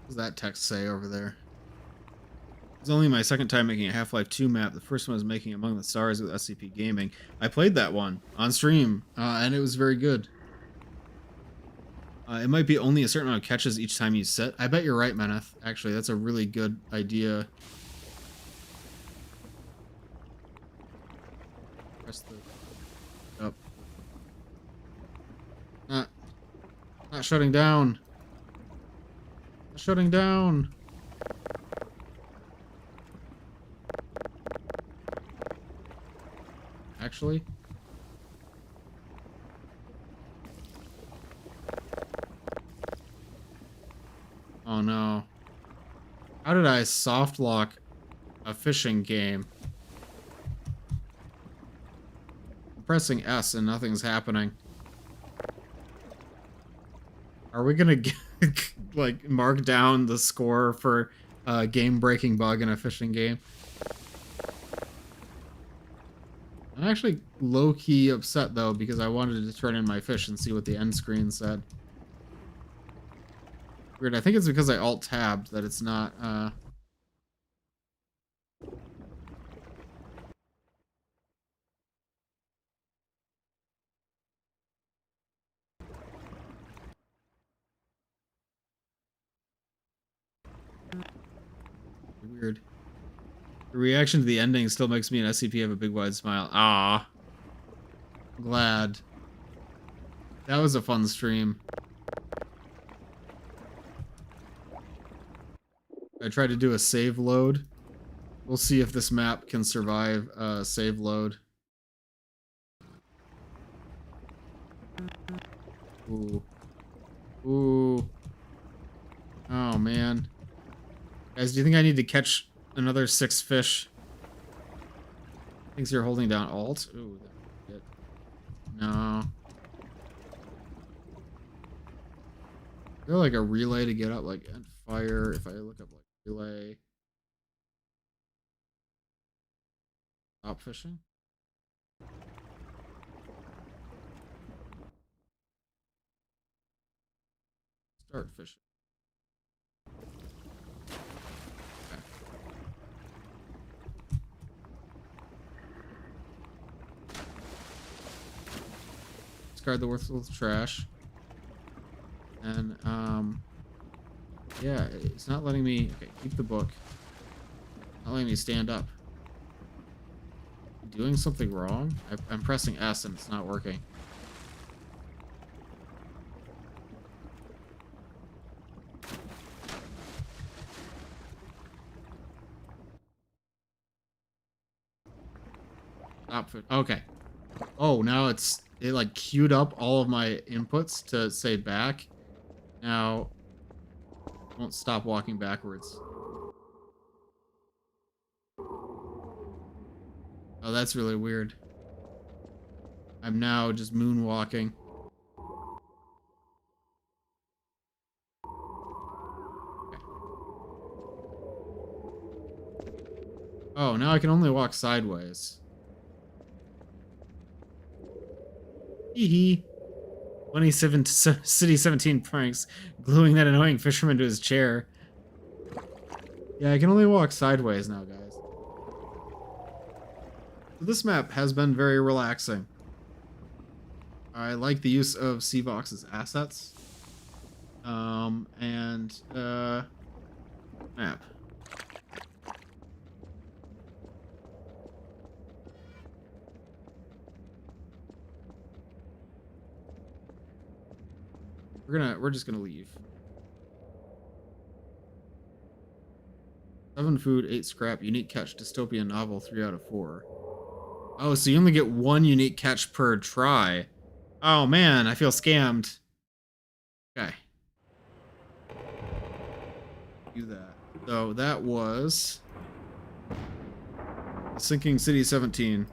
What does that text say over there? It's only my second time making a Half-Life 2 map. The first one was making Among the Stars with SCP Gaming. I played that one on stream, and it was very good. It might be only a certain amount of catches each time you sit. I bet you're right, Meneth. Actually, that's a really good idea. Press the... Up. Not shutting down. Not shutting down. Actually... Oh no. How did I soft lock a fishing game? I'm pressing S and nothing's happening. Are we gonna get, like mark down the score for a game-breaking bug in a fishing game? I'm actually low-key upset though because I wanted to turn in my fish and see what the end screen said. Weird, I think it's because I alt-tabbed that it's not, weird. The reaction to the ending still makes me and SCP have a big wide smile. Ah, glad. That was a fun stream. I tried to do a save load. We'll see if this map can survive a save load. Ooh. Ooh. Oh, man. Guys, do you think I need to catch another 6 fish? Thinks you're holding down Alt? Ooh, that's it. No. Is there like a relay to get up, like, at fire, if I look up, like, relay. Stop fishing? Start fishing. Okay. Discard the worthless trash. And, yeah, it's not letting me... Okay, keep the book. Not letting me stand up. Doing something wrong? I'm pressing S and it's not working. Stop. Okay. Oh, now it like queued up all of my inputs to say back. Now, won't stop walking backwards. Oh, that's really weird. I'm now just moonwalking. Okay. Oh, now I can only walk sideways. Hee hee. 27 City 17 pranks, gluing that annoying fisherman to his chair. Yeah, I can only walk sideways now, guys. This map has been very relaxing. I like the use of Cvox's assets. Map. We're just gonna leave. 7 food, 8 scrap, unique catch, dystopian novel, 3 out of 4. Oh, so you only get 1 unique catch per try. Oh man, I feel scammed. Okay. Do that. So that was Sinking City 17.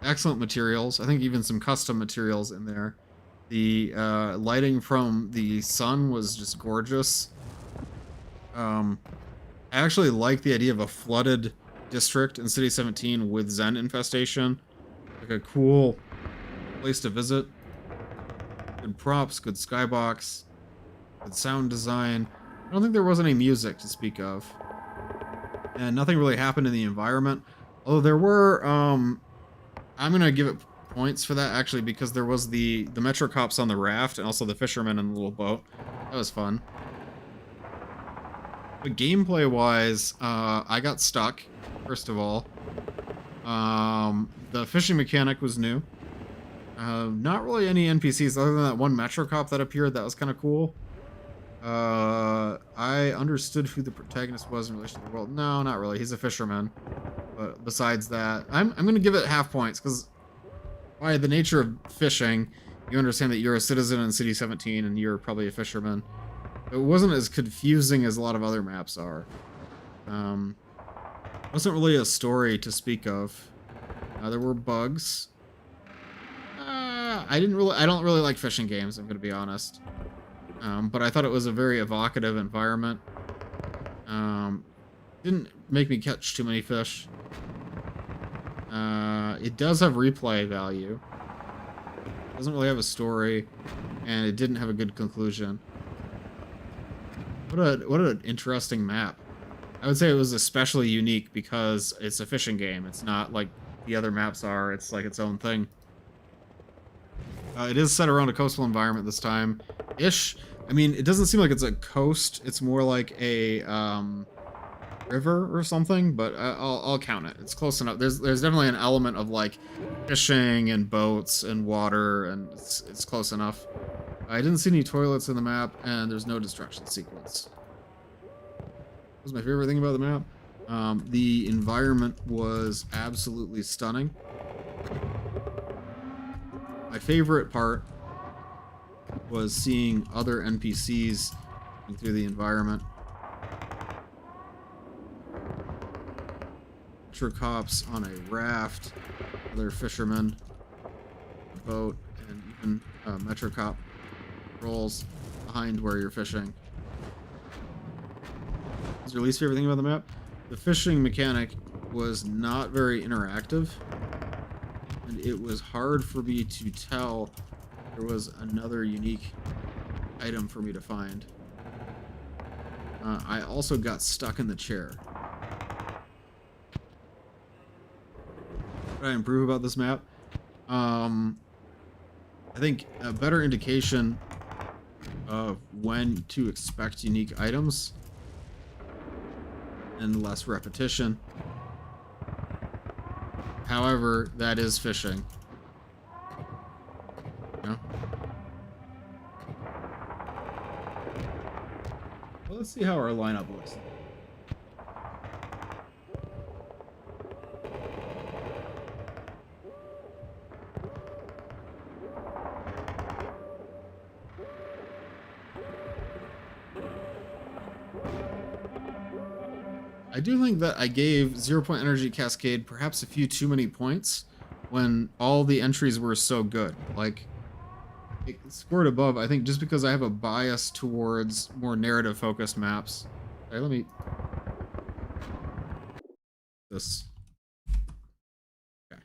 Excellent materials. I think even some custom materials in there. The lighting from the sun was just gorgeous. I actually like the idea of a flooded district in City 17 with Zen infestation. Like a cool place to visit. Good props, good skybox, good sound design. I don't think there was any music to speak of. And nothing really happened in the environment. Oh, there were I'm gonna give it points for that actually because there was the Metro cops on the raft and also the fishermen in the little boat. That was fun. But gameplay wise, I got stuck. First of all, the fishing mechanic was new. Not really any NPCs other than that one Metro cop that appeared. That was kind of cool. I understood who the protagonist was in relation to the world. No, not really. He's a fisherman. But besides that, I'm gonna give it half points because by the nature of fishing, you understand that you're a citizen in City 17 and you're probably a fisherman. It wasn't as confusing as a lot of other maps are. Wasn't really a story to speak of. There were bugs. I don't really like fishing games, I'm gonna be honest. But I thought it was a very evocative environment. Didn't make me catch too many fish. It does have replay value. Doesn't really have a story, and it didn't have a good conclusion. What an interesting map. I would say it was especially unique because it's a fishing game. It's not like the other maps are. It's like its own thing. It is set around a coastal environment this time, ish. I mean, it doesn't seem like it's a coast. It's more like a river or something, but I'll count it. It's close enough. There's definitely an element of like fishing and boats and water, and it's close enough. I didn't see any toilets in the map, and there's no destruction sequence. That was my favorite thing about the map. The environment was absolutely stunning. My favorite part was seeing other NPCs through the environment. Metro cops on a raft, other fishermen, a boat, and even Metro cop rolls behind where you're fishing. What's your least favorite thing about the map? The fishing mechanic was not very interactive, and it was hard for me to tell there was another unique item for me to find. I also got stuck in the chair. What did I improve about this map? I think a better indication of when to expect unique items and less repetition. However, that is fishing. You know? Well, let's see how our lineup looks. I do think that I gave 0-point energy cascade perhaps a few too many points when all the entries were so good. Like, it scored above, I think, just because I have a bias towards more narrative focused maps. Okay, let me... This. Okay.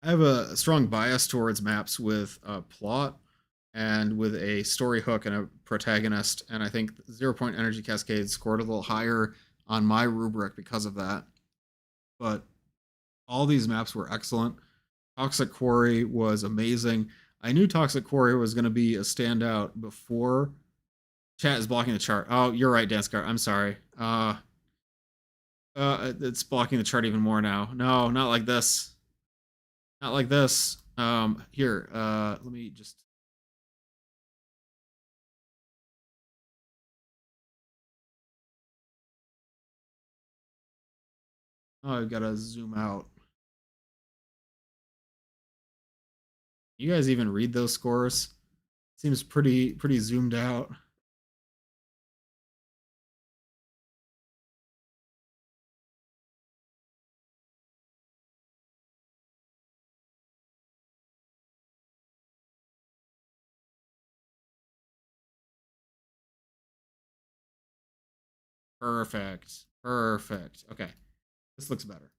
I have a strong bias towards maps with a plot and with a story hook and a protagonist, and I think 0-point energy cascade scored a little higher on my rubric because of that. But all these maps were excellent. Toxic Quarry was amazing. I knew Toxic Quarry was going to be a standout before. Chat is blocking the chart. Oh, you're right, Danskar. I'm sorry. It's blocking the chart even more now. No, not like this. Not like this. Here, let me just... Oh, I've got to zoom out. You guys even read those scores? Seems pretty zoomed out. Perfect. Perfect. Okay. This looks better.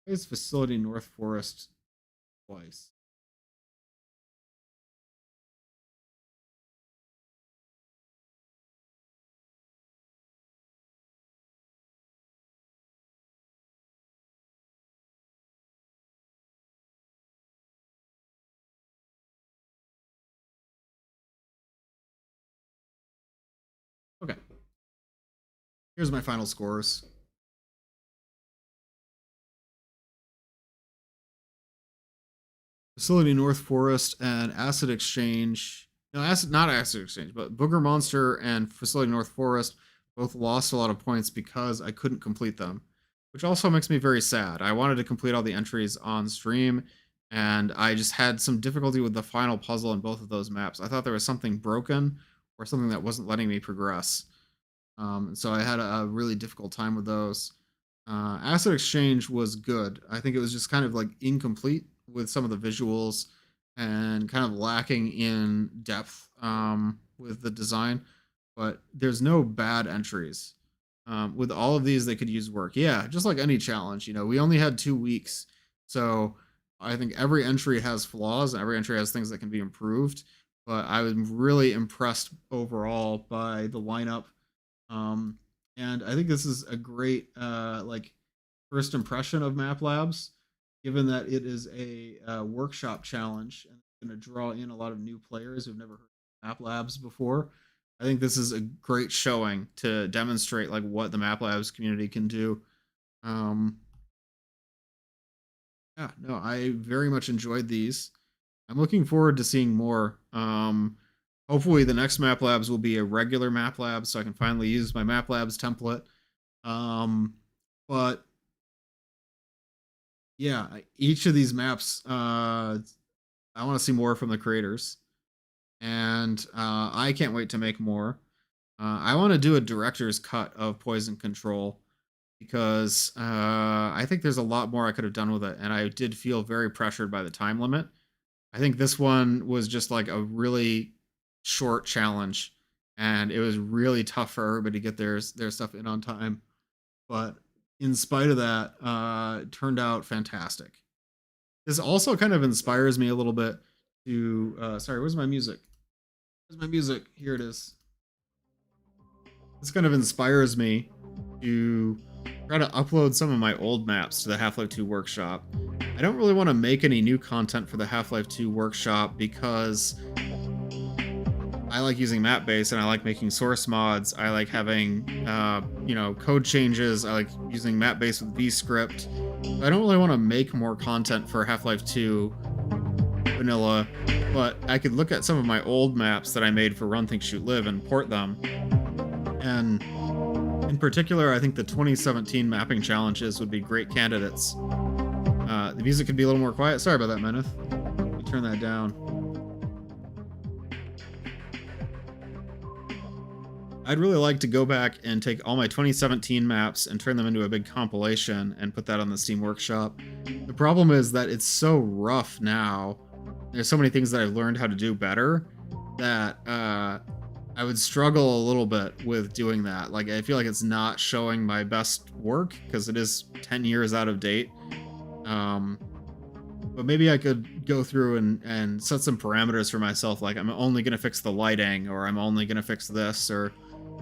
Is facility North Forest twice? Here's my final scores. Facility North Forest and Acid Exchange. No, not Acid Exchange, but Booger Monster and Facility North Forest both lost a lot of points because I couldn't complete them, which also makes me very sad. I wanted to complete all the entries on stream, and I just had some difficulty with the final puzzle in both of those maps. I thought there was something broken or something that wasn't letting me progress. So I had a really difficult time with those. Acid Exchange was good. I think it was just kind of like incomplete with some of the visuals and kind of lacking in depth with the design. But there's no bad entries. With all of these, they could use work. Yeah, just like any challenge. We only had 2 weeks. So I think every entry has flaws and every entry has things that can be improved. But I was really impressed overall by the lineup. And I think this is a great first impression of Map Labs, given that it is a workshop challenge and it's going to draw in a lot of new players who've never heard of Map Labs before. I think this is a great showing to demonstrate like what the Map Labs community can do. Yeah, no, I very much enjoyed these. I'm looking forward to seeing more. Hopefully the next Map Labs will be a regular Map Lab so I can finally use my Map Labs template. But yeah, each of these maps, I want to see more from the creators. And I can't wait to make more. I want to do a director's cut of Poison Control because I think there's a lot more I could have done with it. And I did feel very pressured by the time limit. I think this one was just like a really short challenge. And it was really tough for everybody to get their stuff in on time. But in spite of that, it turned out fantastic. This also kind of inspires me a little bit to... sorry, where's my music? Where's my music? Here it is. This kind of inspires me to try to upload some of my old maps to the Half-Life 2 workshop. I don't really want to make any new content for the Half-Life 2 workshop because I like using map base and I like making source mods. I like having, code changes. I like using map base with VScript. I don't really want to make more content for Half-Life 2 vanilla, but I could look at some of my old maps that I made for Run, Think, Shoot, Live and port them. And in particular, I think the 2017 mapping challenges would be great candidates. The music could be a little more quiet. Sorry about that, Meneth. Let me turn that down. I'd really like to go back and take all my 2017 maps and turn them into a big compilation and put that on the Steam Workshop. The problem is that it's so rough now. There's so many things that I've learned how to do better that I would struggle a little bit with doing that. Like, I feel like it's not showing my best work because it is 10 years out of date. But maybe I could go through and set some parameters for myself, like I'm only going to fix the lighting, or I'm only going to fix this, or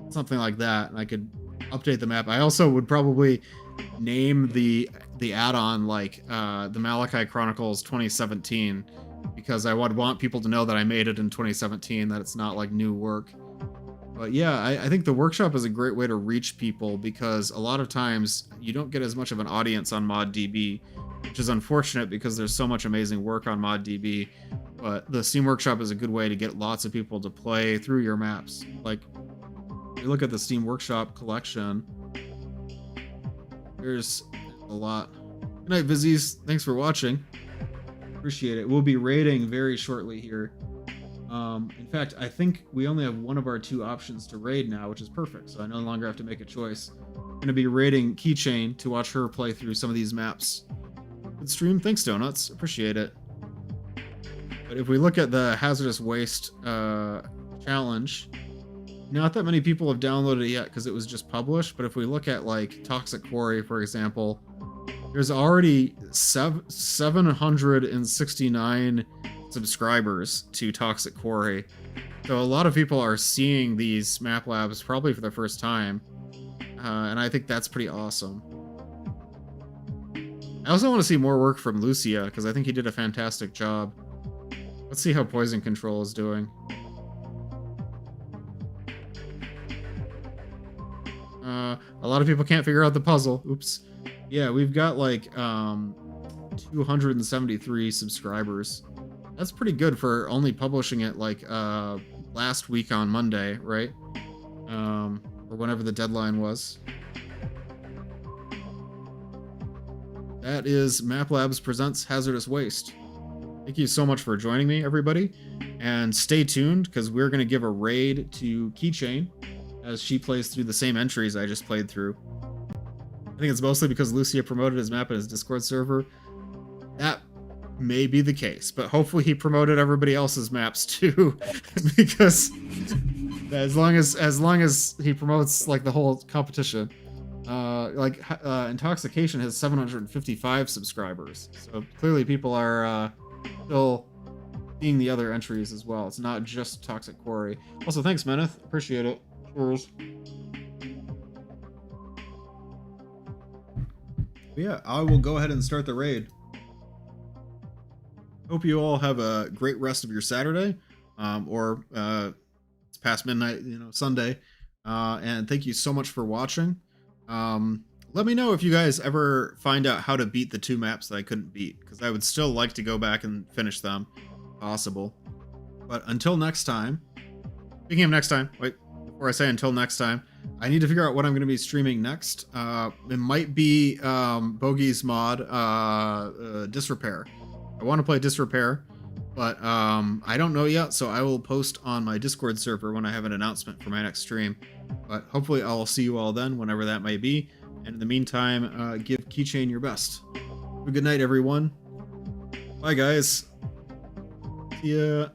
something like that, and I could update the map. I also would probably name the add-on like the Malachi Chronicles 2017, because I would want people to know that I made it in 2017, that it's not like new work. But yeah, I think the workshop is a great way to reach people, because a lot of times you don't get as much of an audience on ModDB, which is unfortunate because there's so much amazing work on ModDB. But the Steam Workshop is a good way to get lots of people to play through your maps. Like, if you look at the Steam Workshop collection, there's a lot. Good night, Vizzies. Thanks for watching. Appreciate it. We'll be raiding very shortly here. In fact, I think we only have one of our 2 options to raid now, which is perfect, so I no longer have to make a choice. I'm going to be raiding Keychain to watch her play through some of these maps. Good stream. Thanks, Donuts. Appreciate it. But if we look at the Hazardous Waste challenge, not that many people have downloaded it yet because it was just published, but if we look at like Toxic Quarry, for example, there's already 769 subscribers to Toxic Quarry. So a lot of people are seeing these map labs probably for the first time, and I think that's pretty awesome. I also want to see more work from Lucia, because I think he did a fantastic job. Let's see how Poison Control is doing. A lot of people can't figure out the puzzle. Oops. Yeah, we've got like 273 subscribers. That's pretty good for only publishing it like last week on Monday, right? Or whenever the deadline was. That is Map Labs presents Hazardous Waste. Thank you so much for joining me, everybody. And stay tuned, because we're going to give a raid to Keychain as she plays through the same entries I just played through. I think it's mostly because Lucia promoted his map in his Discord server. That may be the case, but hopefully he promoted everybody else's maps too, because as long as he promotes like the whole competition, Intoxication has 755 subscribers, so clearly people are still seeing the other entries as well. It's not just Toxic Quarry. Also, thanks, Meneth. Appreciate it. Cheers. Yeah, I will go ahead and start the raid. Hope you all have a great rest of your Saturday, or it's past midnight, Sunday. And thank you so much for watching. Let me know if you guys ever find out how to beat the 2 maps that I couldn't beat, because I would still like to go back and finish them, if possible. But until next time, speaking of next time, wait, before I say until next time, I need to figure out what I'm going to be streaming next. It might be Bogey's mod, Disrepair. I want to play Disrepair, but I don't know yet, so I will post on my Discord server when I have an announcement for my next stream. But hopefully I'll see you all then, whenever that may be. And in the meantime, give Keychain your best. Have a good night, everyone. Bye, guys. See ya.